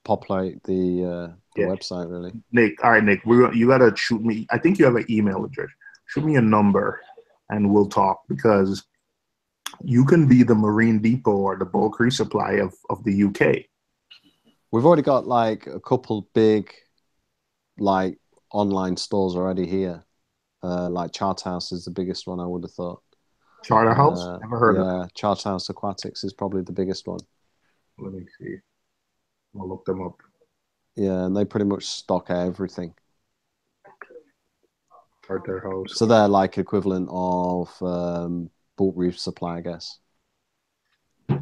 populate the website, really. Nick, all right, Nick, you gotta shoot me. I think you have an email address. Shoot me a number, and we'll talk, because you can be the Marine Depot or the bulk resupply of the UK. We've already got like a couple big, like, online stores already here. Like Charthouse is the biggest one, I would have thought. Charterhouse? Never heard of it. Yeah, Charthouse Aquatics is probably the biggest one. Let me see. I'll look them up. Yeah, and they pretty much stock everything. Arthur House. So they're like equivalent of Bulk Reef Supply, I guess. So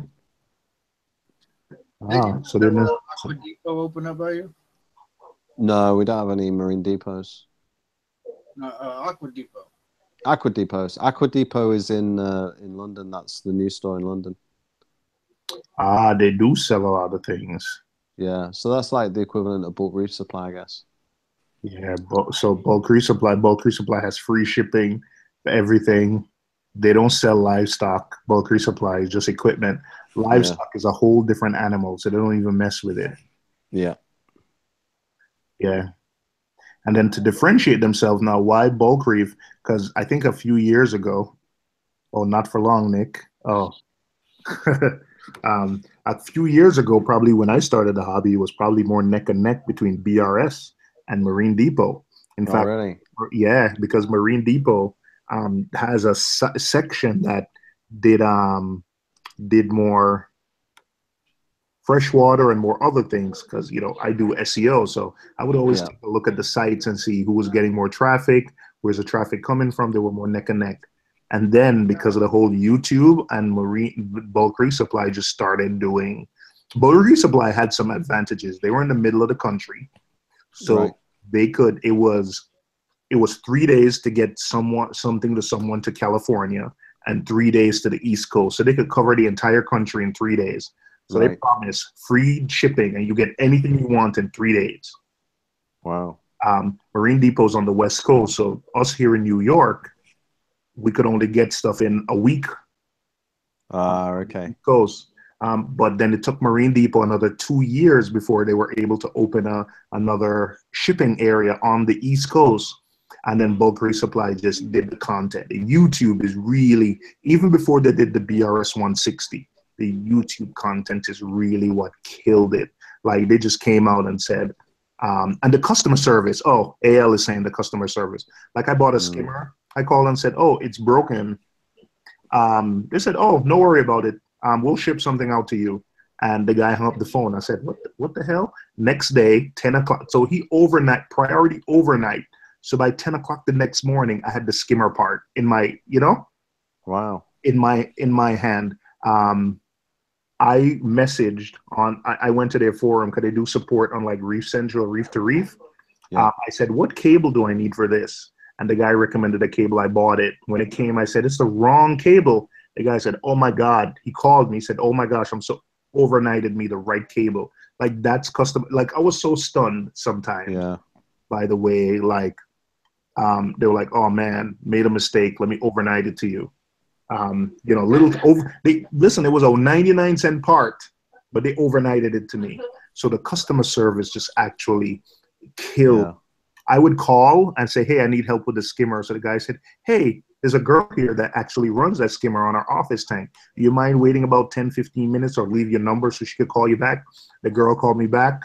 they must. Aqua Depot open up by you? No, we don't have any marine depots. No, Aqua Depot. Aqua Depots. Aqua Depot is in London. That's the new store in London. They do sell a lot of things. Yeah, so that's like the equivalent of Bulk Reef Supply, I guess. Yeah, so Bulk Reef Supply has free shipping for everything. They don't sell livestock. Bulk Reef Supply is just equipment. Livestock is a whole different animal, so they don't even mess with it. Yeah. Yeah. And then to differentiate themselves now, why Bulk Reef? Because I think a few years ago, oh, not for long, Nick. Oh, a few years ago, probably when I started the hobby, it was probably more neck and neck between BRS and Marine Depot. In fact, really? Yeah, because Marine Depot has a section that did more freshwater and more other things because I do SEO, so I would always take a look at the sites and see who was getting more traffic, where's the traffic coming from. They were more neck and neck. And then because of the whole YouTube and marine Bulk Reef Supply just started doing. Bulk Reef Supply had some advantages. They were in the middle of the country, so they could. It was 3 days to get something to someone to California and 3 days to the East Coast, so they could cover the entire country in 3 days. So they promise free shipping and you get anything you want in 3 days. Wow. Marine Depot's on the West Coast, so us here in New York, we could only get stuff in a week. Okay. Coast. But then it took Marine Depot another 2 years before they were able to open another shipping area on the East Coast. And then Bulk Reef Supply just did the content. The YouTube is really, even before they did the BRS 160, the YouTube content is really what killed it. Like they just came out and said, and the customer service, AL is saying the customer service. Like I bought a skimmer. I called and said, it's broken. They said, no worry about it. We'll ship something out to you. And the guy hung up the phone. I said, what the hell? Next day, 10 o'clock. So he priority overnight. So by 10 o'clock the next morning, I had the skimmer part in my, wow, in my hand. I messaged I went to their forum because they do support on like Reef Central, Reef to Reef. I said, what cable do I need for this? And the guy recommended a cable. I bought it. When it came, I said, it's the wrong cable. The guy said, oh my God. He called me, said, oh my gosh, I'm so overnighted me the right cable. Like that's custom. Like I was so stunned sometimes. Yeah. By the way, like they were like, oh man, made a mistake. Let me overnight it to you. Listen, it was a 99-cent part, but they overnighted it to me. So the customer service just actually killed. Yeah. I would call and say, hey, I need help with the skimmer. So the guy said, hey, there's a girl here that actually runs that skimmer on our office tank. Do you mind waiting about 10, 15 minutes or leave your number so she could call you back? The girl called me back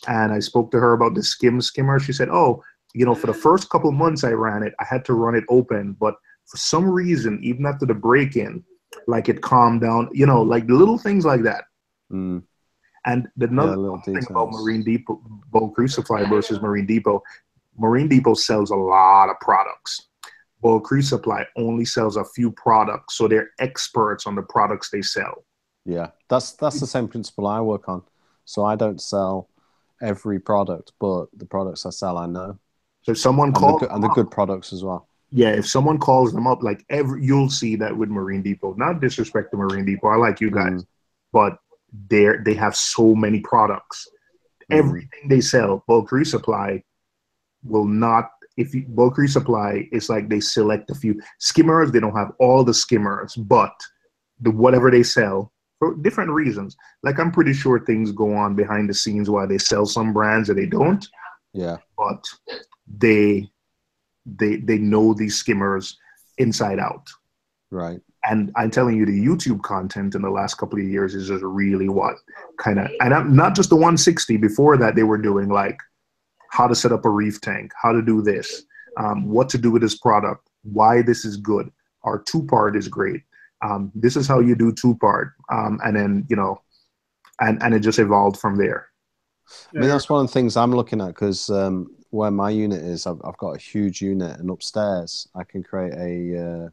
and I spoke to her about the skimmer. She said, for the first couple months I ran it, I had to run it open, but for some reason, even after the break-in, like it calmed down, like little things like that. Mm. And another thing about Marine Depot, Bulk Reef Supply versus Marine Depot sells a lot of products. Bulk Reef Supply only sells a few products, so they're experts on the products they sell. Yeah, that's the same principle I work on. So I don't sell every product, but the products I sell, I know. So if someone calls and the good products as well. Yeah, if someone calls them up, like you'll see that with Marine Depot. Not disrespect to Marine Depot, I like you guys, but they have so many products. Everything they sell, Bulk Reef Supply will not. Bulk Reef Supply is like they select a few skimmers. They don't have all the skimmers, but whatever they sell for different reasons. Like I'm pretty sure things go on behind the scenes why they sell some brands and they don't. Yeah, but they know these skimmers inside out. Right. And I'm telling you, the YouTube content in the last couple of years is just really what kind of, and I'm not just the 160. Before that, they were doing like how to set up a reef tank, how to do this, what to do with this product, why this is good. Our 2-part is great. This is how you do 2-part. And then, and it just evolved from there. I mean, that's one of the things I'm looking at because where my unit is, I've got a huge unit, and upstairs I can create a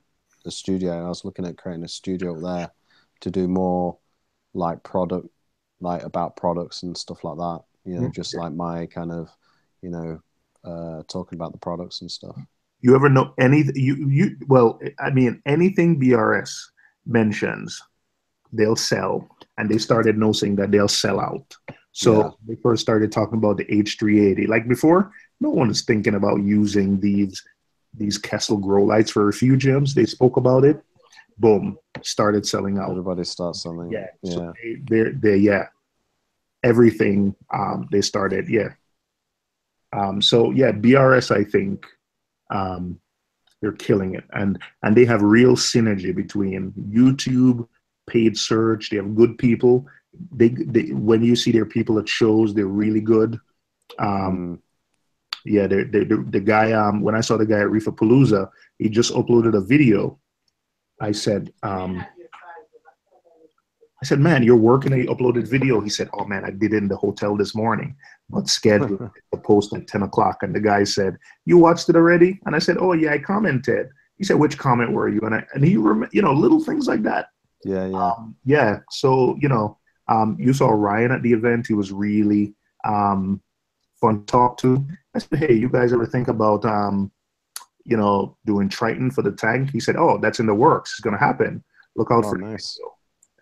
studio. I was looking at creating a studio up there to do more like about products and stuff like that. You know, just like my kind of, you know, talking about the products and stuff. You ever know anything? Well, I mean, anything BRS mentions, they'll sell, and they started noticing that they'll sell out. So they first started talking about the H380. Like before, no one was thinking about using these Kessel grow lights for refugiums. They spoke about it. Boom, started selling out. Everybody starts selling. Yeah. So they everything. They started. Yeah. So yeah, BRS, I think they're killing it, and they have real synergy between YouTube, paid search. They have good people. They when you see their people at shows, they're really good. Yeah, the guy. When I saw the guy at Reefapalooza, he just uploaded a video. I said, man, you're working a uploaded video. He said, oh man, I did it in the hotel this morning, but scheduled to post at 10 o'clock. And the guy said, you watched it already? And I said, oh yeah, I commented. He said, which comment were you? And he, little things like that. Yeah. So, you saw Ryan at the event. He was really fun to talk to. I said, hey, you guys ever think about, doing Triton for the tank? He said, oh, that's in the works. It's going to happen. Look out for nice. it.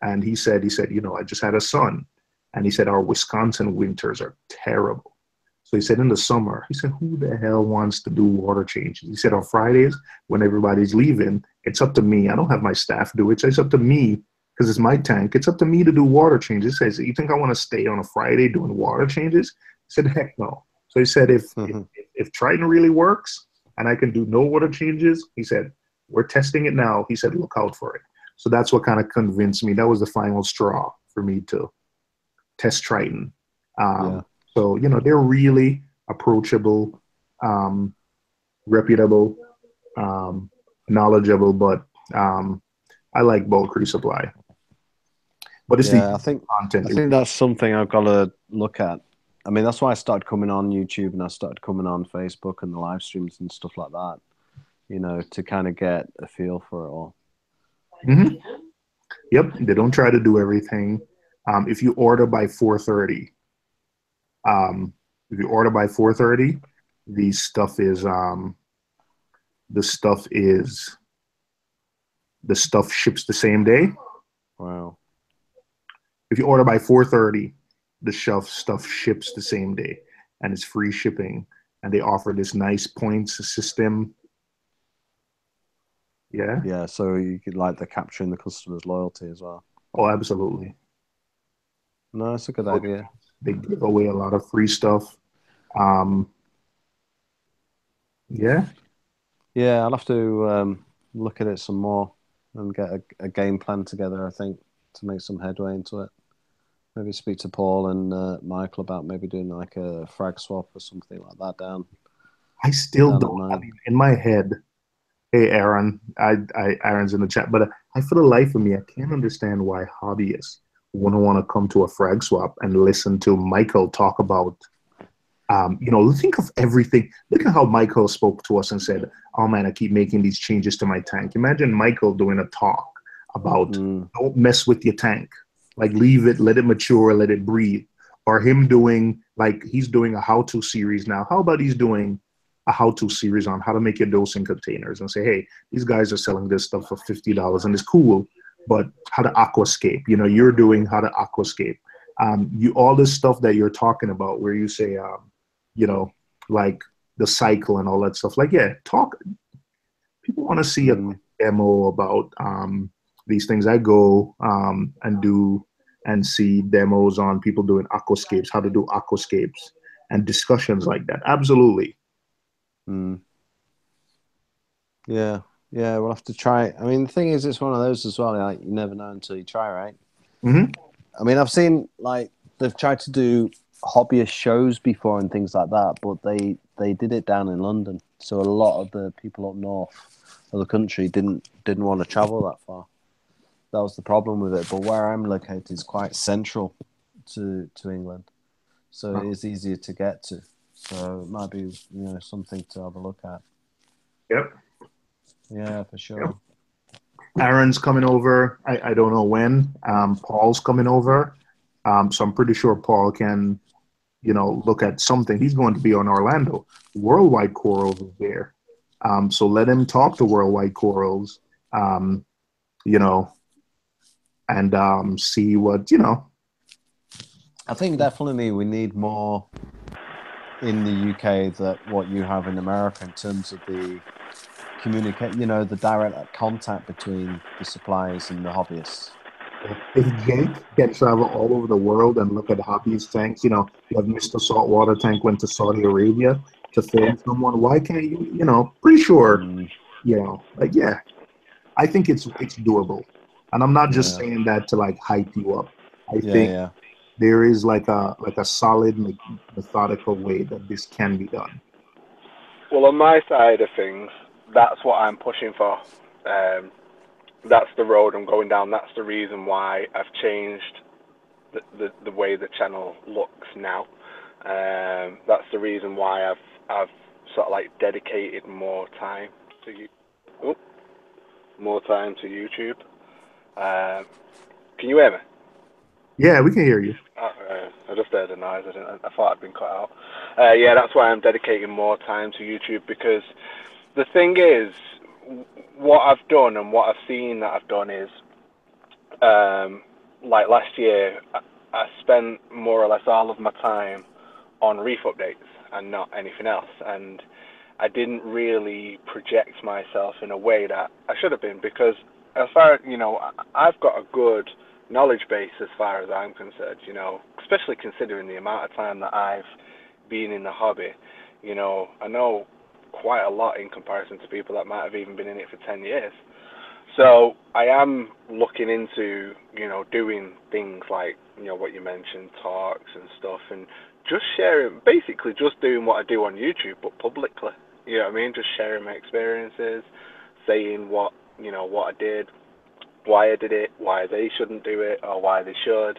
And he said, I just had a son. And he said, our Wisconsin winters are terrible. So he said, in the summer, he said, who the hell wants to do water changes? He said, on Fridays, when everybody's leaving, it's up to me. I don't have my staff do it. So it's up to me, because it's my tank. It's up to me to do water changes. He says, you think I want to stay on a Friday doing water changes? He said, heck no. So he said, if Triton really works and I can do no water changes, he said, we're testing it now. He said, look out for it. So that's what kind of convinced me. That was the final straw for me to test Triton. So, they're really approachable, reputable, knowledgeable, but I like Bulk Resupply. But it's I think that's something I've got to look at. I mean, that's why I started coming on YouTube and I started coming on Facebook and the live streams and stuff like that, to kind of get a feel for it all. Mm-hmm. Yep, they don't try to do everything. If you order by 4:30, the stuff ships the same day. Wow. If you order by 4:30, the stuff ships the same day, and it's free shipping. And they offer this nice points system. Yeah. Yeah, so you could like the capturing the customer's loyalty as well. Oh, absolutely. No, it's a good idea. They give away a lot of free stuff. Yeah. Yeah, I'll have to look at it some more and get a game plan together, I think, to make some headway into it. Maybe speak to Paul and Michael about maybe doing like a frag swap or something like that down. I still don't. I mean, in my head, hey, Aaron, Aaron's in the chat, but for the life of me, I can't understand why hobbyists wouldn't want to come to a frag swap and listen to Michael talk about, think of everything. Look at how Michael spoke to us and said, oh man, I keep making these changes to my tank. Imagine Michael doing a talk about don't mess with your tank. Like leave it, let it mature, let it breathe. Or him doing, like he's doing a how-to series now. How about he's doing a how-to series on how to make your dosing containers and say, hey, these guys are selling this stuff for $50 and it's cool, but how to aquascape, you're doing how to aquascape. All this stuff that you're talking about where you say, like the cycle and all that stuff, like, yeah, people want to see a demo about these things. I go and do and see demos on people doing aquascapes, how to do aquascapes and discussions like that. Absolutely. Yeah, we'll have to try it. I mean, the thing is, it's one of those as well. Like, you never know until you try, right? Mm-hmm. I mean, I've seen like they've tried to do hobbyist shows before and things like that, but they did it down in London, so a lot of the people up north of the country didn't want to travel that far. That was the problem with it. But where I'm located is quite central to England, so it is easier to get to. So it might be something to have a look at. Yep. Yeah, for sure. Yep. Aaron's coming over. I don't know when. Paul's coming over. So I'm pretty sure Paul can, look at something. He's going to be on Orlando. Worldwide Corals is there. So let him talk to Worldwide Corals, and see what. I think definitely we need more in the UK that what you have in America in terms of the communicate, the direct contact between the suppliers and the hobbyists. If Jake can travel all over the world and look at hobbyist tanks, you have Mr. Saltwater Tank went to Saudi Arabia to film someone. Why can't you? Pretty sure, yeah. I think it's doable, and I'm not just saying that to like hype you up. I think there is like a solid, methodical way that this can be done. Well, on my side of things, that's what I'm pushing for. That's the road I'm going down. That's the reason why I've changed the way the channel looks now. That's the reason why I've sort of like dedicated more time to YouTube. Can you hear me? Yeah, we can hear you. I just heard a noise. I thought I'd been cut out. Yeah, that's why I'm dedicating more time to YouTube, because the thing is, what I've done and what I've seen that I've done is, like last year, I spent more or less all of my time on reef updates and not anything else, and I didn't really project myself in a way that I should have been, because as far as, I've got a good knowledge base as far as I'm concerned, especially considering the amount of time that I've been in the hobby. I know quite a lot in comparison to people that might have even been in it for 10 years. So I am looking into, doing things like, what you mentioned, talks and stuff, and just sharing, basically just doing what I do on YouTube, but publicly. You know what I mean? Just sharing my experiences, saying what I did, why I did it, why they shouldn't do it, or why they should,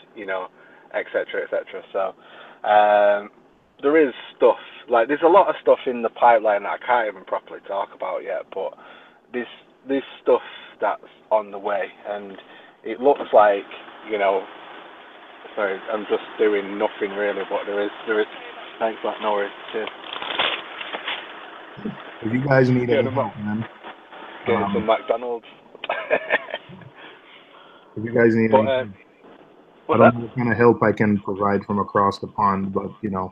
etc., etc. So there is stuff, like there's a lot of stuff in the pipeline that I can't even properly talk about yet, but this stuff that's on the way, and it looks like, sorry, I'm just doing nothing really, but there is, thanks for that, no worries, cheers. If you guys need any help, man. Getting some McDonald's. If you guys need any help, I don't know what kind of help I can provide from across the pond, but No,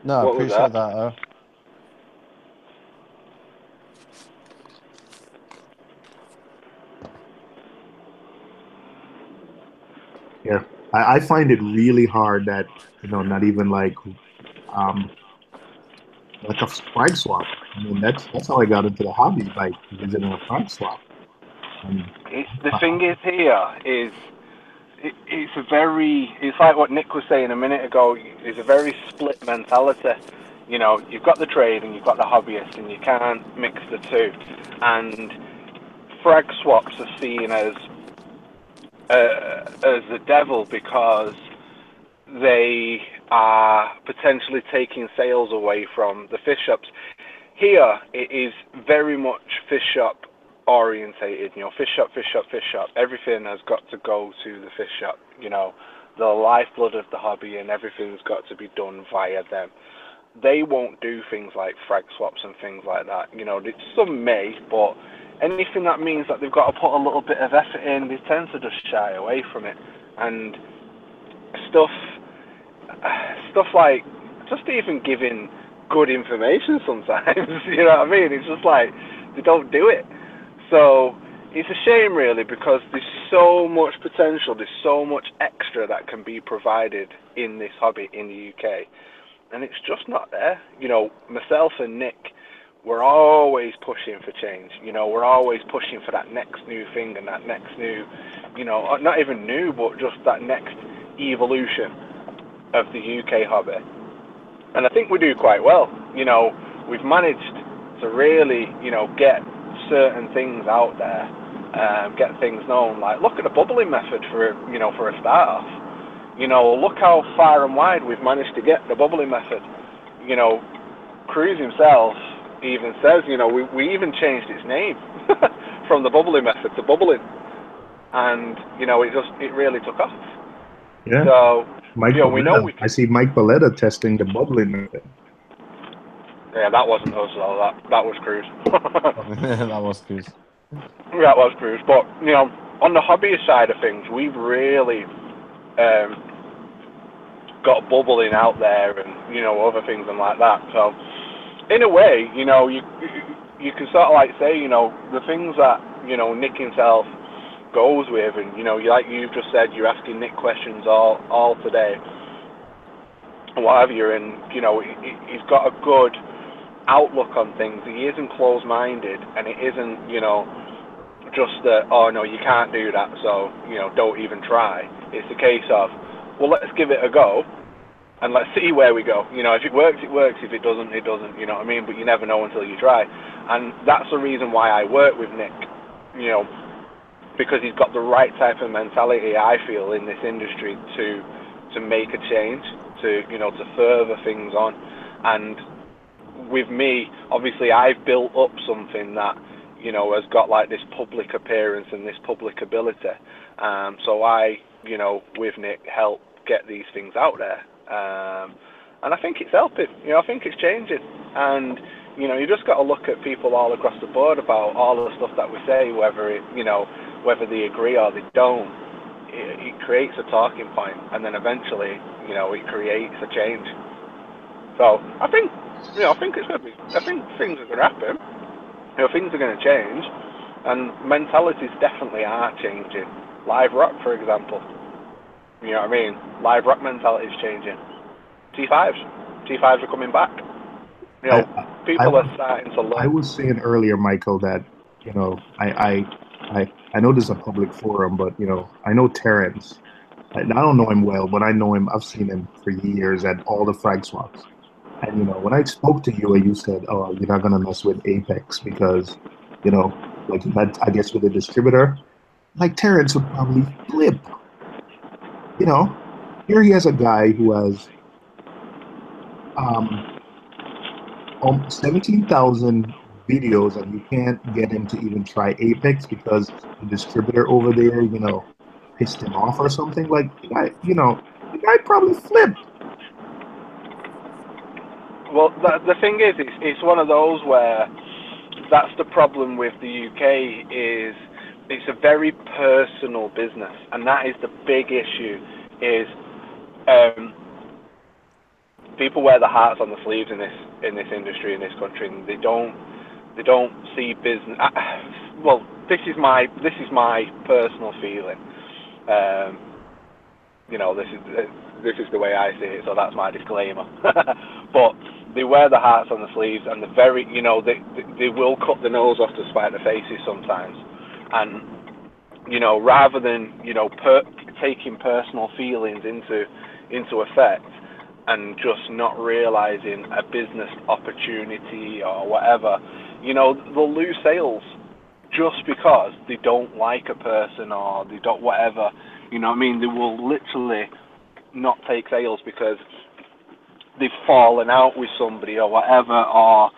I appreciate that. Yeah, I find it really hard that not even like a frag swap. I mean, that's how I got into the hobby, like visiting a frag swap. The thing is here is it's like what Nick was saying a minute ago. It's a very split mentality. You've got the trade and you've got the hobbyist, and you can't mix the two. And frag swaps are seen as the devil, because they are potentially taking sales away from the fish shops. Here, it is very much fish shop orientated. Fish shop, fish shop, fish shop. Everything has got to go to the fish shop. The lifeblood of the hobby, and everything's got to be done via them. They won't do things like frag swaps and things like that. Some may, but anything that means that they've got to put a little bit of effort in, they tend to just shy away from it. And stuff like just even giving good information sometimes, you know what I mean? It's just like they don't do it. So it's a shame, really, because there's so much potential, there's so much extra that can be provided in this hobby in the UK, and it's just not there. Myself and Nick, we're always pushing for change. We're always pushing for that next new thing and that next new, not even new, but just that next evolution of the UK hobby. And I think we do quite well. We've managed to really, get certain things out there, get things known. Like, look at the bubbling method for a start off. You know, look how far and wide we've managed to get the bubbling method. You know, Cruz himself even says, you know, we even changed its name from the bubbling method to bubbling, and you know, it really took off. Yeah. So Mike, you know, we know we can. I see Mike Balletta testing the bubbling method. Yeah, that wasn't us though. That was Cruz. That was Cruz. That was Cruz. But you know, on the hobbyist side of things, we've really got bubbling out there, and you know, other things and like that. So in a way, you know, you can sort of like say, you know, the things that, you know, Nick himself goes with, and you know, like you've just said, you're asking Nick questions all today, and what have you, and you know, he's got a good outlook on things. He isn't closed-minded, and it isn't, you know, just that, oh no, you can't do that, so you know, don't even try. It's a case of, well, let's give it a go, and let's see where we go. You know, if it works, it works. If it doesn't, it doesn't. You know what I mean? But you never know until you try. And that's the reason why I work with Nick, you know, because he's got the right type of mentality, I feel, in this industry to make a change, to, you know, to further things on. And with me, obviously, I've built up something that, you know, has got like this public appearance and this public ability. So I, you know, with Nick, help get these things out there. And I think it's helping. You know, I think it's changing. And you know, you just got to look at people all across the board about all of the stuff that we say, whether it, you know, whether they agree or they don't. It creates a talking point, and then eventually, you know, it creates a change. So I think, you know, I think it's going to be. I think things are going to happen. You know, things are going to change, and mentalities definitely are changing. Live rock, for example. You know what I mean? Live rock mentality is changing. T5s are coming back. You know, people are starting to learn. I was saying earlier, Michael, that, you know, I know this is a public forum, but you know, I know Terrence. And I don't know him well, but I know him. I've seen him for years at all the frag swaps. And you know, when I spoke to you, and you said, "Oh, you're not gonna mess with Apex because, you know, like you had, I guess, with a distributor." Like Terrence would probably flip. You know, here he has a guy who has 17,000 videos, and you can't get him to even try Apex because the distributor over there, you know, pissed him off or something. Like, the guy, you know, the guy probably flipped. Well, the thing is, it's one of those where that's the problem with the UK is it's a very personal business, and that is the big issue. Is people wear the hearts on the sleeves in this industry, in this country, and they don't see business. Well, this is my personal feeling. You know, this is the way I see it, so that's my disclaimer. But they wear the hearts on the sleeves, and you know, they will cut the nose off to spite the faces sometimes, and you know, rather than, you know, taking personal feelings into effect and just not realizing a business opportunity or whatever, you know, they'll lose sales just because they don't like a person or they don't whatever. You know what I mean? They will literally not take sales because they've fallen out with somebody or whatever, or,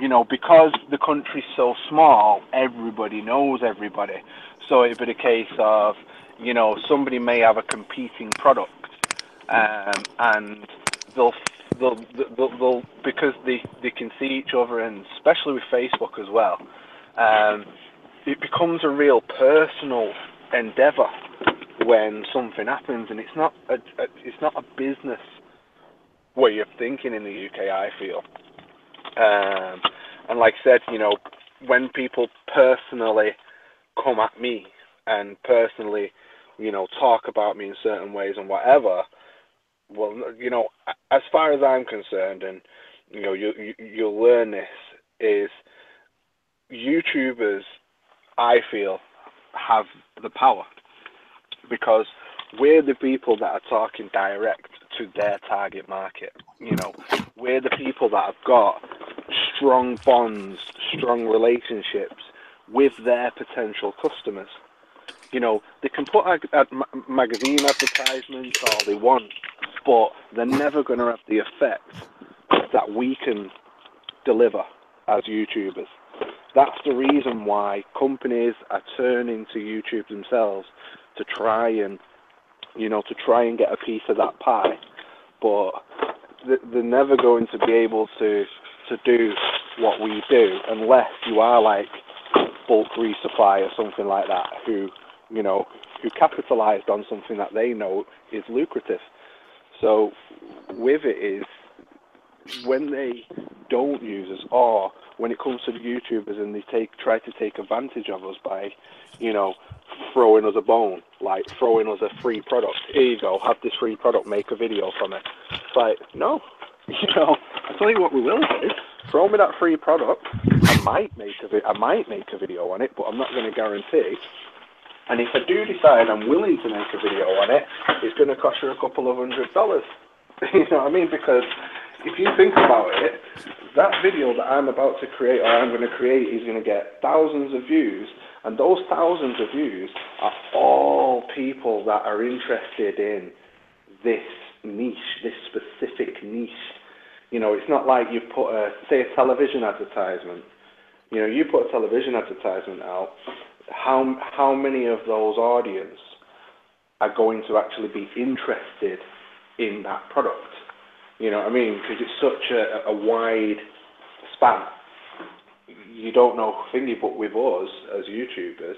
you know, because the country's so small, everybody knows everybody. So it'd be the case of, you know, somebody may have a competing product, and they'll because they can see each other, and especially with Facebook as well, it becomes a real personal endeavor when something happens, and it's not a business way of thinking in the UK, I feel. And like I said, you know, when people personally come at me and personally, you know, talk about me in certain ways and whatever, well, you know, as far as I'm concerned, and you know, you'll learn this, is YouTubers, I feel, have the power because we're the people that are talking direct to their target market. You know, we're the people that have got strong bonds, strong relationships with their potential customers. You know, they can put magazine advertisements all they want, but they're never going to have the effect that we can deliver as YouTubers. That's the reason why companies are turning to YouTube themselves to try and, you know, to try and get a piece of that pie. But they're never going to be able to do what we do unless you are like Bulk Resupply or something like that, who, you know, who capitalized on something that they know is lucrative. So with it is, when they don't use us, or when it comes to the YouTubers and they try to take advantage of us by, you know, throwing us a bone, like throwing us a free product. Here you go, have this free product, make a video from it. It's like, no, you know, I tell you what we will do. Throw me that free product. I might make a video on it, but I'm not going to guarantee. And if I do decide I'm willing to make a video on it, it's going to cost you a couple of $100. You know what I mean? Because if you think about it, that video that I'm about to create, or I'm going to create, is going to get thousands of views, and those thousands of views are all people that are interested in this niche, this specific niche. You know, it's not like you put say a television advertisement. You know, you put a television advertisement out, how many of those audience are going to actually be interested in that product? You know what I mean? Because it's such a wide span. You don't know thingy, but with us as YouTubers,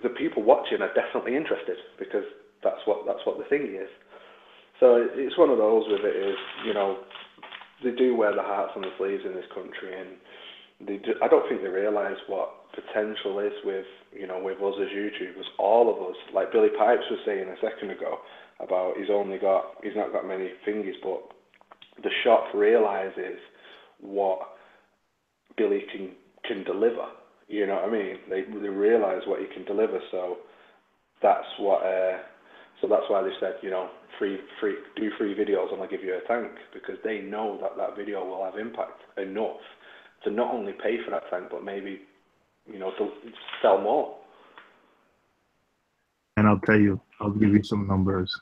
the people watching are definitely interested, because that's what the thingy is. So it's one of those with it is, you know, they do wear the hearts on the sleeves in this country, and I don't think they realise what potential is with, you know, with us as YouTubers, all of us. Like Billy Pipes was saying a second ago about he's not got many thingies, but the shop realises what Billy can deliver. You know what I mean? They realise what he can deliver. So that's why they said, you know, do free videos and I'll give you a tank, because they know that video will have impact enough to not only pay for that tank, but maybe, you know, to sell more. And I'll give you some numbers.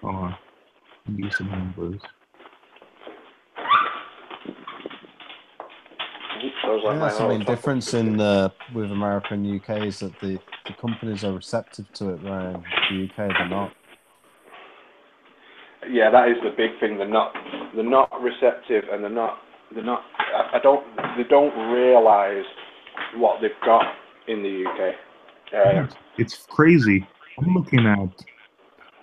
Hold on. Give you some numbers. Yeah, that's the main difference in with America and UK is that the companies are receptive to it, where in the UK they're not. Yeah, that is the big thing. They're not receptive, and they don't realise what they've got in the UK. It's crazy. I'm looking at.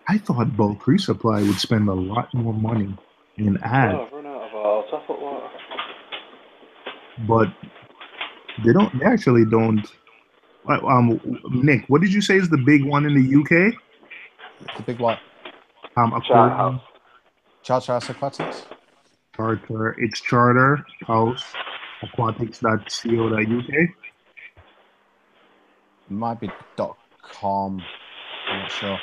I thought Bulk Resupply would spend a lot more money in ads. I've run out of our top-up water. But they actually don't. Nick, what did you say is the big one in the UK? The big what? Charter House. Charter House Aquatics? It's Charter House Aquatics.co.uk. It might be .com. I'm not sure.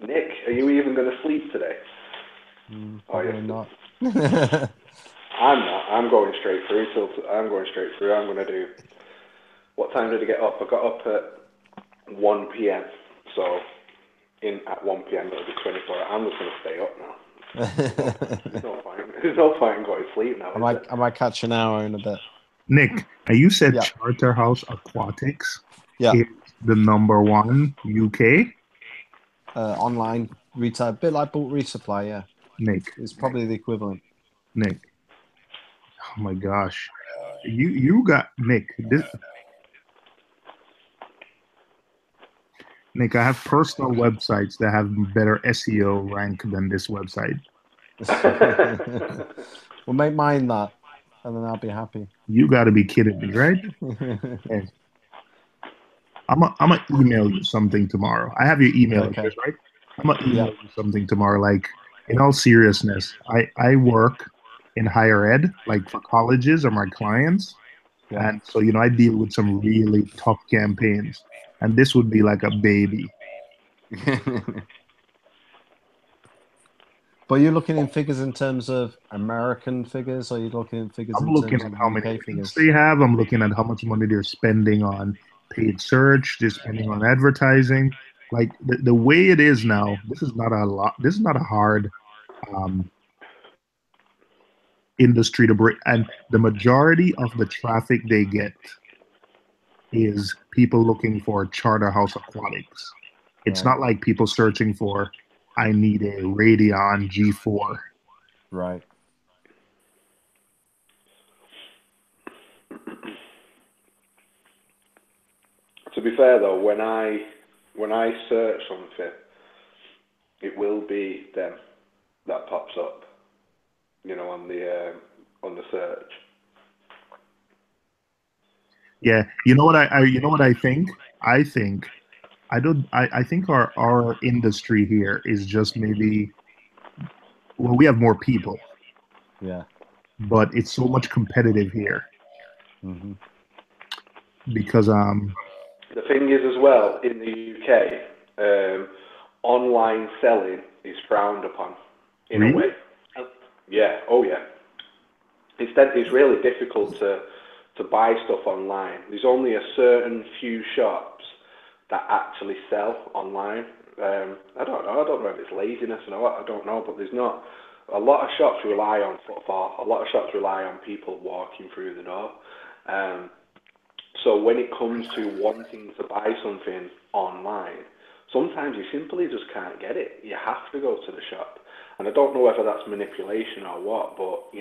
Nick, are you even going to sleep today? Probably not. I'm not. I'm going straight through. I'm going to do. What time did I get up? I got up at 1 p.m. So at 1 p.m. it'll be 24 hours. I'm just going to stay up now. There's no point in going to sleep now. I might catch an hour in a bit. Nick, you said Charterhouse Aquatics is the #1 UK? Online retail, a bit like Bulk Resupply, yeah. Nick. It's probably the equivalent. Nick. Oh my gosh. You got Nick. Nick, I have personal websites that have better SEO rank than this website. Well, make mine that, and then I'll be happy. You got to be kidding me, right? I'm gonna email you something tomorrow. I have your email address, right? I'm gonna email you something tomorrow. Like, in all seriousness, I work in higher ed, like for colleges or my clients, and so I deal with some really tough campaigns, and this would be like a baby. But you're looking in figures in terms of American figures, or are you looking in figures I'm in looking terms at of how many UK leads figures? they have. I'm looking at how much money they're spending on paid search. They're spending on advertising. Like the way it is now, this is not a lot. This is not a hard um, industry to break. And the majority of the traffic they get is people looking for Charterhouse Aquatics. It's Right. not like people searching for, I need a Radeon G4. Right. To be fair though, when I search something, it will be them that pops up, on the search. Yeah, you know what I think? I think I think our industry here is just maybe, well, we have more people, Yeah. but it's so much competitive here Mm-hmm. because The thing is as well, in the UK, online selling is frowned upon in a really? way. Yeah, oh yeah. It's really difficult to buy stuff online. There's only a certain few shops that actually sell online. I don't know. I don't know if it's laziness or what. I don't know. But there's not. A lot of shops rely on footfall. A lot of shops rely on people walking through the door. So when it comes to wanting to buy something online, sometimes you simply just can't get it. You have to go to the shop. And I don't know whether that's manipulation or what, but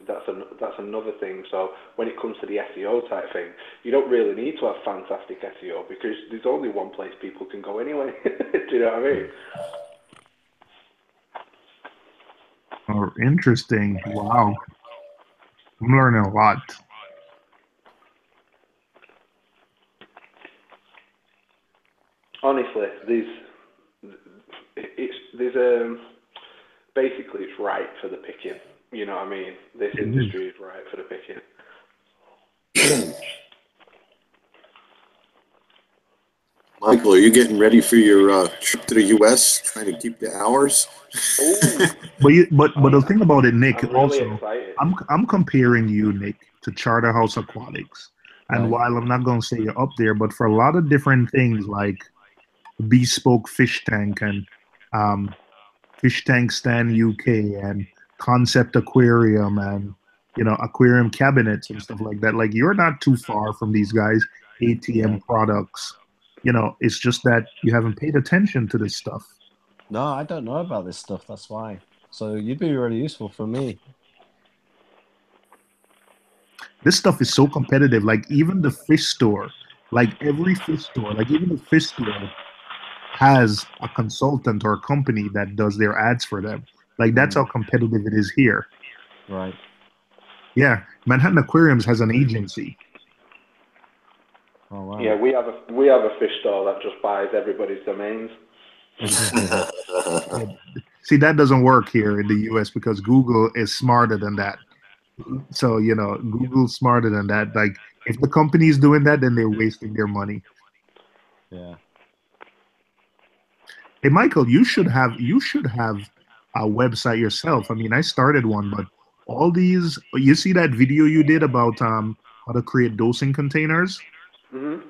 that's another thing. So when it comes to the SEO type thing, you don't really need to have fantastic SEO because there's only one place people can go anyway. Do you know what I mean? Oh, interesting. Wow, I'm learning a lot. Honestly, basically it's right for the picking. You know what I mean? This It is. industry is right for the picking. Michael, are you getting ready for your trip to the U.S., trying to keep the hours? But the thing about it, Nick, I'm really also, excited. I'm comparing you, Nick, to Charterhouse Aquatics. And Right. while I'm not going to say you're up there, but for a lot of different things like bespoke fish tank and um, fish tank stand UK and concept aquarium and aquarium cabinets and stuff like that, like you're not too far from these guys. ATM Right. products, it's just that you haven't paid attention to this stuff. No, I don't know about this stuff. That's why. So you'd be really useful for me. This stuff is so competitive. Like even the fish store, like every fish store, like even the fish store has a consultant or a company that does their ads for them. Like that's how competitive it is here. Right. Yeah, Manhattan Aquariums has an agency. Oh wow. Yeah, we have a fish store that just buys everybody's domains. See, that doesn't work here in the US because Google is smarter than that. So, Google's smarter than that. Like, if the company is doing that, then they're wasting their money. Yeah. Hey, Michael, you should have a website yourself. I mean, I started one, but all these, you see that video you did about how to create dosing containers? Mhm.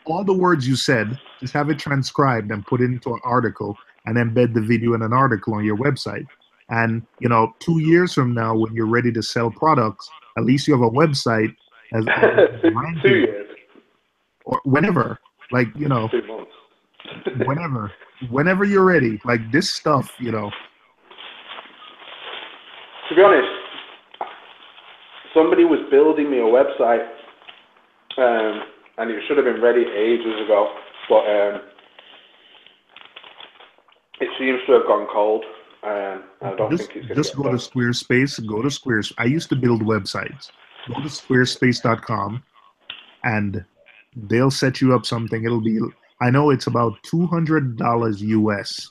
All the words you said, just have it transcribed and put it into an article and embed the video in an article on your website. And 2 years from now, when you're ready to sell products, at least you have a website as 2 ranking, years. or whenever, like 2 months. whenever you're ready, like this stuff. To be honest, somebody was building me a website, and it should have been ready ages ago, but it seems to have gone cold. I don't think it's going to Just get go to done. Squarespace. Go to Squarespace. I used to build websites. Go to squarespace.com and they'll set you up something. I know it's about $200 US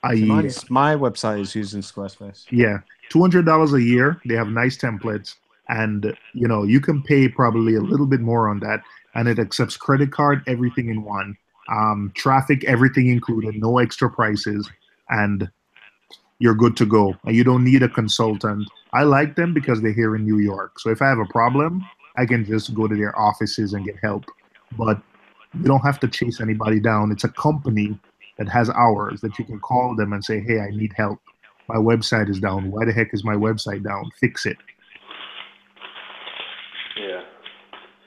a year. My website is using Squarespace. Yeah, $200 a year. They have nice templates, and you can pay probably a little bit more on that, and it accepts credit card, everything in one, traffic, everything included, no extra prices, and you're good to go. And you don't need a consultant. I like them because they're here in New York. So if I have a problem, I can just go to their offices and get help. But you don't have to chase anybody down. It's a company that has hours that you can call them and say, hey, I need help. My website is down. Why the heck is my website down? Fix it. Yeah.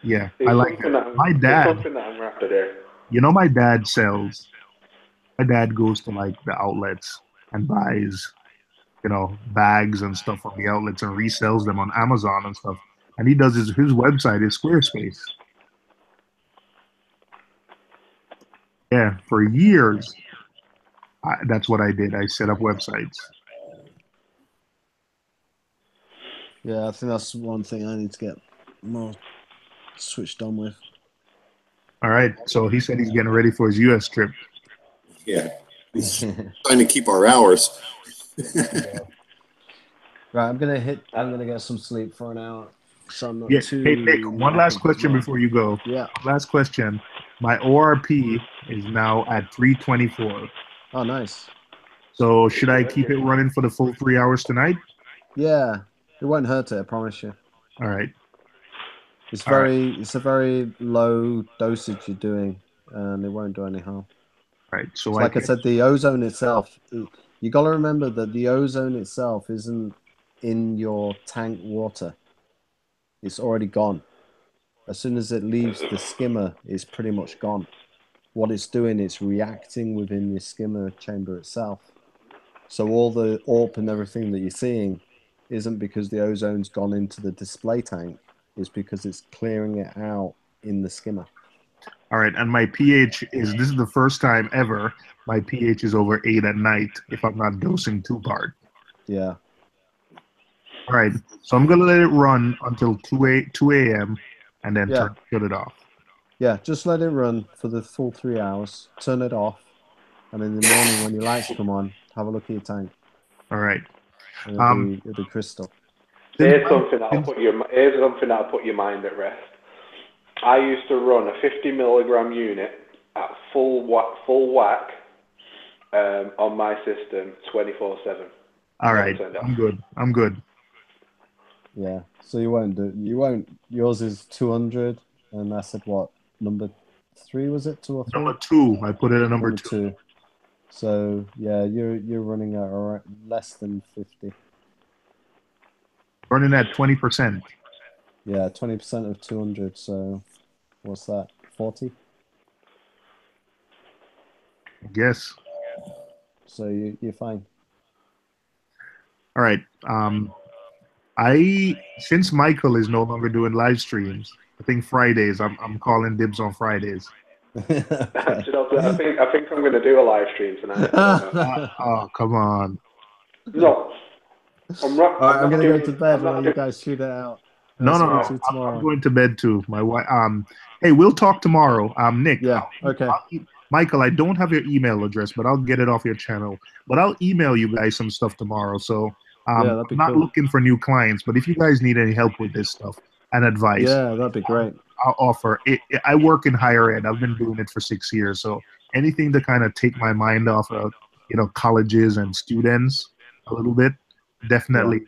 Yeah, I like that. My dad, something that I'm after there. my dad sells. My dad goes to like the outlets and buys, bags and stuff from the outlets and resells them on Amazon and stuff. And he does his website is Squarespace. Yeah, for years, that's what I did. I set up websites. Yeah, I think that's one thing I need to get more switched on with. All right. So he said he's getting ready for his U.S. trip. Yeah. He's trying to keep our hours. Right, I'm gonna get some sleep for an hour. So I'm not too. Hey Nick, one last question before you go. Yeah. Last question. My ORP is now at 324. Oh, nice. So should I keep it running for the full 3 hours tonight? Yeah, it won't hurt it. I promise you. All right. It's a very low dosage you're doing, and it won't do any harm. Right. So like I said, the ozone itself. You got to remember that the ozone itself isn't in your tank water. It's already gone. As soon as it leaves the skimmer, it's pretty much gone. What it's doing, it's reacting within the skimmer chamber itself. So all the AWP and everything that you're seeing isn't because the ozone's gone into the display tank. It's because it's clearing it out in the skimmer. All right. And my pH this is the first time ever my pH is over 8 at night if I'm not dosing 2-part. Yeah. All right. So I'm going to let it run until 2 a.m. and then turn it off. Yeah, just let it run for the full 3 hours. Turn it off. And in the morning when your lights come on, have a look at your tank. All right. And it'll be crystal. Here's something that'll put your mind at rest. I used to run a 50 milligram unit at full whack on my system 24/7. All right, I'm good. Yeah, so you won't. Yours is 200, and I said what number 3 was it? 2 or 3? Number 2. I put it at number 2. So yeah, you're running at less than 50. Running at 20%. Yeah, 20% of 200. So what's that? 40. I guess. So you're fine. All right. Since Michael is no longer doing live streams, I think Fridays. I'm calling dibs on Fridays. Okay. I think I'm going to do a live stream tonight. Oh, come on. No. I'm going to go to bed while you guys shoot it out. No. I'm going to bed too. My wife. Hey, we'll talk tomorrow. Nick. Yeah. Okay. Michael, I don't have your email address, but I'll get it off your channel. But I'll email you guys some stuff tomorrow. So I'm not looking for new clients, but if you guys need any help with this stuff and advice, that'd be great. I'll offer it. I work in higher ed. I've been doing it for 6 years. So anything to kind of take my mind off of, colleges and students a little bit, definitely,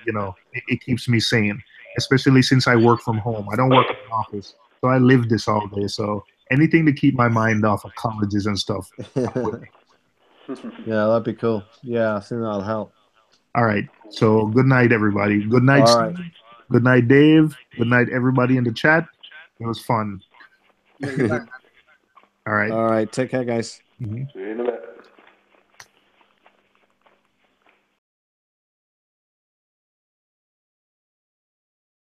it keeps me sane, especially since I work from home. I don't work in an office, so I live this all day. So anything to keep my mind off of colleges and stuff. Yeah, that'd be cool. Yeah, I think that'll help. All right. So good night, everybody. Good night, all right. Good night, Dave. Good night, everybody in the chat. It was fun. All right. All right. Take care, guys. Mm-hmm. See you in a bit.